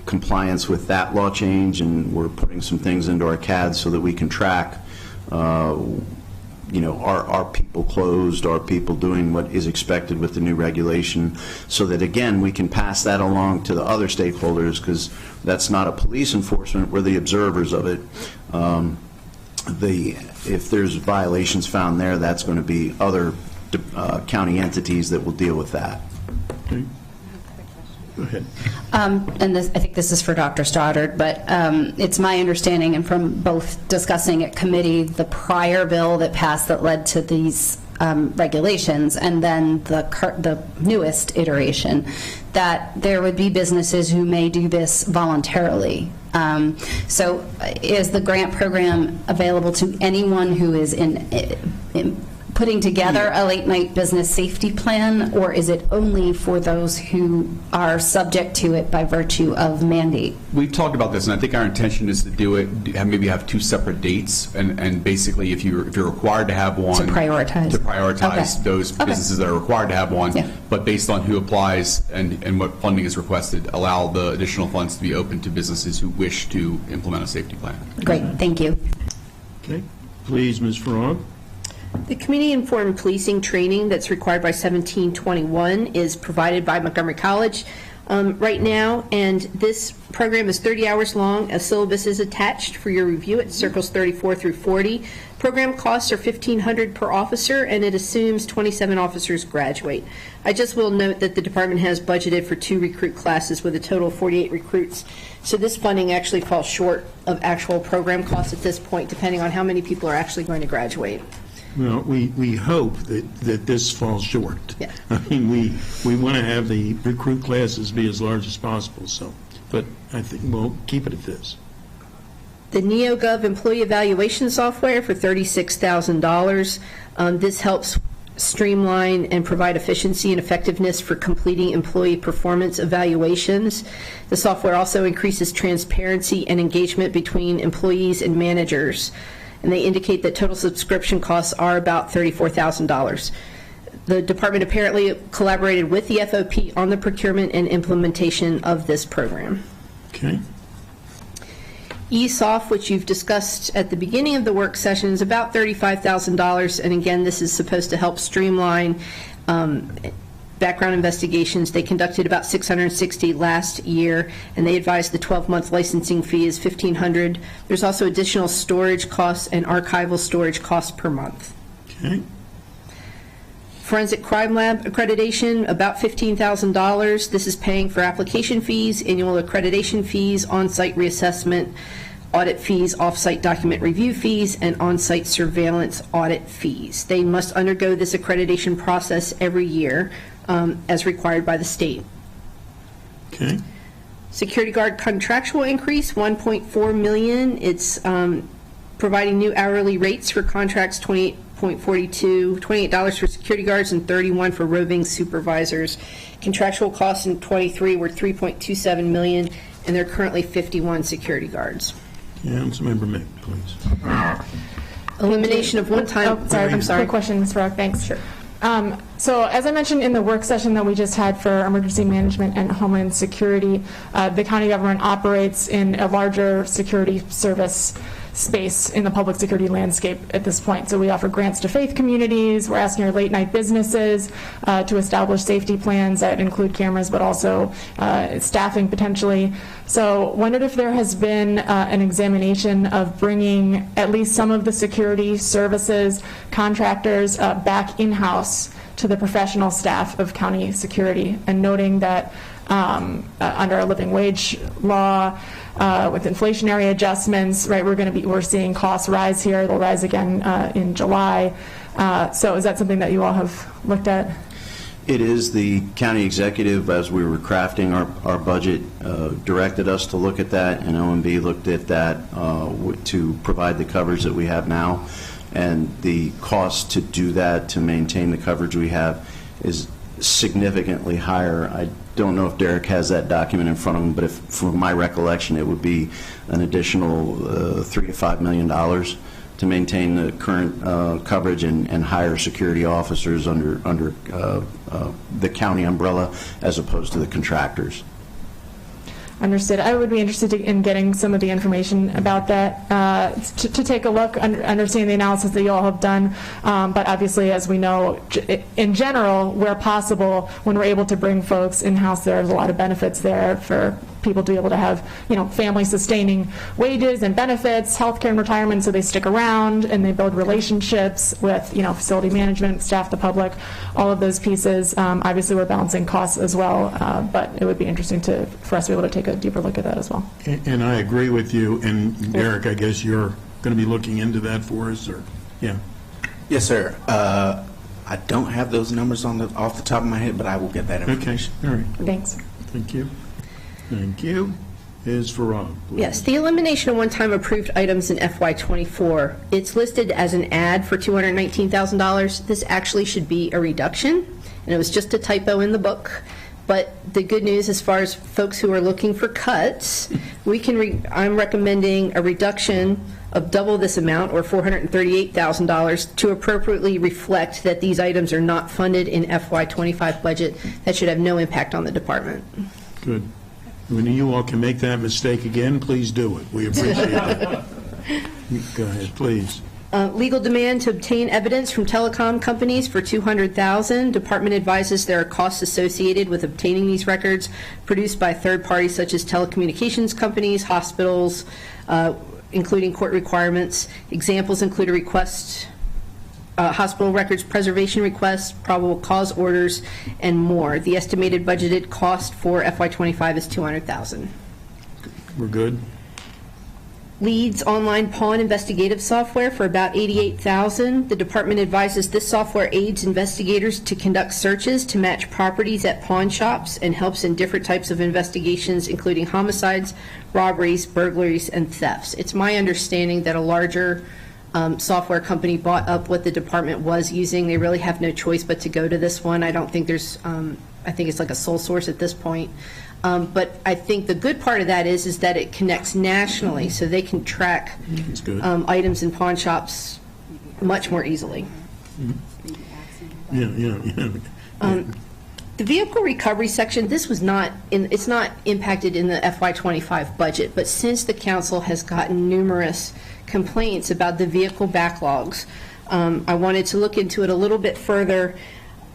compliance with that law change, and we're putting some things into our CAD so that we can track, are people closed, are people doing what is expected with the new regulation, so that, again, we can pass that along to the other stakeholders, because that's not a police enforcement, we're the observers of it. If there's violations found there, that's going to be other county entities that will deal with that. Okay. Go ahead. And I think this is for Dr. Stoddard, but it's my understanding, and from both discussing at committee, the prior bill that passed that led to these regulations, and then the newest iteration, that there would be businesses who may do this voluntarily. So is the grant program available to anyone who is in putting together a late-night business safety plan, or is it only for those who are subject to it by virtue of mandate? We've talked about this, and I think our intention is to do it, maybe have two separate dates, and basically, if you're required to have one, To prioritize okay. Those businesses that are required to have one, yeah. But based on who applies and what funding is requested, allow the additional funds to be open to businesses who wish to implement a safety plan. Great, thank you. Okay. Please, Ms. Farag. The community-informed policing training that's required by 1721 is provided by Montgomery College right now, and this program is 30 hours long. A syllabus is attached for your review. It circles 34 through 40. Program costs are $1,500 per officer, and it assumes 27 officers graduate. I just will note that the department has budgeted for 2 recruit classes with a total of 48 recruits. So this funding actually falls short of actual program costs at this point, depending on how many people are actually going to graduate. Well, we hope that this falls short. Yeah. I mean, we want to have the recruit classes be as large as possible, so, but I think we'll keep it at this. The NeoGov employee evaluation software for $36,000. This helps streamline and provide efficiency and effectiveness for completing employee performance evaluations. The software also increases transparency and engagement between employees and managers, and they indicate that total subscription costs are about $34,000. The department apparently collaborated with the FOP on the procurement and implementation of this program. Okay. ESOF, which you've discussed at the beginning of the work session, is about $35,000, and again, this is supposed to help streamline background investigations. They conducted about 660 last year, and they advised the 12-month licensing fee is $1,500. There's also additional storage costs and archival storage costs per month. Okay. Forensic Crime Lab accreditation, about $15,000. This is paying for application fees, annual accreditation fees, on-site reassessment, audit fees, off-site document review fees, and on-site surveillance audit fees. They must undergo this accreditation process every year as required by the state. Okay. Security guard contractual increase, $1.4 million. It's providing new hourly rates for contracts, $28 for security guards and $31 for roving supervisors. Contractual costs in '23 were $3.27 million, and there are currently 51 security guards. Councilmember Mick, please. Elimination of one-time. Oh, sorry. I'm sorry. Quick question, Ms. Rock, thanks. Sure. So as I mentioned in the work session that we just had for emergency management and homeland security, the county government operates in a larger security service space in the public security landscape at this point. So we offer grants to faith communities. We're asking our late night businesses to establish safety plans that include cameras, but also staffing potentially. So wondered if there has been an examination of bringing at least some of the security services contractors back in-house to the professional staff of county security, and noting that under our living wage law, with inflationary adjustments, right, we're seeing costs rise here. They'll rise again in July. So is that something that you all have looked at? It is. The county executive, as we were crafting our budget, directed us to look at that, and OMB looked at that to provide the coverage that we have now. And the cost to do that, to maintain the coverage we have, is significantly higher. I don't know if Derek has that document in front of him, but from my recollection, it would be an additional $3 to $5 million to maintain the current coverage and hire security officers under the county umbrella as opposed to the contractors. Understood. I would be interested in getting some of the information about that to take a look, understand the analysis that you all have done. But obviously, as we know, in general, where possible, when we're able to bring folks in-house, there's a lot of benefits there for people to be able to have, family-sustaining wages and benefits, healthcare and retirement, so they stick around and they build relationships with, facility management, staff, the public, all of those pieces. Obviously, we're balancing costs as well, but it would be interesting for us to be able to take a deeper look at that as well. And I agree with you. And Derek, I guess you're going to be looking into that for us, or yeah. Yes, sir. I don't have those numbers off the top of my head, but I will get that information. Okay. All right. Thanks. Thank you. Thank you. Ms. Farag, please. Yes, the elimination of one-time approved items in FY24. It's listed as an add for $219,000. This actually should be a reduction, and it was just a typo in the book. But the good news, as far as folks who are looking for cuts, I'm recommending a reduction of double this amount, or $438,000, to appropriately reflect that these items are not funded in FY25 budget. That should have no impact on the department. Good. When you all can make that mistake again, please do it. We appreciate it. Go ahead, please. Legal demand to obtain evidence from telecom companies for $200,000. Department advises there are costs associated with obtaining these records produced by third parties such as telecommunications companies, hospitals, including court requirements. Examples include a request, hospital records preservation requests, probable cause orders, and more. The estimated budgeted cost for FY25 is $200,000. We're good? Leads online pawn investigative software for about $88,000. The department advises this software aids investigators to conduct searches to match properties at pawn shops and helps in different types of investigations, including homicides, robberies, burglaries, and thefts. It's my understanding that a larger software company bought up what the department was using. They really have no choice but to go to this one. I don't think there's, I think it's like a sole source at this point. But I think the good part of that is that it connects nationally, so they can track items in pawn shops much more easily. Yeah. The vehicle recovery section, this was not it's not impacted in the FY25 budget, but since the council has gotten numerous complaints about the vehicle backlogs, I wanted to look into it a little bit further.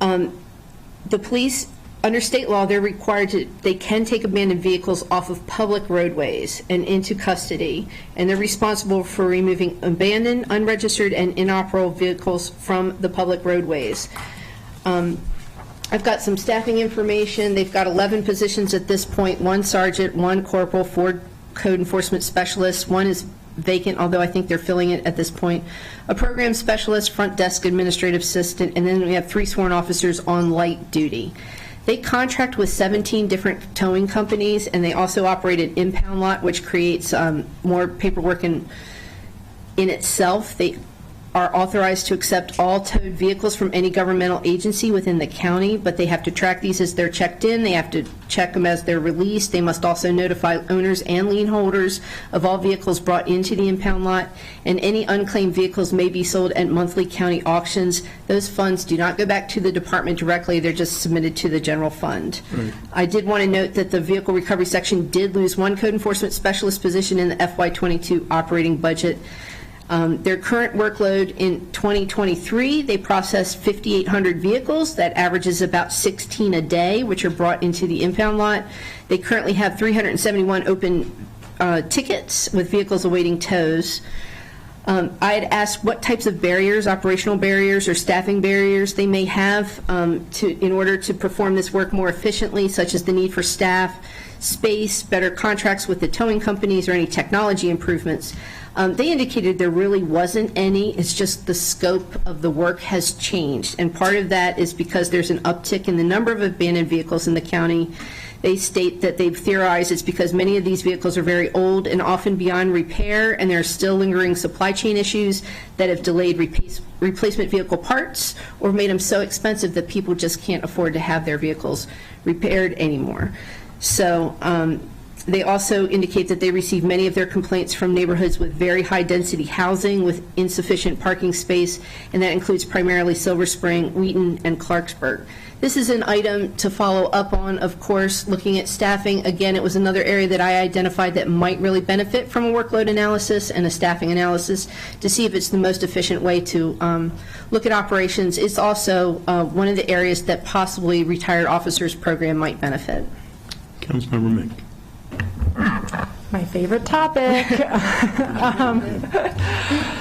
The police, under state law, they're required to, they can take abandoned vehicles off of public roadways and into custody, and they're responsible for removing abandoned, unregistered, and inoperable vehicles from the public roadways. I've got some staffing information. They've got 11 positions at this point, 1 sergeant, 1 corporal, 4 code enforcement specialists. One is vacant, although I think they're filling it at this point. A program specialist, front desk administrative assistant, and then we have 3 sworn officers on light duty. They contract with 17 different towing companies, and they also operate an impound lot, which creates more paperwork in itself. They are authorized to accept all towed vehicles from any governmental agency within the county, but they have to track these as they're checked in. They have to check them as they're released. They must also notify owners and lien holders of all vehicles brought into the impound lot, and any unclaimed vehicles may be sold at monthly county auctions. Those funds do not go back to the department directly. They're just submitted to the general fund. I did want to note that the vehicle recovery section did lose 1 code enforcement specialist position in the FY25 operating budget. Their current workload in 2023, they processed 5,800 vehicles. That averages about 16 a day, which are brought into the impound lot. They currently have 371 open tickets with vehicles awaiting tows. I had asked what types of barriers, operational barriers or staffing barriers they may have in order to perform this work more efficiently, such as the need for staff, space, better contracts with the towing companies, or any technology improvements. They indicated there really wasn't any. It's just the scope of the work has changed. And part of that is because there's an uptick in the number of abandoned vehicles in the county. They state that they've theorized it's because many of these vehicles are very old and often beyond repair, and there are still lingering supply chain issues that have delayed replacement vehicle parts or made them so expensive that people just can't afford to have their vehicles repaired anymore. So they also indicate that they receive many of their complaints from neighborhoods with very high density housing with insufficient parking space, and that includes primarily Silver Spring, Wheaton, and Clarksburg. This is an item to follow up on, of course, looking at staffing. Again, it was another area that I identified that might really benefit from a workload analysis and a staffing analysis to see if it's the most efficient way to look at operations. It's also one of the areas that possibly retired officers program might benefit. Councilmember Mick. My favorite topic.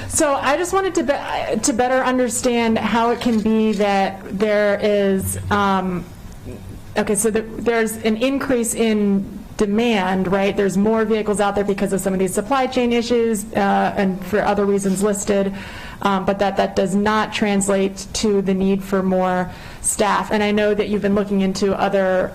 So I just wanted to better understand how it can be that there is, okay, so there's an increase in demand, right? There's more vehicles out there because of some of these supply chain issues and for other reasons listed, but that does not translate to the need for more staff. And I know that you've been looking into other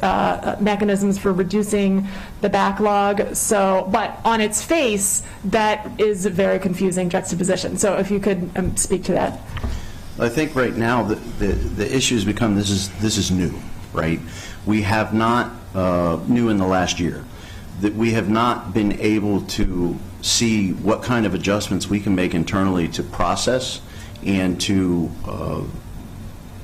mechanisms for reducing the backlog. So, but on its face, that is a very confusing juxtaposition. So if you could speak to that. I think right now the issue has become this is new, right? We have not, new in the last year, that we have not been able to see what kind of adjustments we can make internally to process and to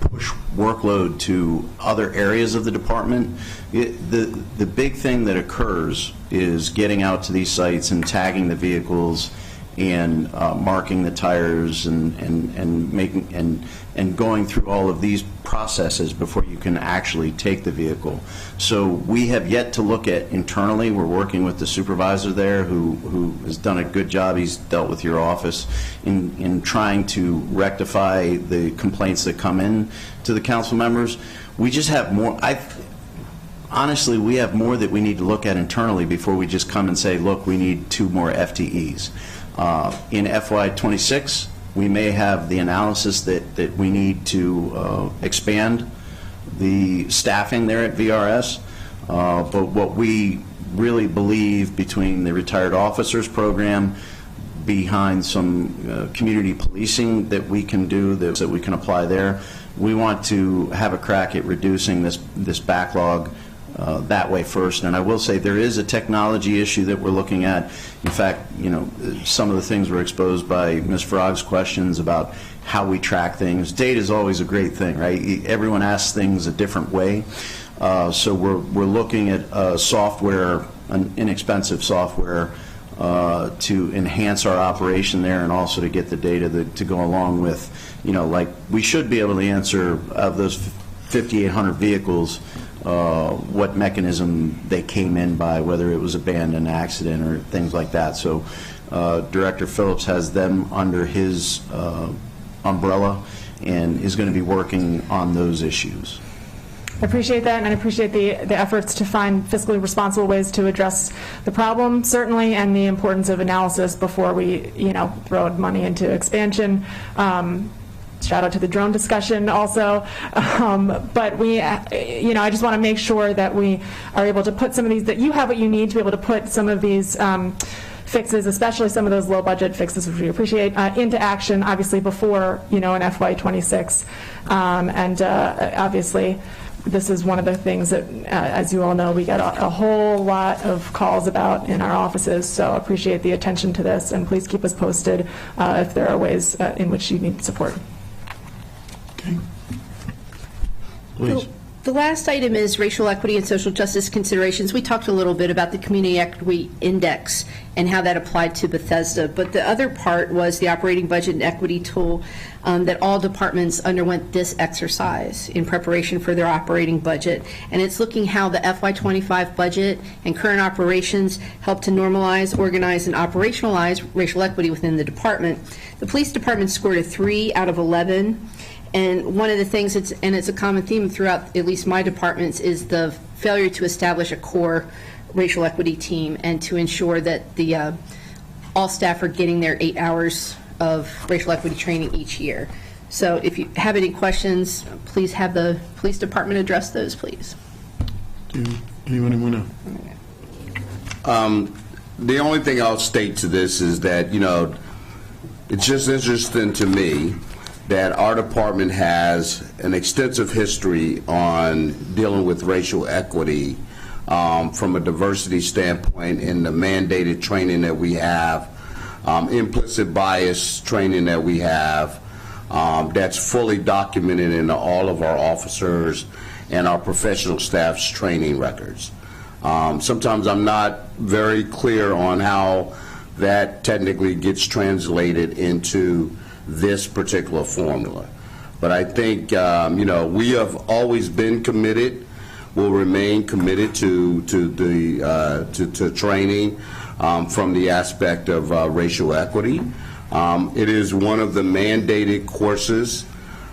push workload to other areas of the department. The big thing that occurs is getting out to these sites and tagging the vehicles and marking the tires and making and going through all of these processes before you can actually take the vehicle. So we have yet to look at internally. We're working with the supervisor there who has done a good job. He's dealt with your office in trying to rectify the complaints that come in to the council members. We just have more. Honestly, we have more that we need to look at internally before we just come and say, look, we need 2 more FTEs. In FY26, we may have the analysis that we need to expand the staffing there at VRS, but what we really believe between the retired officers program, behind some community policing that we can do, that we can apply there, we want to have a crack at reducing this backlog that way first. And I will say there is a technology issue that we're looking at. In fact, you know, some of the things were exposed by Ms. Frog's questions about how we track things. Data is always a great thing, right? Everyone asks things a different way. So we're looking at software, an inexpensive software, to enhance our operation there and also to get the data to go along with, you know, like we should be able to answer of those 5,800 vehicles, what mechanism they came in by, whether it was abandoned, accident, or things like that. So Director Phillips has them under his umbrella and is going to be working on those issues. I appreciate that, and I appreciate the efforts to find fiscally responsible ways to address the problem, certainly, and the importance of analysis before we, throw money into expansion. Shout out to the drone discussion also. But we, I just want to make sure that we are able to put some of these, that you have what you need to be able to put some of these fixes, especially some of those low budget fixes, which we appreciate, into action, obviously before, an FY26. And obviously, this is one of the things that, as you all know, we get a whole lot of calls about in our offices, so appreciate the attention to this, and please keep us posted if there are ways in which you need support. Okay. Please. The last item is racial equity and social justice considerations. We talked a little bit about the Community Equity Index and how that applied to Bethesda, but the other part was the operating budget and equity tool that all departments underwent this exercise in preparation for their operating budget. And it's looking how the FY25 budget and current operations help to normalize, organize, and operationalize racial equity within the department. The police department scored a 3 out of 11. And one of the things, and it's a common theme throughout at least my departments, is the failure to establish a core racial equity team and to ensure that the all staff are getting their 8 hours of racial equity training each year. So if you have any questions, please have the police department address those, please. Do anyone want to? The only thing I'll state to this is that, it's just interesting to me that our department has an extensive history on dealing with racial equity from a diversity standpoint in the mandated training that we have, implicit bias training that we have, that's fully documented in all of our officers and our professional staff's training records. Sometimes I'm not very clear on how that technically gets translated into this particular formula. But I think, we have always been committed, will remain committed to training from the aspect of racial equity. It is one of the mandated courses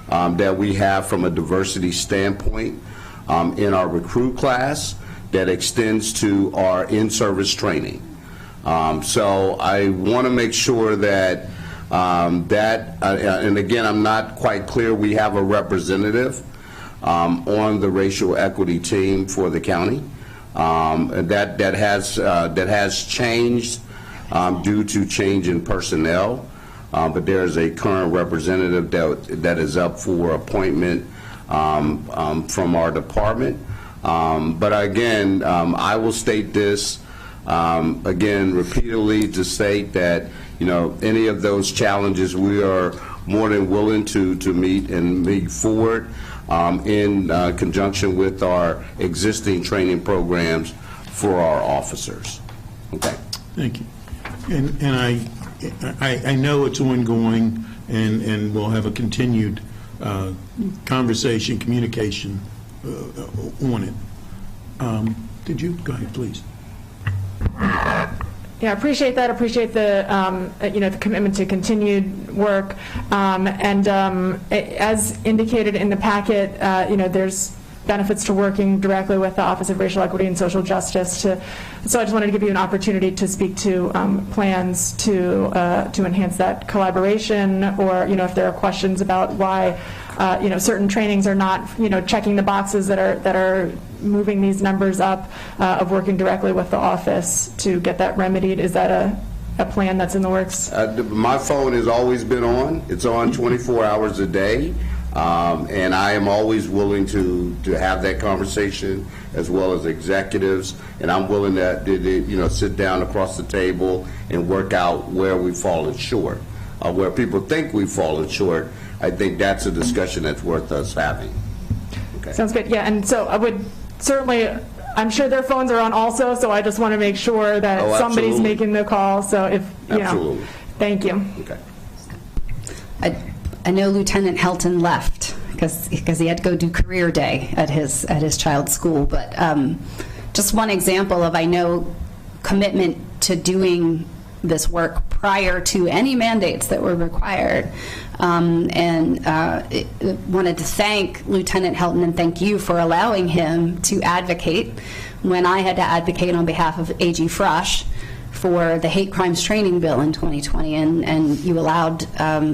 that we have from a diversity standpoint in our recruit class that extends to our in-service training. So I want to make sure that and again, I'm not quite clear, we have a representative on the racial equity team for the county. That has changed due to change in personnel, but there is a current representative that is up for appointment from our department. But again, I will state this again repeatedly to state that any of those challenges we are more than willing to meet and move forward in conjunction with our existing training programs for our officers. Okay. Thank you. And I know it's ongoing, and we'll have a continued conversation, communication on it. Did you? Go ahead, please. Yeah, appreciate that. Appreciate the the commitment to continued work. As indicated in the packet, there's benefits to working directly with the Office of Racial Equity and Social Justice. So I just wanted to give you an opportunity to speak to plans to enhance that collaboration, or if there are questions about why certain trainings are not checking the boxes that are moving these numbers up, of working directly with the office to get that remedied. Is that a plan that's in the works? My phone has always been on. It's on 24 hours a day. And I am always willing to have that conversation, as well as executives, and I'm willing to sit down across the table and work out where we've fallen short. Where people think we've fallen short, I think that's a discussion that's worth us having. Okay. Sounds good. Yeah, and so I would certainly, I'm sure their phones are on also, so I just want to make sure that somebody's making the call. So if Absolutely. Thank you. Okay. I know Lieutenant Helton left because he had to go do career day at his child's school, but just one example of, I know, commitment to doing this work prior to any mandates that were required. Wanted to thank Lieutenant Helton and thank you for allowing him to advocate when I had to advocate on behalf of AG Frush for the hate crimes training bill in 2020, and you allowed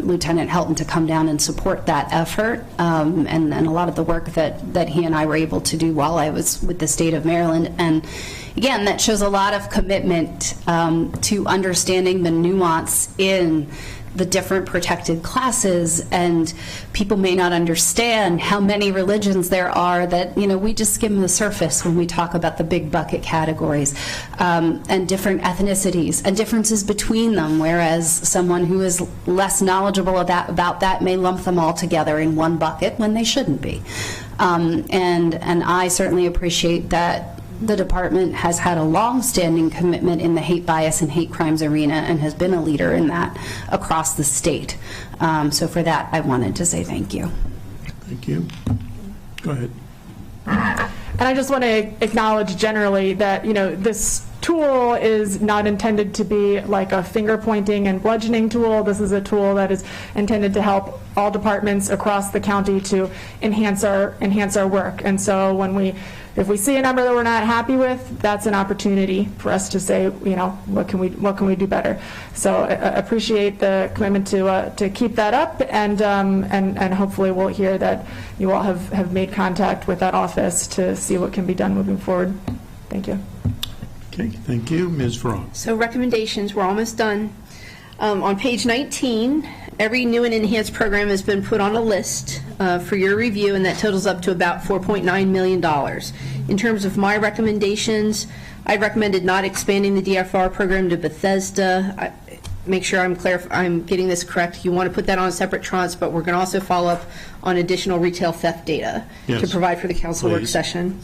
Lieutenant Helton to come down and support that effort, and a lot of the work that he and I were able to do while I was with the state of Maryland. And again, that shows a lot of commitment to understanding the nuance in the different protected classes, and people may not understand how many religions there are that, we just skim the surface when we talk about the big bucket categories, and different ethnicities and differences between them, whereas someone who is less knowledgeable about that may lump them all together in one bucket when they shouldn't be. And I certainly appreciate that the department has had a long-standing commitment in the hate bias and hate crimes arena and has been a leader in that across the state. So for that, I wanted to say thank you. Thank you. Go ahead. And I just want to acknowledge generally that, this tool is not intended to be like a finger pointing and bludgeoning tool. This is a tool that is intended to help all departments across the county to enhance our work. And so if we see a number that we're not happy with, that's an opportunity for us to say, what can we do better? So I appreciate the commitment to keep that up, and hopefully we'll hear that you all have made contact with that office to see what can be done moving forward. Thank you. Okay, thank you. Ms. Farrar. So recommendations, we're almost done. On page 19, every new and enhanced program has been put on a list for your review, and that totals up to about $4.9 million. In terms of my recommendations, I recommended not expanding the DFR program to Bethesda. Make sure I'm getting this correct. You want to put that on a separate tranche, but we're going to also follow up on additional retail theft data to provide for the council work session.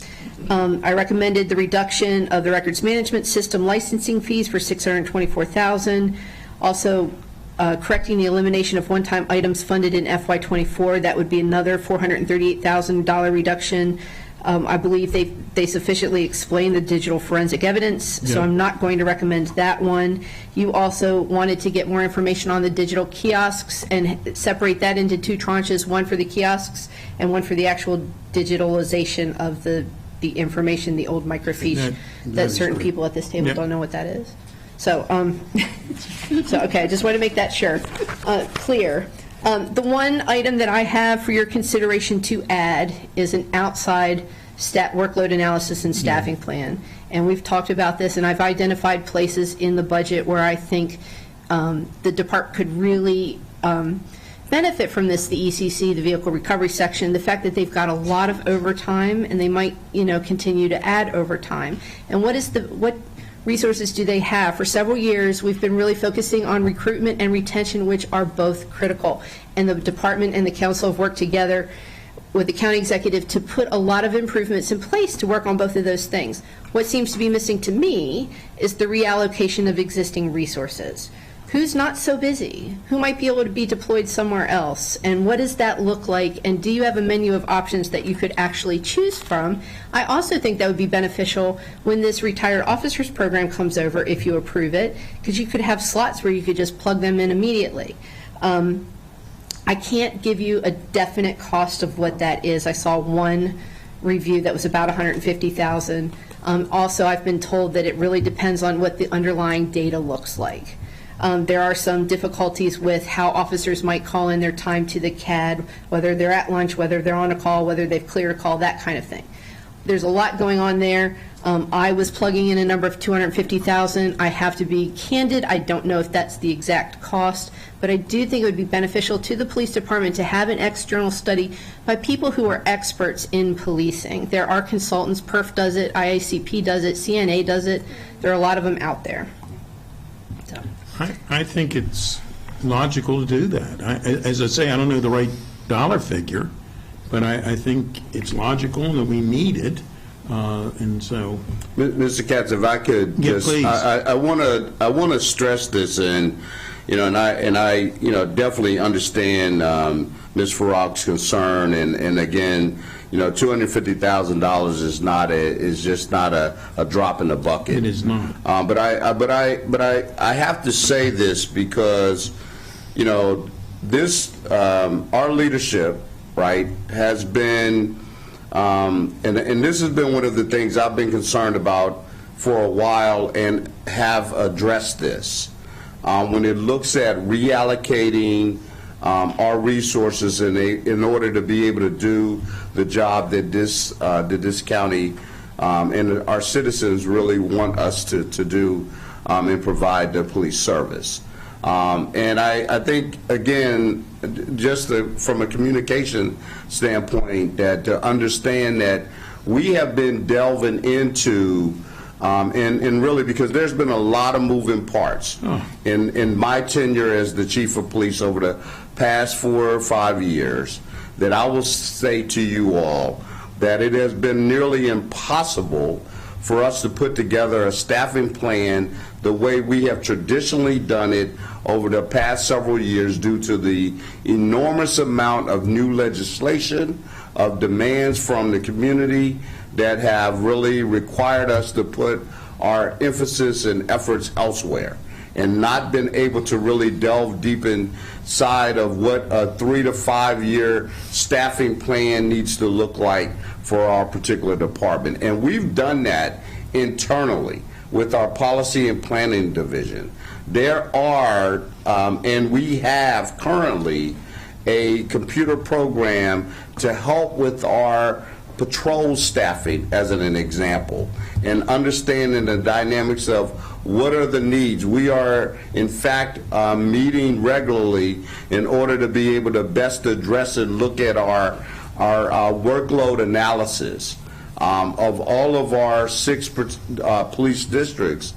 I recommended the reduction of the records management system licensing fees for $624,000. Also, correcting the elimination of one-time items funded in FY24. That would be another $438,000 reduction. I believe they sufficiently explain the digital forensic evidence, so I'm not going to recommend that one. You also wanted to get more information on the digital kiosks and separate that into two tranches, one for the kiosks and one for the actual digitalization of the information, the old microfiche that certain people at this table don't know what that is. So, okay, I just want to make that clear. The one item that I have for your consideration to add is an outside workload analysis and staffing plan. And we've talked about this, and I've identified places in the budget where I think the department could really benefit from this, the ECC, the vehicle recovery section, the fact that they've got a lot of overtime, and they might, continue to add overtime. And what resources do they have? For several years, we've been really focusing on recruitment and retention, which are both critical. And the department and the council have worked together with the county executive to put a lot of improvements in place to work on both of those things. What seems to be missing to me is the reallocation of existing resources. Who's not so busy? Who might be able to be deployed somewhere else? And what does that look like? And do you have a menu of options that you could actually choose from? I also think that would be beneficial when this retired officers program comes over, if you approve it, because you could have slots where you could just plug them in immediately. I can't give you a definite cost of what that is. I saw one review that was about $150,000. Also, I've been told that it really depends on what the underlying data looks like. There are some difficulties with how officers might call in their time to the CAD, whether they're at lunch, whether they're on a call, whether they've cleared a call, that kind of thing. There's a lot going on there. I was plugging in a number of $250,000. I have to be candid. I don't know if that's the exact cost, but I do think it would be beneficial to the police department to have an external study by people who are experts in policing. There are consultants. PERF does it. IACP does it. CNA does it. There are a lot of them out there. So. I think it's logical to do that. As I say, I don't know the right dollar figure, but I think it's logical that we need it. And so, Mr. Katz, if I could Yeah, just, please. I want to stress this, and I definitely understand Ms. Farag's concern, and again, $250,000 is just not a drop in the bucket. it is not. But I have to say this because, this, our leadership, right, has been, and this has been one of the things I've been concerned about for a while and have addressed this. When it looks at reallocating our resources in order to be able to do the job that this county and our citizens really want us to do and provide the police service. And I think, again, just from a communication standpoint, that to understand that we have been delving into, and really because there's been a lot of moving parts in my tenure as the chief of police over the past 4 or 5 years, that I will say to you all that it has been nearly impossible for us to put together a staffing plan the way we have traditionally done it over the past several years due to the enormous amount of new legislation, of demands from the community that have really required us to put our emphasis and efforts elsewhere, and not been able to really delve deep inside of what a 3 to 5 year staffing plan needs to look like for our particular department. And we've done that internally with our policy and planning division. There are, and we have currently, a computer program to help with our patrol staffing, as an example, and understanding the dynamics of what are the needs. We are, in fact, meeting regularly in order to be able to best address and look at our workload analysis of all of our 6 police districts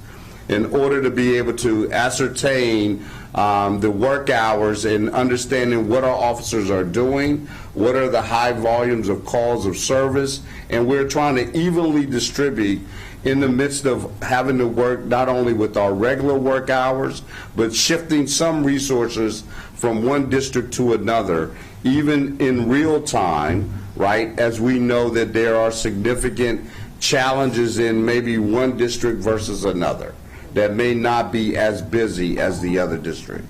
in order to be able to ascertain the work hours and understanding what our officers are doing, what are the high volumes of calls of service, and we're trying to evenly distribute in the midst of having to work not only with our regular work hours, but shifting some resources from one district to another, even in real time, right, as we know that there are significant challenges in maybe one district versus another that may not be as busy as the other district.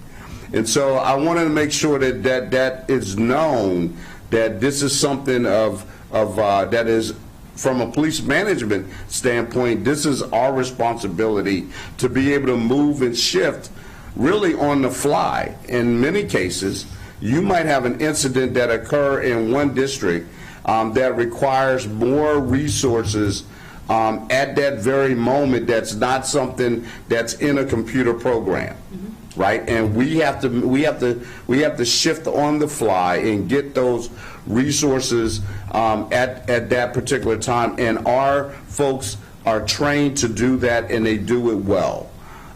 And so I wanted to make sure that is known, that this is something that is, from a police management standpoint, this is our responsibility to be able to move and shift really on the fly. In many cases, you might have an incident that occur in one district that requires more resources at that very moment. That's not something that's in a computer program, right? And we have to shift on the fly and get those resources at that particular time. And our folks are trained to do that, and they do it well.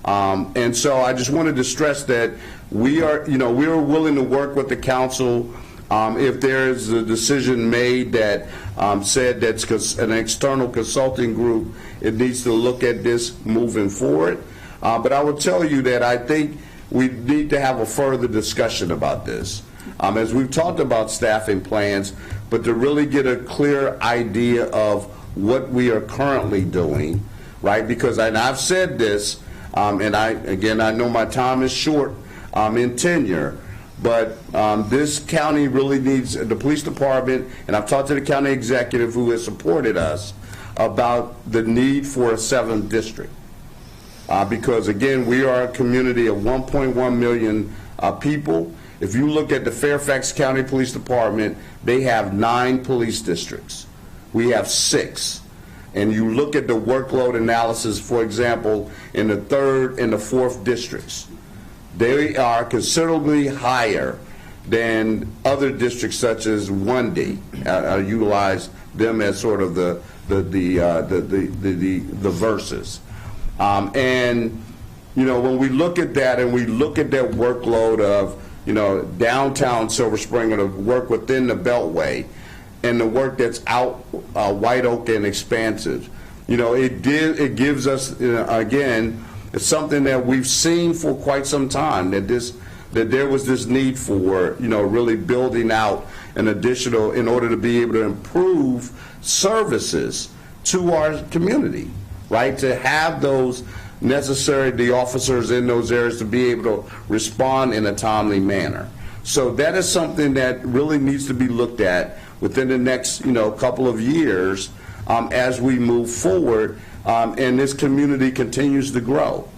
And so I just wanted to stress that we are willing to work with the council. If there is a decision made that said that's an external consulting group, it needs to look at this moving forward. But I will tell you that I think we need to have a further discussion about this. As we've talked about staffing plans, but to really get a clear idea of what we are currently doing, right? Because, and I've said this, and I know my time is short in tenure, but this county really needs, the police department, and I've talked to the county executive who has supported us about the need for a 7th district. Because again, we are a community of 1.1 million people. If you look at the Fairfax County Police Department, they have 9 police districts. We have 6. And you look at the workload analysis, for example, in the 3rd and the 4th districts, they are considerably higher than other districts such as 1D. I utilize them as sort of the verses. And when we look at that and we look at that workload of downtown Silver Spring or to work within the Beltway, and the work that's out wide open and expansive. It gives us, again, it's something that we've seen for quite some time, that there was this need for, really building out an additional, in order to be able to improve services to our community, right? To have those necessary, the officers in those areas to be able to respond in a timely manner. So that is something that really needs to be looked at within the next, couple of years as we move forward and this community continues to grow.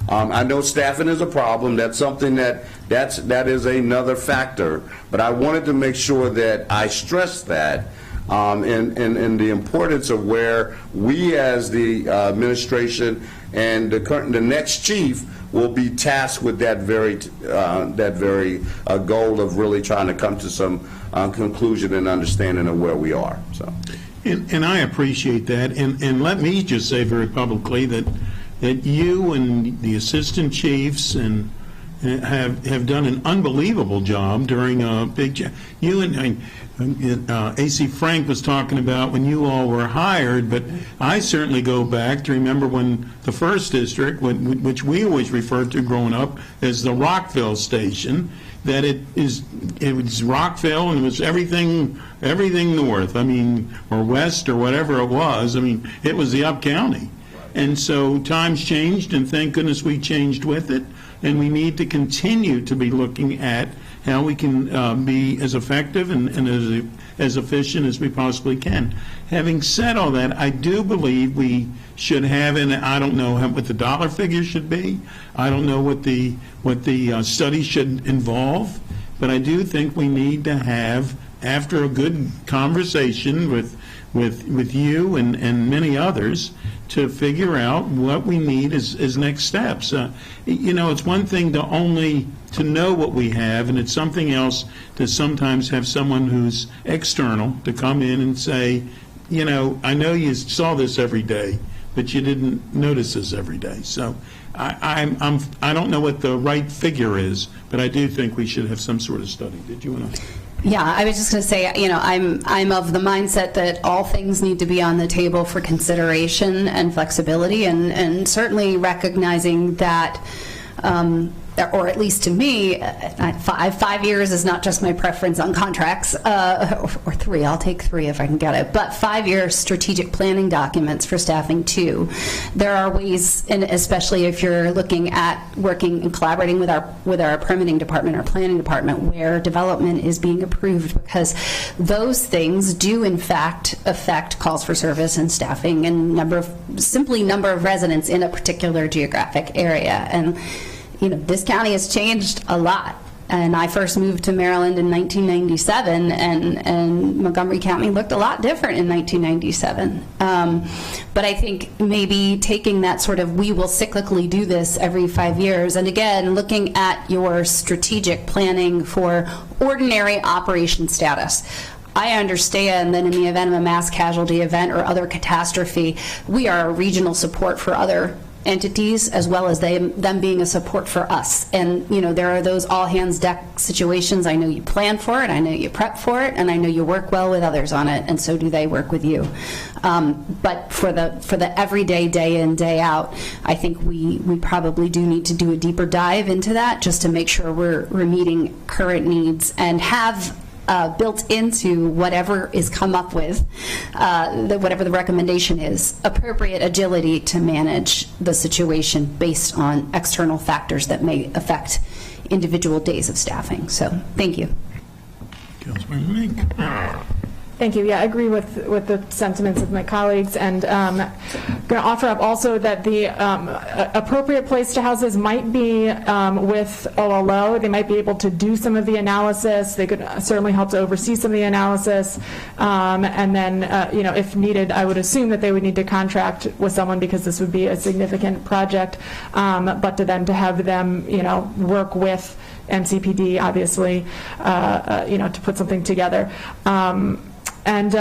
I know staffing is a problem. That's something that is another factor. But I wanted to make sure that I stress that and the importance of where we as the administration and the next chief will be tasked with that very goal of really trying to come to some conclusion and understanding of where we are. So, and I appreciate that. And let me just say very publicly that you and the assistant chiefs and have done an unbelievable job during a big. You and AC Frank was talking about when you all were hired, but I certainly go back to remember when the first district, which we always referred to growing up as the Rockville station, that it was Rockville and it was everything north, or west or whatever it was. It was the up county. And so times changed, and thank goodness we changed with it. And we need to continue to be looking at how we can be as effective and as efficient as we possibly can. Having said all that, I do believe we should have, and I don't know what the dollar figure should be. I don't know what the study should involve, but I do think we need to have, after a good conversation with you and many others, to figure out what we need as next steps. It's one thing to know what we have, and it's something else to sometimes have someone who's external to come in and say, I know you saw this every day, but you didn't notice this every day. So I don't know what the right figure is, but I do think we should have some sort of study. Did you want to? Yeah, I was just going to say, I'm of the mindset that all things need to be on the table for consideration and flexibility, and certainly recognizing that, or at least to me, 5 years is not just my preference on contracts, or 3, I'll take 3 if I can get it, but 5-year strategic planning documents for staffing too. There are ways, and especially if you're looking at working and collaborating with our permitting department or planning department, where development is being approved, because those things do in fact affect calls for service and staffing and number of residents in a particular geographic area. And this county has changed a lot. And I first moved to Maryland in 1997, and Montgomery County looked a lot different in 1997. But I think maybe taking that sort of, we will cyclically do this every 5 years, and again, looking at your strategic planning for ordinary operation status. I understand that in the event of a mass casualty event or other catastrophe, we are a regional support for other entities, as well as them being a support for us. And there are those all hands deck situations. I know you plan for it, I know you prep for it, and I know you work well with others on it, and so do they work with you. But for the everyday, day in, day out, I think we probably do need to do a deeper dive into that, just to make sure we're meeting current needs and have built into whatever is come up with, whatever the recommendation is, appropriate agility to manage the situation based on external factors that may affect individual days of staffing. So, thank you. Thank you. Yeah, I agree with the sentiments of my colleagues, and I'm going to offer up also that the appropriate place to house this might be with OLO. They might be able to do some of the analysis. They could certainly help to oversee some of the analysis, and then, if needed, I would assume that they would need to contract with someone, because this would be a significant project, but to have them, work with MCPD, obviously, to put something together. And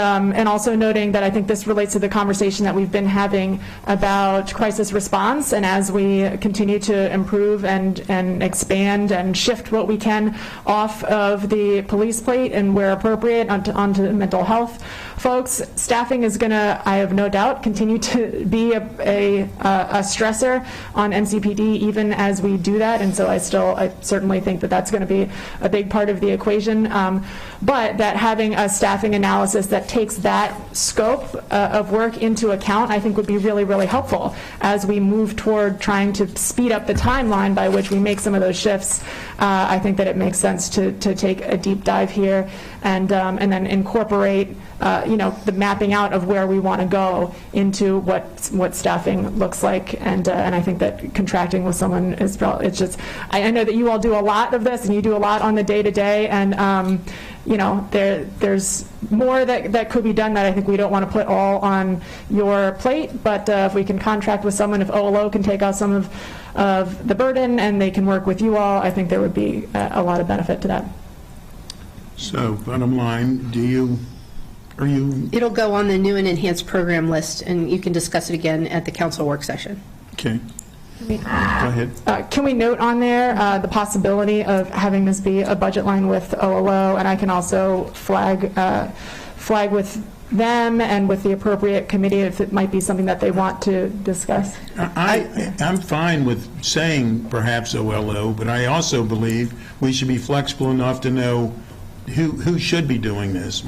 also noting that I think this relates to the conversation that we've been having about crisis response, and as we continue to improve and expand and shift what we can off of the police plate and where appropriate onto mental health folks, staffing is going to, I have no doubt, continue to be a stressor on MCPD even as we do that, and so I certainly think that that's going to be a big part of the equation, but that having a staffing analysis that takes that scope of work into account, I think would be really, really helpful as we move toward trying to speed up the timeline by which we make some of those shifts. I think that it makes sense to take a deep dive here and then incorporate the mapping out of where we want to go into what staffing looks like, and I think that contracting with someone is probably, it's just, I know that you all do a lot of this and you do a lot on the day-to-day, and there's more that could be done that I think we don't want to put all on your plate, but if we can contract with someone, if OLO can take out some of the burden and they can work with you all, I think there would be a lot of benefit to that. So, bottom line, are you? It'll go on the new and enhanced program list, and you can discuss it again at the council work session. Okay. Go ahead. Can we note on there the possibility of having this be a budget line with OLO, and I can also flag with them and with the appropriate committee if it might be something that they want to discuss? I'm fine with saying perhaps OLO, but I also believe we should be flexible enough to know who should be doing this.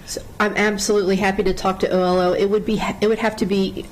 So I'm absolutely happy to talk to OLO. It would have to be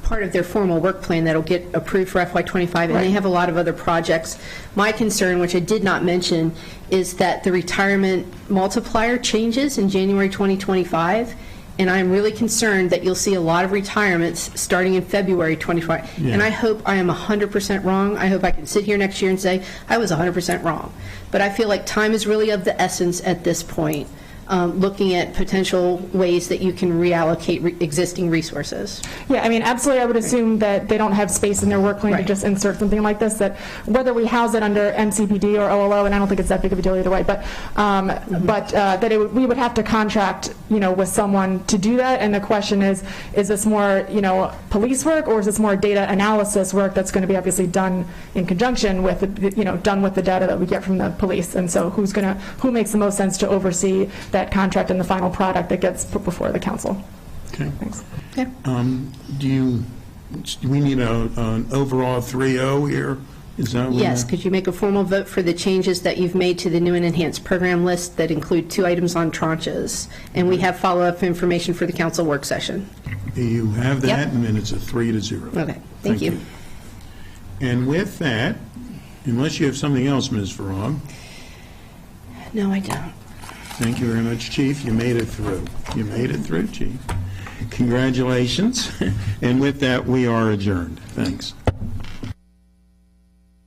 part of their formal work plan that'll get approved for FY25, and they have a lot of other projects. My concern, which I did not mention, is that the retirement multiplier changes in January 2025, and I'm really concerned that you'll see a lot of retirements starting in February 25. Yeah. And I hope I am 100% wrong. I hope I can sit here next year and say I was 100% wrong. But I feel like time is really of the essence at this point. Looking at potential ways that you can reallocate existing resources. Yeah, I mean, absolutely, I would assume that they don't have space in their work plan to Right. just insert something like this, that whether we house it under MCPD or OLO, and I don't think it's that big of a deal either way, but that we would have to contract, with someone to do that, and the question is this more, police work, or is this more data analysis work that's going to be obviously done in conjunction with, done with the data that we get from the police, and so who makes the most sense to oversee that contract and the final product that gets put before the council. Okay. Thanks. Okay. Do we need an overall 3-0 here? Is that what Yes, could you make a formal vote for the changes that you've made to the new and enhanced program list that include 2 items on tranches? And we have follow-up information for the council work session. You have that, Yep. and then it's a 3-0. Okay, thank you. And with that, unless you have something else, Ms. Farag. No, I don't. Thank you very much, Chief. You made it through. You made it through, Chief. Congratulations. And with that, we are adjourned. Thanks.